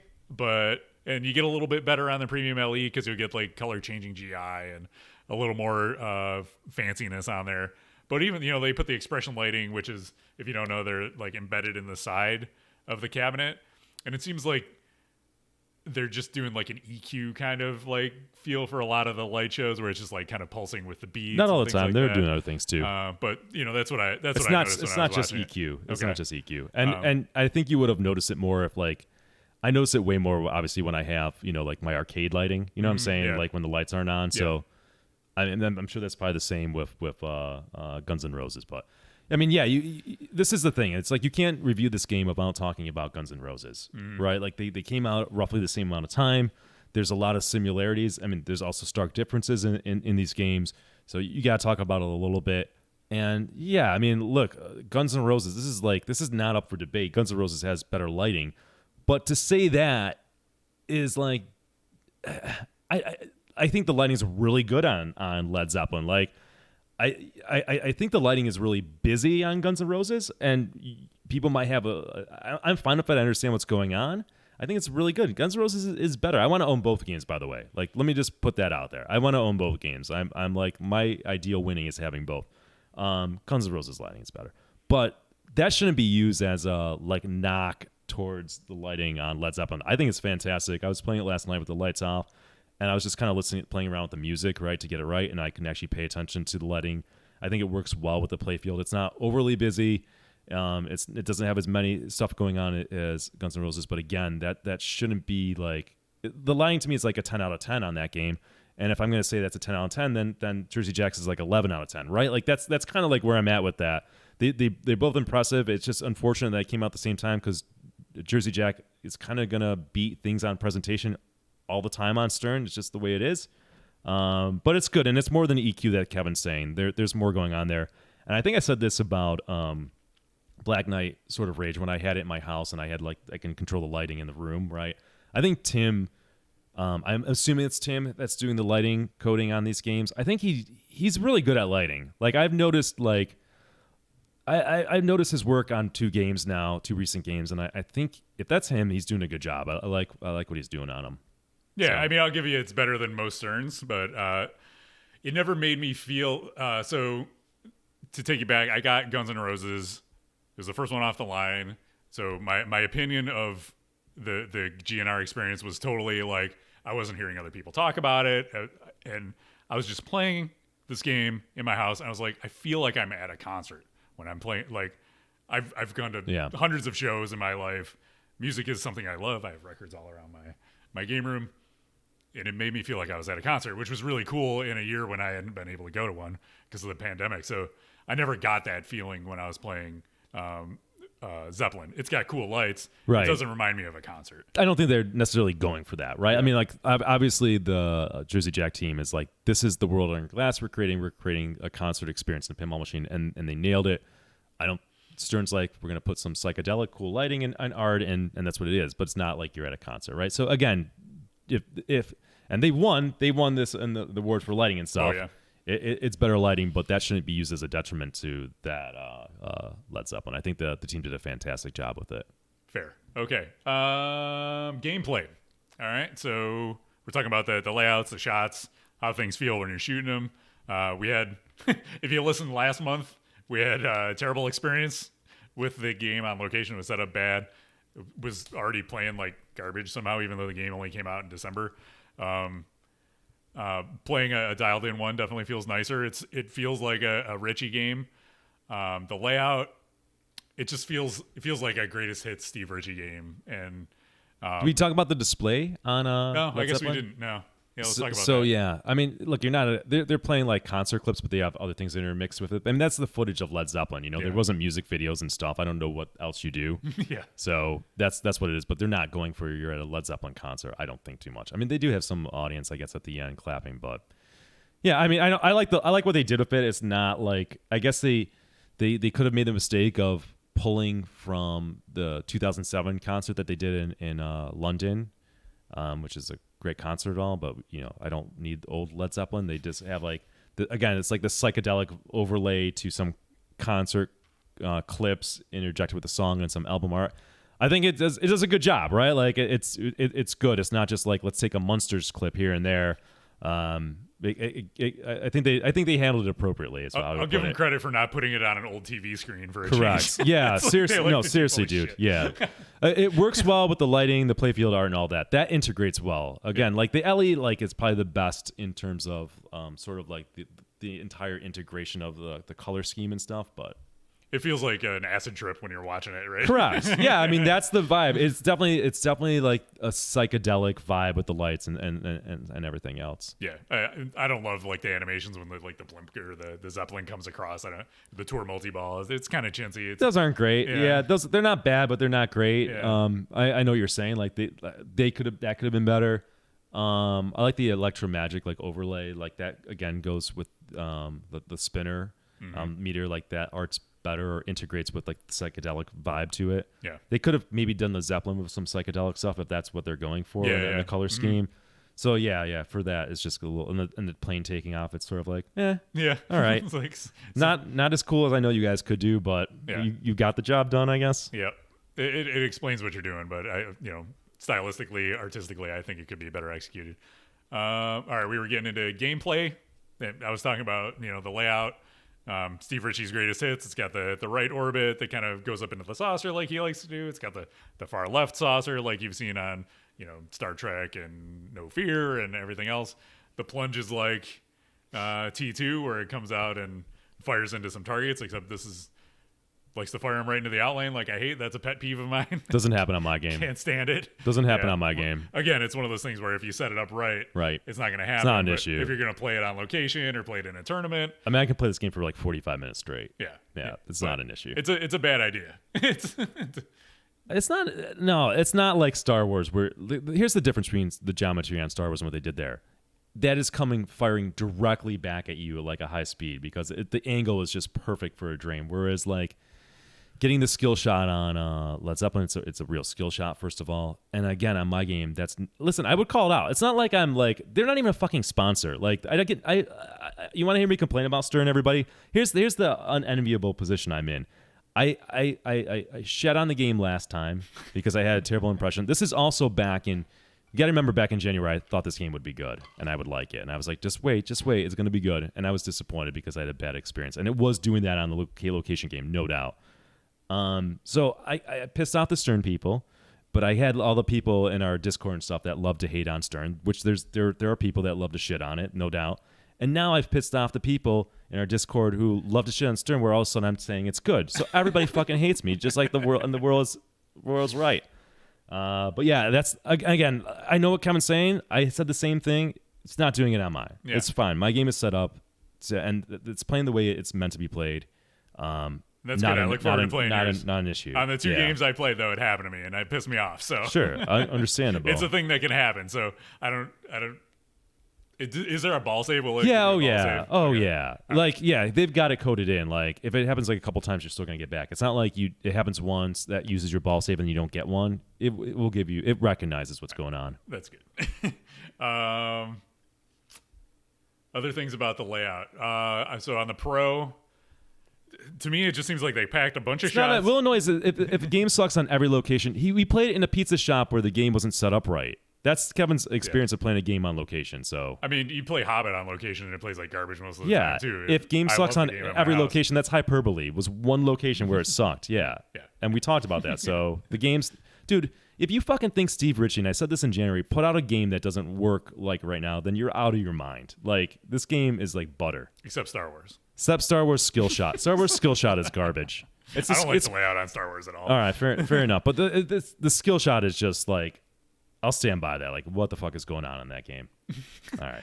and you get a little bit better on the premium LE because you'll get like color changing GI and a little more fanciness on there. But even, they put the expression lighting, which is, if you don't know, they're like embedded in the side of the cabinet. And it seems like they're just doing like an EQ kind of like feel for a lot of the light shows, where it's just like kind of pulsing with the beats. Not all the time. Like they're that. doing other things too. But that's what I noticed. It's not just EQ. It's not just EQ. And I think you would have noticed it more if, like, I notice it way more obviously when I have, like my arcade lighting. You know what I'm saying? Yeah. Like when the lights aren't on. Yeah. So I'm sure that's probably the same with Guns N' Roses. But I mean, yeah, this is the thing. It's like you can't review this game without talking about Guns N' Roses, right? Like they came out roughly the same amount of time. There's a lot of similarities. I mean, there's also stark differences in these games. So you got to talk about it a little bit. And yeah, I mean, look, Guns N' Roses, this is not up for debate. Guns N' Roses has better lighting. But to say that is like, I think the lighting is really good on Led Zeppelin. Like, I think the lighting is really busy on Guns N' Roses, and people might have I'm fine if I understand what's going on. I think it's really good. Guns N' Roses is better. I want to own both games, by the way. Like, let me just put that out there. I want to own both games. I'm like, my ideal winning is having both. Guns N' Roses lighting is better, but that shouldn't be used as a like knock towards the lighting on Led Zeppelin. I think it's fantastic. I was playing it last night with the lights off, and I was just kind of playing around with the music, right, to get it right, and I can actually pay attention to the lighting. I think it works well with the playfield. It's not overly busy. It doesn't have as many stuff going on as Guns N' Roses, but again, that shouldn't be like, the lighting to me is like a 10 out of 10 on that game, And if I'm going to say that's a 10 out of 10, then Jersey Jacks is like 11 out of 10, right? Like that's kind of like where I'm at with that. They're both impressive. It's just unfortunate that it came out at the same time because Jersey Jack is kind of going to beat things on presentation all the time on Stern. It's just the way it is. But it's good, and it's more than the EQ that Kevin's saying. There's more going on there. And I think I said this about Black Knight sort of Rage when I had it in my house and I can control the lighting in the room, right? I think Tim, I'm assuming it's Tim that's doing the lighting coding on these games. I think he's really good at lighting. Like I've noticed I've noticed his work on two recent games, and I think if that's him, he's doing a good job. I like what he's doing on them. Yeah, So. I mean, I'll give you it's better than most Sterns, but it never made me feel. So to take you back, I got Guns N' Roses. It was the first one off the line. So my opinion of the GNR experience was totally like I wasn't hearing other people talk about it, and I was just playing this game in my house, and I was like, I feel like I'm at a concert when I'm playing. Like I've gone to hundreds of shows in my life. Music is something I love. I have records all around my game room. And it made me feel like I was at a concert, which was really cool in a year when I hadn't been able to go to one because of the pandemic. So I never got that feeling when I was playing Zeppelin. It's got cool lights. Right. It doesn't remind me of a concert. I don't think they're necessarily going for that, right? Yeah. I mean, like obviously the Jersey Jack team is like, this is the world on glass we're creating a concert experience in a pinball machine, and they nailed it. Stern's like, we're going to put some psychedelic cool lighting and art, and that's what it is. But it's not like you're at a concert, right? So again, if and they won this and the awards for lighting and stuff. Oh, yeah. It's better lighting, but that shouldn't be used as a detriment to that Led Zeppelin. I think the team did a fantastic job with it. Fair. Okay. Gameplay. All right. So we're talking about the layouts, the shots, how things feel when you're shooting them. We had, if you listened last month, we had a terrible experience with the game on location. It was set up bad. It was already playing like garbage somehow, even though the game only came out in December. Playing a dialed in one definitely feels nicer. It feels like a Richie game. The layout, it feels like a greatest hits Steve Ritchie game. And did we talk about the display on no, Led I guess Zeppelin? we didn't. No. Yeah, let's talk about so that. yeah, I mean, look, they're playing like concert clips, but they have other things intermixed with it. I mean, that's the footage of Led Zeppelin. There wasn't music videos and stuff. I don't know what else you do. Yeah. So that's what it is. But they're not going for you're at a Led Zeppelin concert. I don't think too much. I mean, they do have some audience, I guess, at the end clapping, but yeah, I mean, I like what they did with it. It's not like, I guess they could have made the mistake of pulling from the 2007 concert that they did in London, which is a great concert at all, but I don't need old Led Zeppelin. They just have like again, it's like the psychedelic overlay to some concert clips interjected with a song and some album art. I think it does a good job, right? Like it's good. It's not just like let's take a Munsters clip here and there. I think they handled it appropriately. I'll give them credit for not putting it on an old TV screen for a correct. change. Yeah, seriously, seriously, dude. Shit. Yeah, it works well with the lighting, the playfield art, and all that. That integrates well. Again, like the LE, like it's probably the best in terms of sort of like the entire integration of the color scheme and stuff, but. It feels like an acid trip when you're watching it, right? Correct. Yeah, I mean that's the vibe. It's definitely like a psychedelic vibe with the lights and everything else. Yeah, I don't love like the animations when the blimp or the Zeppelin comes across. The tour multi-ball. It's kind of chintzy. Those aren't great. Yeah, they're not bad, but they're not great. Yeah. I know what you're saying. Like they could have been better. I like the Electromagic like overlay. Like that again goes with the spinner meter. Like that art's better or integrates with like the psychedelic vibe to it. Yeah. They could have maybe done the Zeppelin with some psychedelic stuff if that's what they're going for in the color scheme. So yeah, for that it's just a little and the plane taking off, it's sort of like, yeah. All right. It's like, not as cool as I know you guys could do, but you got the job done, I guess. Yeah. It explains what you're doing, but stylistically, artistically, I think it could be better executed. All right, we were getting into gameplay. I was talking about, the layout. Steve Ritchie's greatest hits. It's got the right orbit that kind of goes up into the saucer like he likes to do. It's got the far left saucer like you've seen on Star Trek and No Fear and everything else. The plunge is like T2 where it comes out and fires into some targets, except this is likes to fire him right into the outlane. Like I hate that's a pet peeve of mine. Doesn't happen on my game. Can't stand it. Doesn't happen Yeah. on my game. Again, it's one of those things where if you set it up right, it's not going to happen. It's not an But issue. If you're going to play it on location or play it in a tournament, I mean, I can play this game for like 45 minutes straight. yeah, It's But not an issue. It's a bad idea. It's not. No, it's not like Star Wars. Where here's the difference between the geometry on Star Wars and what they did there. That is firing directly back at you at like a high speed because the angle is just perfect for a drain. Whereas like getting the skill shot on Led Zeppelin, it's a real skill shot first of all. And again, on my game, listen. I would call it out. It's not like I'm like they're not even a fucking sponsor. Like you want to hear me complain about Stern? Everybody, here's the unenviable position I'm in. I shed on the game last time because I had a terrible impression. This is also back in. You got to remember back in January, I thought this game would be good and I would like it. And I was like, just wait, it's going to be good. And I was disappointed because I had a bad experience. And it was doing that on the K-Location game, no doubt. So I pissed off the Stern people, but I had all the people in our Discord and stuff that love to hate on Stern, which there are people that love to shit on it, no doubt. And now I've pissed off the people in our Discord who love to shit on Stern, where all of a sudden I'm saying it's good. So everybody fucking hates me, just like the world, and the world's right. But yeah, that's again. I know what Kevin's saying. I said the same thing. It's not doing it on mine. Yeah. It's fine. My game is set up, and it's playing the way it's meant to be played. That's good. I look forward to playing yours. Not an issue. On the two games I played, though, it happened to me, and it pissed me off. So sure, understandable. It's a thing that can happen. So I don't. Is there a ball save? Will it yeah. do a ball save? Okay. Yeah. Like, yeah, they've got it coded in. Like, if it happens like a couple times, you're still gonna get back. It's not like it happens once that uses your ball save and you don't get one. It will give you. It recognizes what's going on. That's good. Other things about the layout. So on the Pro, to me, it just seems like they packed a bunch of shots. Illinois is if the game sucks on every location. We played it in a pizza shop where the game wasn't set up right. That's Kevin's experience of playing a game on location. So I mean, you play Hobbit on location and it plays like garbage most of the time too. If game I sucks love on the game at my every house. location, that's hyperbole. It was one location where it sucked. Yeah. Yeah. And we talked about that. So the games, dude. If you fucking think Steve Ritchie, and I said this in January, put out a game that doesn't work like right now, then you're out of your mind. Like, this game is like butter. Except Star Wars. Except Star Wars Skill Shot. Star Wars Skill Shot is garbage. I don't like the layout on Star Wars at all. All right, fair enough. But the Skill Shot is just like, I'll stand by that. Like, what the fuck is going on in that game? All right.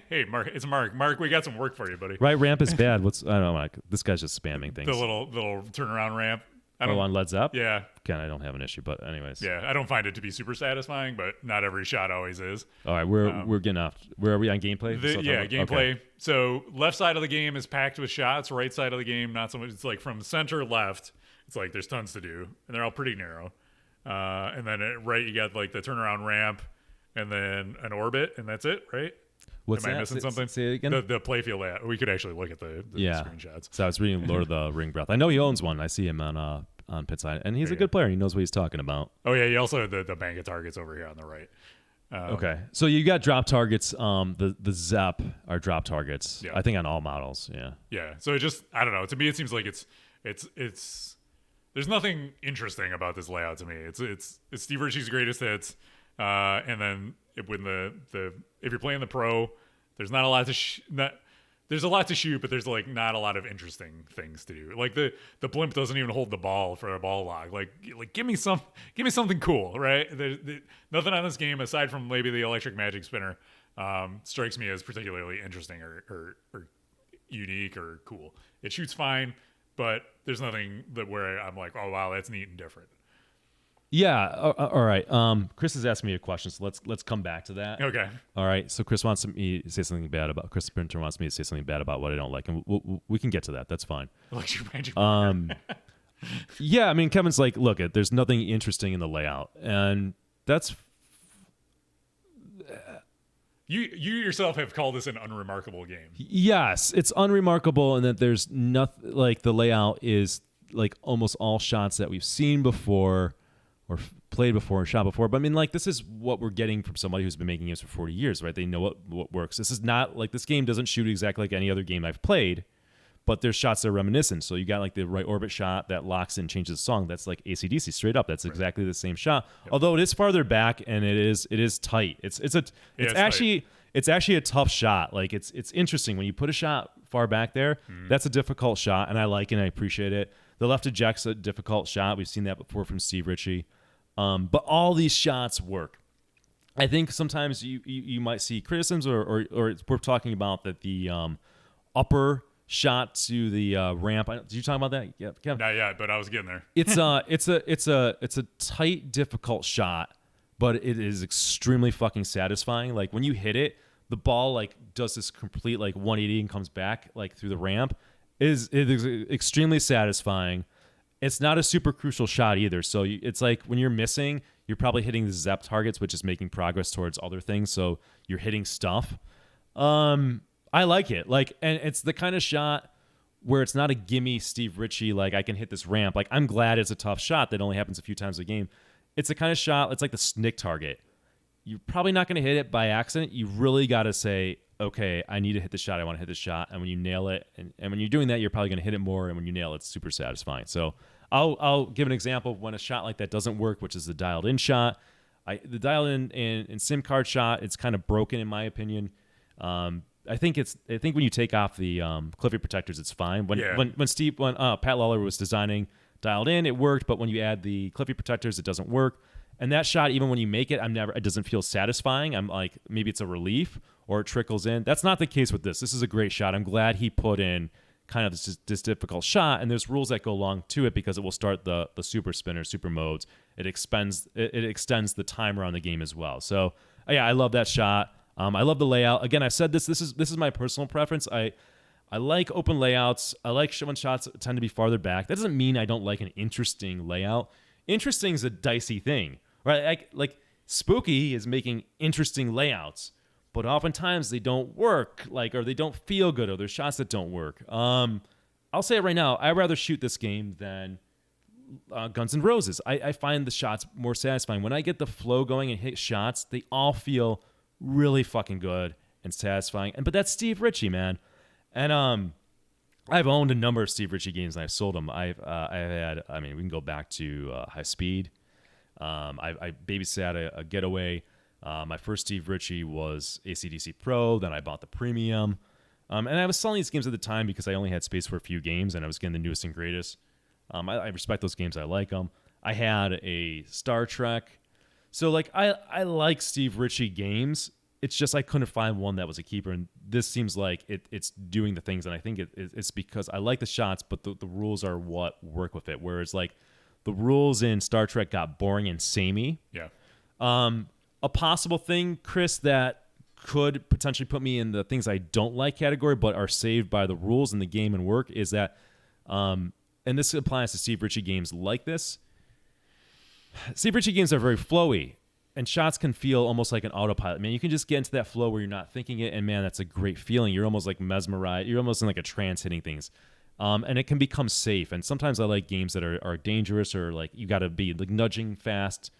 Hey, Mark, it's Mark. Mark, we got some work for you, buddy. Right ramp is bad. I don't know. Like, this guy's just spamming things. The little turnaround ramp. On Led Zepp? Yeah. Again, I don't have an issue, but anyways. Yeah, I don't find it to be super satisfying, but not every shot always is. All right, we're getting off. Where are we on gameplay? Gameplay. Okay. So left side of the game is packed with shots. Right side of the game, not so much. It's like from center left. It's like there's tons to do, and they're all pretty narrow. And then right, you got like the turnaround ramp, and then an orbit, and that's it, right? What's Am that? I missing something? Say it again. The playfield layout. We could actually look at the screenshots. So I was reading Lord of the Ring Breath. I know he owns one. I see him on Pitside, and he's a good player. He knows what he's talking about. Oh yeah, you also have the bank of targets over here on the right. Okay, so you got drop targets. The Zepp are drop targets. Yeah. I think on all models. Yeah. Yeah. So it just, I don't know. To me, it seems like it's. There's nothing interesting about this layout to me. It's Steve Ritchie's greatest hits, and then when if you're playing the Pro, there's not a lot to there's a lot to shoot, but there's like not a lot of interesting things to do. Like the blimp doesn't even hold the ball for a ball lock. Like give me something cool, right? Nothing on this game aside from maybe the electric magic spinner strikes me as particularly interesting or unique or cool. It shoots fine, but there's nothing where I'm like, oh wow, that's neat and different. Yeah. All right. Chris has asked me a question, so let's come back to that. Okay. All right. So Chris wants me to say something bad about. Chris Sprinter wants me to say something bad about what I don't like, and we can get to that. That's fine. Electric magic. Yeah. I mean, Kevin's like, look, there's nothing interesting in the layout, and that's. You yourself have called this an unremarkable game. Yes, it's unremarkable, and that there's nothing like the layout is like almost all shots that we've seen before. Or played before and shot before. But I mean, like, this is what we're getting from somebody who's been making games for 40 years, right? They know what works. This is not like, this game doesn't shoot exactly like any other game I've played, but there's shots that are reminiscent. So you got like the right orbit shot that locks and changes the song. That's like AC/DC straight up. That's exactly the same shot. Yep. Although it is farther back and it is tight. It's actually a tough shot. Like it's interesting when you put a shot far back there. That's a difficult shot, and I like it and I appreciate it. The left eject's a difficult shot. We've seen that before from Steve Ritchie. But all these shots work. I think sometimes you might see criticisms or we're talking about that the upper shot to the ramp. Did you talk about that? Yeah, Kevin? Not yet, but I was getting there. It's a tight, difficult shot, but it is extremely fucking satisfying. Like when you hit it, the ball like does this complete like 180 and comes back like through the ramp. It is extremely satisfying. It's not a super crucial shot either. So it's like when you're missing, you're probably hitting the Zepp targets, which is making progress towards other things. So you're hitting stuff. I like it. Like, and it's the kind of shot where it's not a gimme Steve Ritchie, like I can hit this ramp. Like I'm glad it's a tough shot that only happens a few times a game. It's the kind of shot, it's like the snick target. You're probably not going to hit it by accident. You really got to say, okay, I need to hit the shot. I want to hit the shot. And when you nail it, and when you're doing that, you're probably going to hit it more. And when you nail it, it's super satisfying. So I'll give an example of when a shot like that doesn't work, which is the dialed in shot. The dialed in SIM card shot, it's kind of broken in my opinion. I think when you take off the Cliffy protectors, it's fine. When Pat Lawler was designing dialed in, it worked, but when you add the Cliffy protectors, it doesn't work. And that shot, even when you make it, it doesn't feel satisfying. I'm like, maybe it's a relief or it trickles in. That's not the case with this. This is a great shot. I'm glad he put in kind of this difficult shot, and there's rules that go along to it because it will start the super spinner, super modes. It extends the timer on the game as well. So yeah, I love that shot. I love the layout. Again, I've said this is my personal preference. I like open layouts. I like when shots tend to be farther back. That doesn't mean I don't like an interesting layout. Interesting is a dicey thing, right? Like Spooky is making interesting layouts, but oftentimes they don't work, or they don't feel good, or there's shots that don't work. I'll say it right now. I'd rather shoot this game than Guns N' Roses. I find the shots more satisfying. When I get the flow going and hit shots, they all feel really fucking good and satisfying. But that's Steve Ritchie, man. And I've owned a number of Steve Ritchie games and I've sold them. I've had, we can go back to High Speed. I babysat a Getaway. My first Steve Ritchie was AC/DC Pro. Then I bought the Premium. And I was selling these games at the time because I only had space for a few games and I was getting the newest and greatest. I respect those games. I like them. I had a Star Trek. So like I like Steve Ritchie games. It's just I couldn't find one that was a keeper, and this seems like it's doing the things, and I think it's because I like the shots, but the rules are what work with it. Whereas like the rules in Star Trek got boring and samey. Yeah. A possible thing, Chris, that could potentially put me in the things I don't like category, but are saved by the rules in the game and work, is that, and this applies to Steve Ritchie games like this. Steve Ritchie games are very flowy. And shots can feel almost like an autopilot. Man, you can just get into that flow where you're not thinking it, and man, that's a great feeling. You're almost like mesmerized. You're almost in like a trance hitting things. And it can become safe. And sometimes I like games that are dangerous, or like you got to be like nudging fast.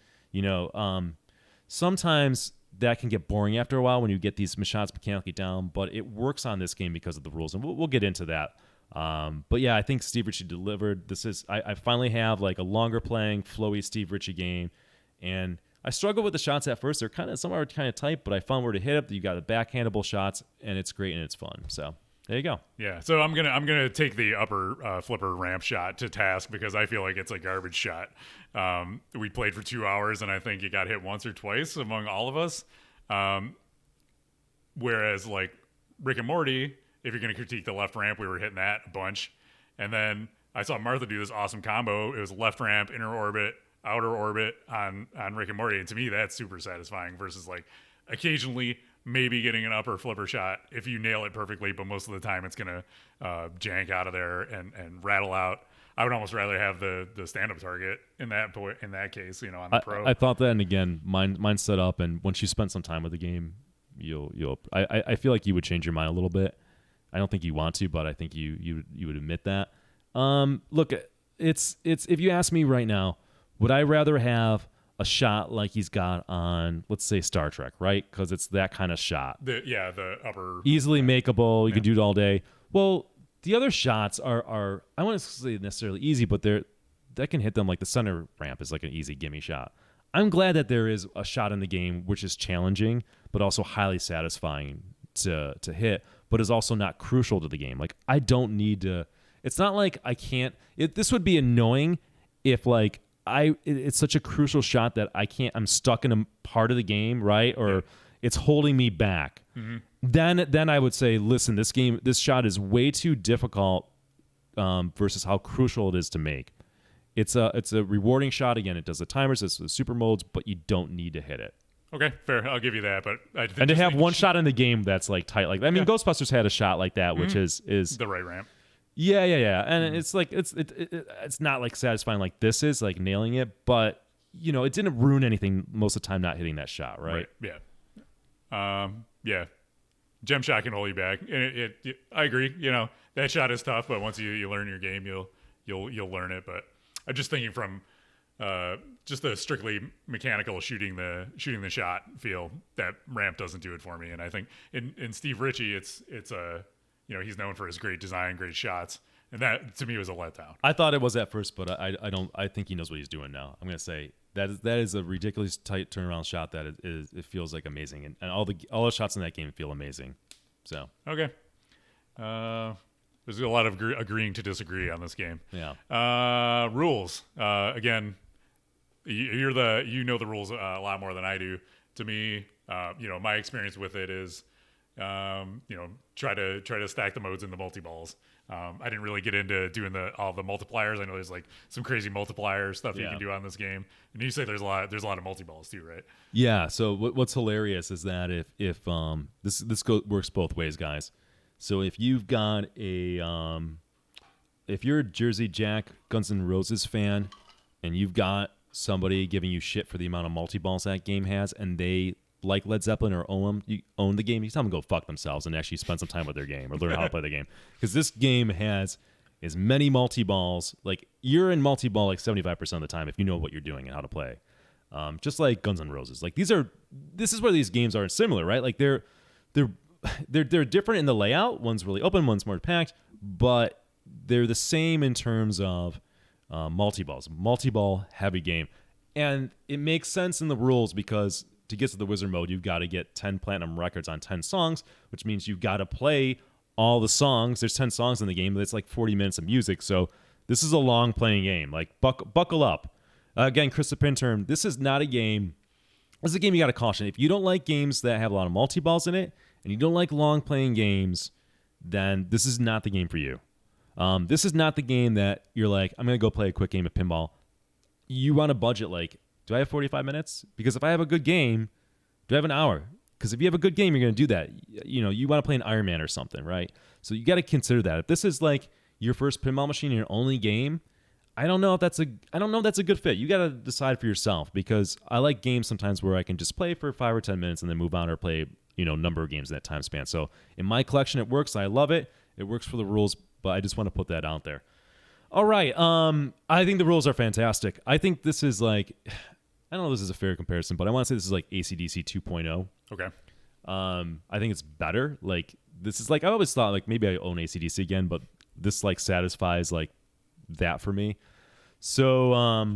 Sometimes that can get boring after a while when you get these shots mechanically down, but it works on this game because of the rules. And we'll get into that. But yeah, I think Steve Ritchie delivered. I finally have like a longer playing, flowy Steve Ritchie game. And I struggle with the shots at first. Some are kind of tight, but I found where to hit it. You got the backhandable shots, and it's great and it's fun. So there you go. Yeah. So I'm gonna take the upper flipper ramp shot to task because I feel like it's a garbage shot. We played for 2 hours, and I think it got hit once or twice among all of us. Whereas like Rick and Morty, if you're gonna critique the left ramp, we were hitting that a bunch. And then I saw Martha do this awesome combo. It was left ramp, inner orbit, outer orbit on Rick and Morty, and to me that's super satisfying versus like occasionally maybe getting an upper flipper shot if you nail it perfectly, but most of the time it's gonna jank out of there and rattle out. I would almost rather have the stand-up target in that case, on the Pro. I thought that, and again, mine's set up, and once you spend some time with the game, I feel like you would change your mind a little bit. I don't think you want to, but I think you would admit that. Look, it's if you ask me right now, would I rather have a shot like he's got on, let's say, Star Trek, right? Because it's that kind of shot. The upper. Easily makeable. You can do it all day. Well, the other shots are I wouldn't say necessarily easy, but that can hit them. Like the center ramp is like an easy gimme shot. I'm glad that there is a shot in the game which is challenging, but also highly satisfying to hit, but is also not crucial to the game. Like I don't need to. It's not like I can't. This would be annoying if like it's such a crucial shot that I can't. I'm stuck in a part of the game, right? Or it's holding me back. Then I would say, listen, this shot is way too difficult versus how crucial it is to make. It's a rewarding shot. Again, it does the timers, it's the super modes, but you don't need to hit it. Okay, fair. I'll give you that. But and to have one shot in the game that's like tight, like I mean, Ghostbusters had a shot like that, which is the right ramp. Yeah, and it's like it's not like satisfying like this is like nailing it, but it didn't ruin anything most of the time not hitting that shot, right? Yeah. Yeah. Gem shot can hold you back. And I agree. That shot is tough, but once you learn your game, you'll learn it. But I'm just thinking from just the strictly mechanical shooting the shot feel, that ramp doesn't do it for me. And I think in Steve Ritchie, it's he's known for his great design, great shots, and that to me was a letdown. I thought it was at first, but I think he knows what he's doing now. I'm gonna say that is a ridiculous tight turnaround shot that it feels like amazing, and all the shots in that game feel amazing. So okay, there's a lot of agreeing to disagree on this game. Yeah. Rules. Again, you know the rules a lot more than I do. To me, my experience with it is, try to stack the modes in the multi-balls. I didn't really get into doing all the multipliers. I know there's like some crazy multiplier stuff you can do on this game. And you say there's a lot of multi-balls too, right? Yeah. So what's hilarious is that if this works both ways, guys. So if you've got if you're a Jersey Jack Guns N' Roses fan and you've got somebody giving you shit for the amount of multi-balls that game has, and they like Led Zeppelin or own the game, you tell them to go fuck themselves and actually spend some time with their game or learn how to play the game. Because this game has as many multi-balls. Like, you're in multi-ball like 75% of the time if you know what you're doing and how to play. Just like Guns N' Roses. Like, this is where these games are similar, right? Like, they're different in the layout. One's really open, one's more packed, but they're the same in terms of multi-balls. Multi-ball heavy game. And it makes sense in the rules because to get to the wizard mode, you've got to get 10 platinum records on 10 songs, which means you've got to play all the songs. There's 10 songs in the game, but it's like 40 minutes of music. So this is a long playing game. Like, buckle up. Again, Chris the Pinterm, this is not a game. This is a game you got to caution. If you don't like games that have a lot of multi-balls in it, and you don't like long playing games, then this is not the game for you. This is not the game that you're like, I'm going to go play a quick game of pinball. You want a budget like, do I have 45 minutes? Because if I have a good game, do I have an hour? Because if you have a good game, you're going to do that. You want to play an Iron Man or something, right? So you got to consider that. If this is like your first pinball machine and your only game, I don't know if that's a good fit. You got to decide for yourself, because I like games sometimes where I can just play for 5 or 10 minutes and then move on, or play number of games in that time span. So in my collection, it works. I love it. It works for the rules, but I just want to put that out there. All right. I think the rules are fantastic. I think this is like, I don't know if this is a fair comparison, but I want to say this is like AC/DC 2.0. Okay. I think it's better. Like, this is like, I always thought like maybe I own AC/DC again, but this like satisfies like that for me. So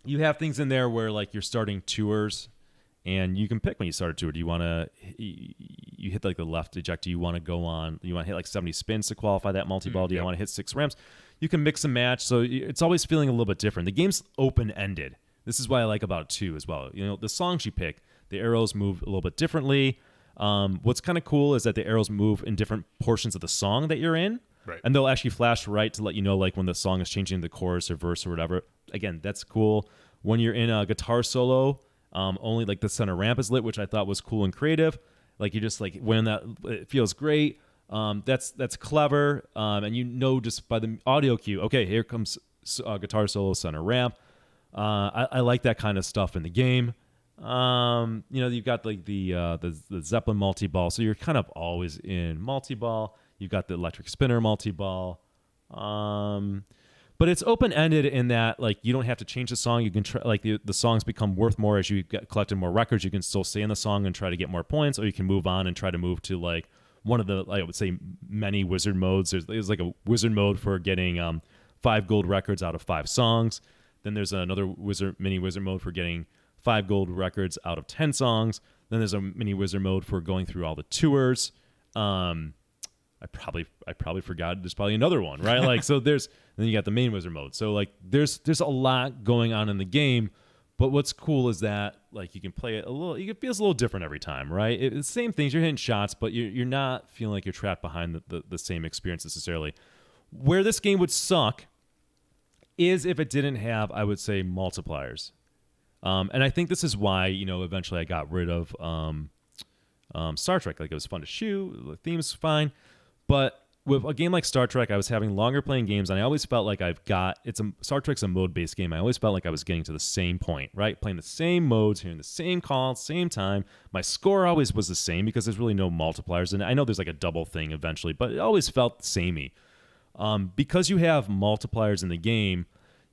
you have things in there where like you're starting tours, and you can pick when you start a tour. Do you want to, you hit like the left eject? Do you want to go on, you want to hit like 70 spins to qualify that multi-ball? Do you want to hit 6 ramps? You can mix and match. So it's always feeling a little bit different. The game's open-ended. This is what I like about it too as well. The songs you pick, the arrows move a little bit differently. What's kind of cool is that the arrows move in different portions of the song that you're in. Right. And they'll actually flash right to let you know like when the song is changing the chorus or verse or whatever. Again, that's cool. When you're in a guitar solo, only like the center ramp is lit, which I thought was cool and creative. Like, you just like when that, it feels great. That's clever. And just by the audio cue, okay, here comes guitar solo, center ramp. I like that kind of stuff in the game. You've got like the Zeppelin multi-ball, so you're kind of always in multi-ball. You've got the electric spinner multi-ball. But it's open-ended in that like you don't have to change the song. You can try, like the songs become worth more as you get collected more records. You can still stay in the song and try to get more points, or you can move on and try to move to like one of the, like, I would say, many wizard modes. There's like a wizard mode for getting 5 gold records out of 5 songs. Then there's another mini wizard mode for getting 5 gold records out of 10 songs. Then there's a mini wizard mode for going through all the tours. I I probably forgot there's probably another one, right? Like, so then you got the main wizard mode. So like there's a lot going on in the game, but what's cool is that like you can play it it feels a little different every time, right? It's the same things, you're hitting shots, but you're not feeling like you're trapped behind the same experience necessarily. Where this game would suck is if it didn't have, I would say, multipliers. And I think this is why, eventually I got rid of Star Trek. Like, it was fun to shoot, the theme's fine, but with a game like Star Trek, I was having longer playing games, and I always felt like Star Trek's a mode-based game. I always felt like I was getting to the same point, right? Playing the same modes, hearing the same call, same time. My score always was the same because there's really no multipliers, and I know there's like a double thing eventually, but it always felt samey. Because you have multipliers in the game,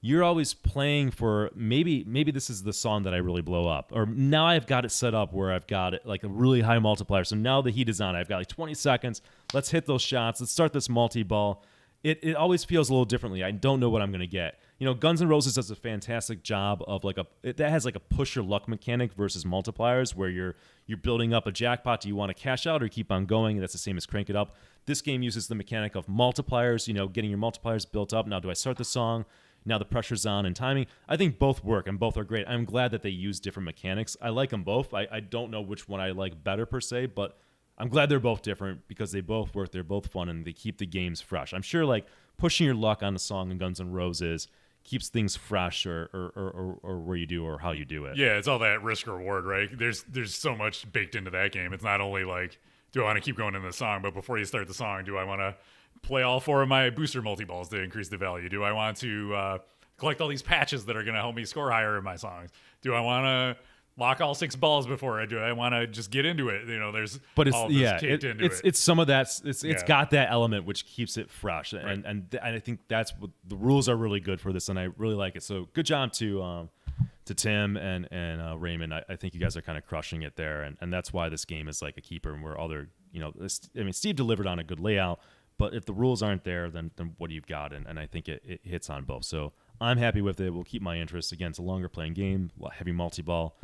you're always playing for maybe this is the song that I really blow up, or now I've got it set up where I've got it like a really high multiplier. So now the heat is on. I've got like 20 seconds. Let's hit those shots. Let's start this multi-ball. It always feels a little differently. I don't know what I'm going to get. Guns N' Roses does a fantastic job of that has like a push your luck mechanic versus multipliers where you're building up a jackpot. Do you want to cash out or keep on going? That's the same as Crank It Up. This game uses the mechanic of multipliers, getting your multipliers built up. Now, do I start the song? Now the pressure's on and timing. I think both work and both are great. I'm glad that they use different mechanics. I like them both. I don't know which one I like better per se, but I'm glad they're both different because they both work. They're both fun and they keep the games fresh. I'm sure like pushing your luck on a song in Guns N' Roses keeps things fresh or where you do or how you do it. Yeah, it's all that risk reward, right? There's so much baked into that game. It's not only like, do I want to keep going in the song, but before you start the song, do I want to play all 4 of my booster multi-balls to increase the value? Do I want to collect all these patches that are going to help me score higher in my songs? Do I want to lock all 6 balls before I do? I want to just get into it. There's all this caked into it. It's some of that. It's got that element which keeps it fresh, and I think that's what the rules are really good for this, and I really like it. So good job to Tim and Raymond. I think you guys are kind of crushing it there, and that's why this game is like a keeper. And where other, Steve delivered on a good layout. But if the rules aren't there, then what do you got? And I think it hits on both. So I'm happy with it. We'll keep my interest. Again, it's a longer playing game, heavy multi-ball.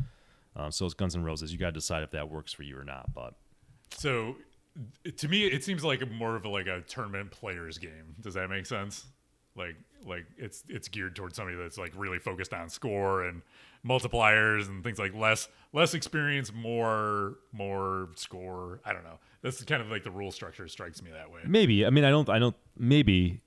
So it's Guns N' Roses. You got to decide if that works for you or not. But so to me, it seems like more of a tournament player's game. Does that make sense? Like it's geared towards somebody that's like really focused on score and multipliers and things like less experience, more score. I don't know. That's kind of like the rule structure strikes me that way. Maybe. I mean, I don't. Maybe.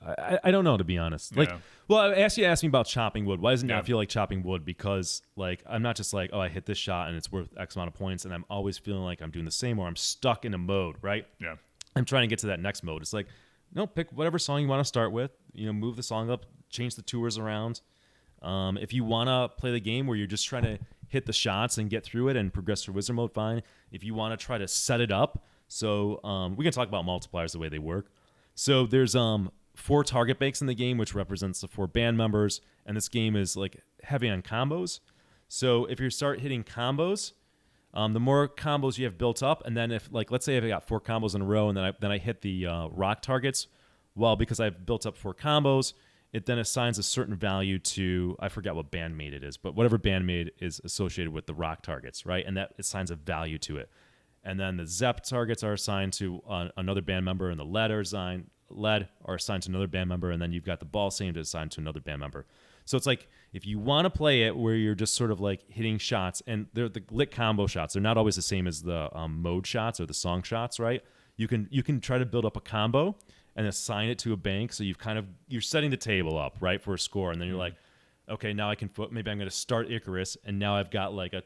I don't know, to be honest. Like, well, I asked you me about chopping wood. Why doesn't it feel like chopping wood? Because like I'm not just like, oh, I hit this shot and it's worth X amount of points, and I'm always feeling like I'm doing the same, or I'm stuck in a mode, right? Yeah. I'm trying to get to that next mode. It's like, no, pick whatever song you want to start with. Move the song up, change the tours around. If you want to play the game where you're just trying to hit the shots and get through it and progress through wizard mode, fine. If you want to try to set it up, so we can talk about multipliers, the way they work. So there's 4 target banks in the game, which represents the 4 band members, and this game is like heavy on combos. So if you start hitting combos, the more combos you have built up, and then if like let's say I've got 4 combos in a row, and then I hit the rock targets, well, because I've built up 4 combos, it then assigns a certain value to, I forget what bandmate it is, but whatever bandmate is associated with the rock targets, right? And that assigns a value to it. And then the Zepp targets are assigned to another band member, and the lead are assigned to another band member, and then you've got the ball same to assign to another band member. So it's like, if you want to play it where you're just sort of like hitting shots, and they're the lit combo shots, they're not always the same as the mode shots or the song shots, right? You can try to build up a combo and assign it to a bank, so you're setting the table up, right, for a score, and then you're like, okay, now I can maybe I'm going to start Icarus, and now I've got like a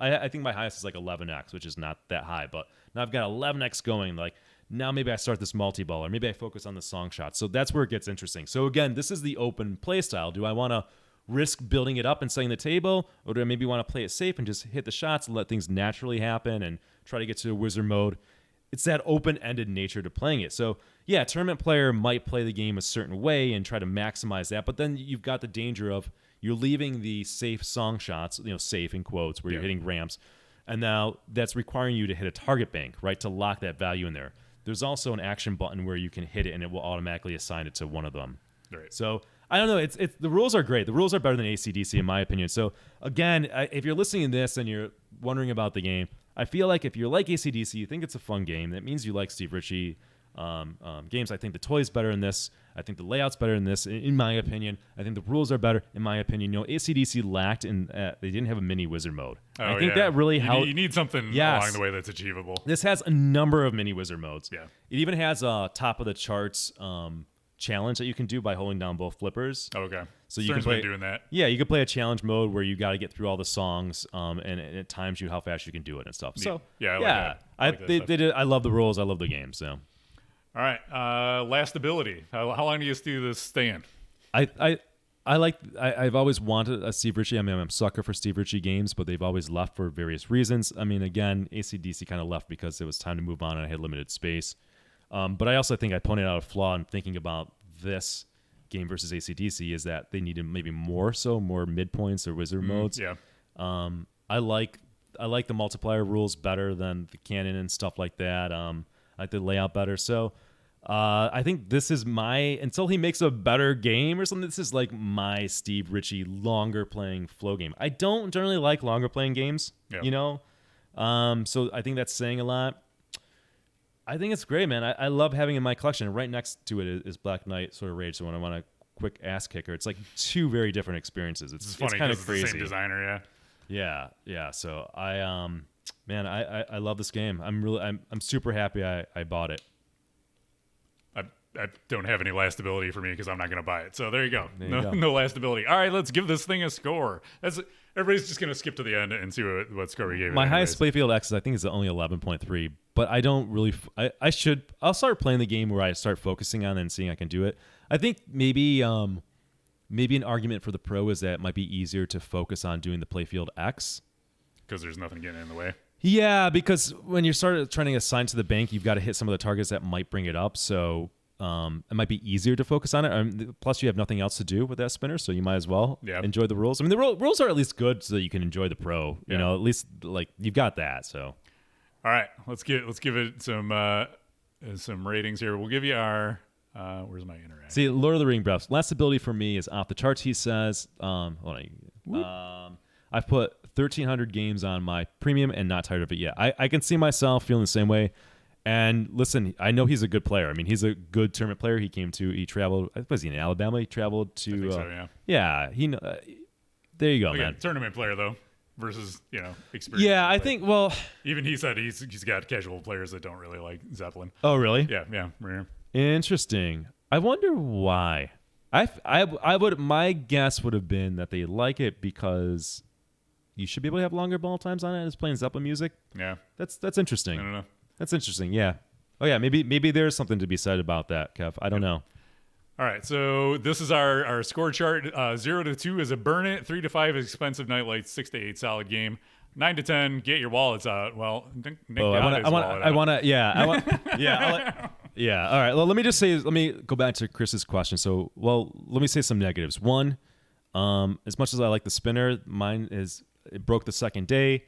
I think my highest is like 11x, which is not that high, but now I've got 11x going. Like, now maybe I start this multi-ball, or maybe I focus on the song shot. So that's where it gets interesting. So again, this is the open play style. Do I want to risk building it up and setting the table, or do I maybe want to play it safe and just hit the shots and let things naturally happen and try to get to a wizard mode? It's that open-ended nature to playing it. So yeah, a tournament player might play the game a certain way and try to maximize that, but then you've got the danger of you're leaving the safe song shots, safe in quotes, where you're hitting ramps, and now that's requiring you to hit a target bank, right, to lock that value in there. There's also an action button where you can hit it and it will automatically assign it to one of them. Right. So I don't know. It's the rules are great. The rules are better than AC/DC in my opinion. So again, if you're listening to this and you're wondering about the game, I feel like if you're like AC/DC, you think it's a fun game, that means you like Steve Ritchie. games. I think the toy's better in this. I think the layout's better in this, in my opinion. I think the rules are better, in my opinion. AC/DC lacked in they didn't have a mini wizard mode. I think that really helped. You need something along the way that's achievable. This has a number of mini wizard modes. Yeah. It even has a top of the charts challenge that you can do by holding down both flippers. Okay. So you can play doing that. Yeah, you can play a challenge mode where you got to get through all the songs, and it times you how fast you can do it and stuff. So I like that. they did. I love the rules. I love the game. So. All right, last ability. How long do you do this stand? I've always wanted a Steve Ritchie. I mean, I'm a sucker for Steve Ritchie games, but they've always left for various reasons. I mean, again, AC/DC kind of left because it was time to move on and I had limited space. But I also think I pointed out a flaw in thinking about this game versus AC/DC is that they needed maybe more midpoints or wizard modes. Yeah. I like the multiplier rules better than the canon and stuff like that. I like the layout better. So I think this is until he makes a better game or something, this is like my Steve Ritchie longer playing flow game. I don't generally like longer playing games, so I think that's saying a lot. I think it's great, man. I love having it in my collection. Right next to it is Black Knight Sword of Rage. So when I want a quick ass kicker, it's like two very different experiences. It's funny kind of crazy. It's the same designer, Yeah. So I love this game. I'm super happy I bought it. I don't have any last ability for me because I'm not going to buy it. So there you go. Go. No last ability. All right, let's give this thing a score. Everybody's just going to skip to the end and see what score we gave it. My highest playfield X I think is only 11.3, but I don't really. I'll start playing the game where I start focusing on it and seeing I can do it. I think maybe an argument for the pro is that it might be easier to focus on doing the playfield X because there's nothing getting in the way. Yeah, because when you start trying to assign to the bank, you've got to hit some of the targets that might bring it up. So it might be easier to focus on it. Plus, you have nothing else to do with that spinner, so you might as well enjoy the rules. I mean, the rules are at least good so that you can enjoy the pro. You know, at least like you've got that. So, all right, let's give it some ratings here. We'll give you our where's my interact? See, Lord of the Ring breaths. Last ability for me is off the charts. He says, I've put 1,300 games on my premium and not tired of it yet. I can see myself feeling the same way. And listen, I know he's a good player. I mean, he's a good tournament player. He traveled. Was he in Alabama? He traveled to. I think so, yeah. Yeah, there you go, man. Tournament player though, versus experience. Yeah, I think. Well, even he said he's got casual players that don't really like Zeppelin. Oh, really? Yeah. Interesting. I wonder why. I would. My guess would have been that they like it because you should be able to have longer ball times on it as playing Zeppelin music. Yeah, that's interesting. I don't know. That's interesting. Yeah. Oh yeah. Maybe there's something to be said about that, Kev. I don't know. All right. So this is our score chart. 0 to 2 is a burn it. 3 to 5 is expensive nightlights. 6 to 8 solid game. 9 to 10 get your wallets out. Well, Nick I want to. Yeah. Yeah. All right. Well, let me go back to Chris's question. So, let me say some negatives. One, as much as I like the spinner, it broke the second day.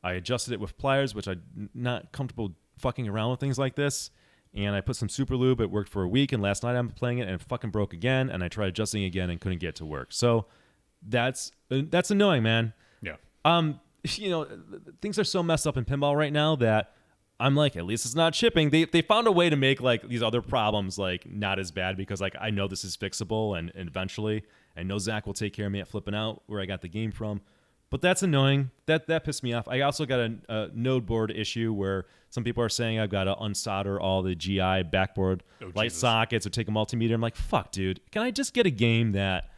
I adjusted it with pliers, which I'm not comfortable fucking around with things like this. And I put some super lube. It worked for a week. And last night I'm playing it and it fucking broke again. And I tried adjusting again and couldn't get it to work. So that's annoying, man. Yeah. Things are so messed up in pinball right now that I'm like, at least it's not shipping. They found a way to make like these other problems like not as bad because like I know this is fixable and eventually I know Zach will take care of me at flipping out where I got the game from. But that's annoying. That pissed me off. I also got a node board issue where some people are saying I've got to unsolder all the GI backboard light sockets or take a multimeter. I'm like, fuck, dude. Can I just get a game that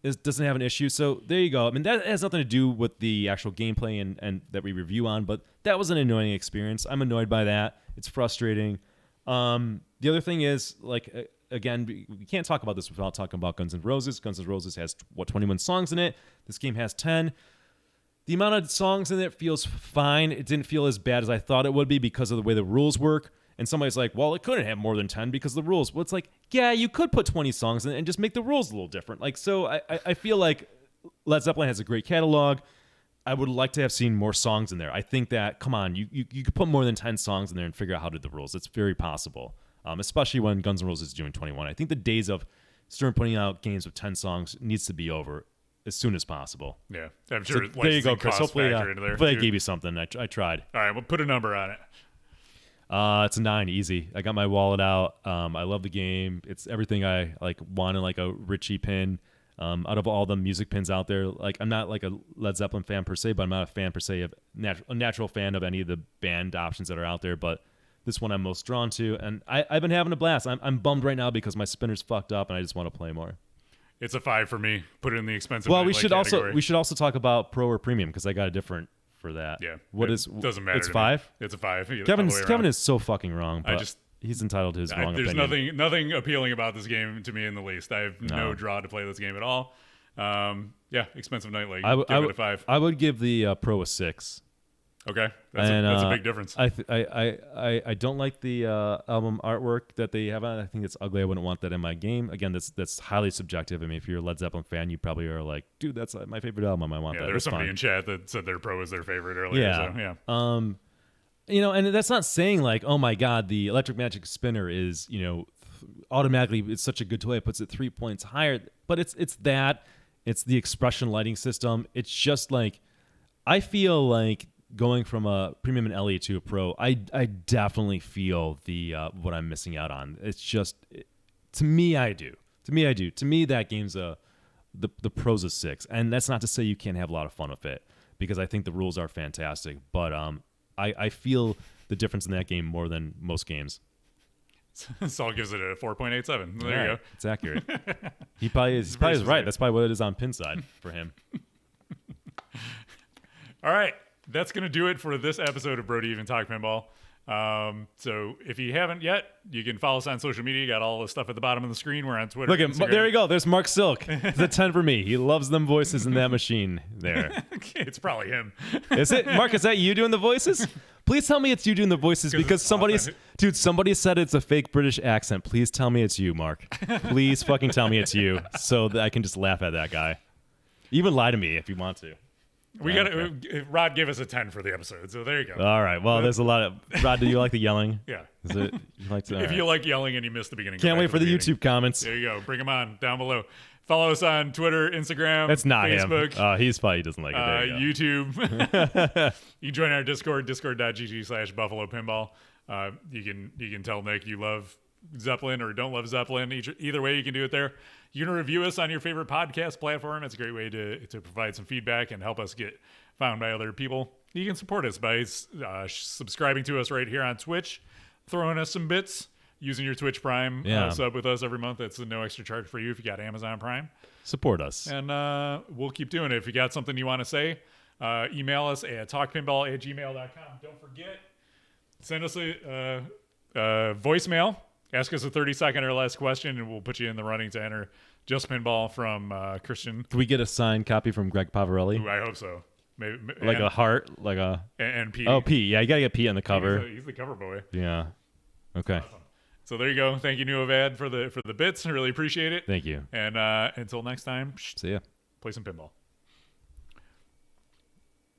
doesn't have an issue? So there you go. I mean, that has nothing to do with the actual gameplay and that we review on, but that was an annoying experience. I'm annoyed by that. It's frustrating. The other thing is, like, again, we can't talk about this without talking about Guns N' Roses. Guns N' Roses has, 21 songs in it. This game has 10. The amount of songs in it feels fine. It didn't feel as bad as I thought it would be because of the way the rules work. And somebody's like, well, it couldn't have more than 10 because of the rules. Well, it's like, yeah, you could put 20 songs in it and just make the rules a little different. Like, so I feel like Led Zeppelin has a great catalog. I would like to have seen more songs in there. I think that, come on, you could put more than 10 songs in there and figure out how to do the rules. It's very possible, especially when Guns N' Roses is doing 21. I think the days of Stern putting out games with 10 songs needs to be over as soon as possible. Yeah, I'm sure. So there you go, Chris. Hopefully, into there I gave you something. I tried. All right, we'll put a number on it. It's a 9, easy. I got my wallet out. I love the game. It's everything I like want in like a Richie pin. Out of all the music pins out there, like I'm not like a Led Zeppelin fan per se, but I'm not a fan per se of a natural fan of any of the band options that are out there. But this one I'm most drawn to, and I've been having a blast. I'm bummed right now because my spinner's fucked up, and I just want to play more. It's a 5 for me. Put it in the expensive. Well, night category. we should also talk about pro or premium because I got a different for that. Yeah. Doesn't matter. It's to 5. Me. It's a 5. Kevin is so fucking wrong. But he's entitled to his wrong there's opinion. nothing appealing about this game to me in the least. I have no draw to play this game at all. Expensive night league. Give it a 5. I would give the pro a 6. Okay, that's a big difference. I don't like the album artwork that they have on it. I think it's ugly. I wouldn't want that in my game. Again, that's highly subjective. I mean, if you're a Led Zeppelin fan, you probably are like, dude, that's my favorite album. I want that. There was somebody fine. in chat that said their pro was their favorite earlier. Yeah. So, and that's not saying like, oh my god, the Electric Magic Spinner is automatically it's such a good toy. It puts it 3 points higher. But it's that. It's the expression lighting system. It's just like I feel like going from a premium and LE to a pro, I definitely feel the what I'm missing out on. It's just to me, I do. To me, that game's the pro's a 6, and that's not to say you can't have a lot of fun with it because I think the rules are fantastic. But I feel the difference in that game more than most games. Saul gives it a 4.87. There you go. It's accurate. He probably is. He's probably right. That's probably what it is on pin side for him. All right. That's going to do it for this episode of Brody Even Talk Pinball. So if you haven't yet, you can follow us on social media. Got all the stuff at the bottom of the screen. We're on Twitter. Look at Instagram. there you go. There's Mark Silk. It's a 10 for me. He loves them voices in that machine there. It's probably him. Is it? Mark, is that you doing the voices? Please tell me it's you doing the voices because somebody said it's a fake British accent. Please tell me it's you, Mark. Please fucking tell me it's you so that I can just laugh at that guy. Even lie to me if you want to. We got Rod gave us a 10 for the episode, so there you go. All right. Well, there's a lot of Rod. Do you like the yelling? Yeah. Is it? You like to, if you like yelling and you missed the beginning, can't wait for the YouTube comments. There you go. Bring them on down below. Follow us on Twitter, Instagram. That's not Facebook. him. He's probably doesn't like it. There you go. YouTube. You can join our Discord, discord.gg/Buffalo Pinball. You can tell Nick you love Zeppelin or don't love Zeppelin. Either way, you can do it there. You can review us on your favorite podcast platform. It's a great way to provide some feedback and help us get found by other people. You can support us by subscribing to us right here on Twitch, throwing us some bits, using your Twitch Prime sub with us every month. That's no extra charge for you if you got Amazon Prime. Support us. And we'll keep doing it. If you got something you want to say, email us at talkpinball@gmail.com. Don't forget, send us a voicemail. Ask us a 30-second or less question, and we'll put you in the running to enter Just Pinball from Christian. Can we get a signed copy from Greg Pavarelli? Ooh, I hope so. Maybe, like a heart, like a... And Pete. Oh, Pete. Yeah, you got to get Pete on the cover. He's the cover boy. Yeah. Okay. Awesome. So there you go. Thank you, Nuavad, for the bits. I really appreciate it. Thank you. And until next time, See ya. play some pinball.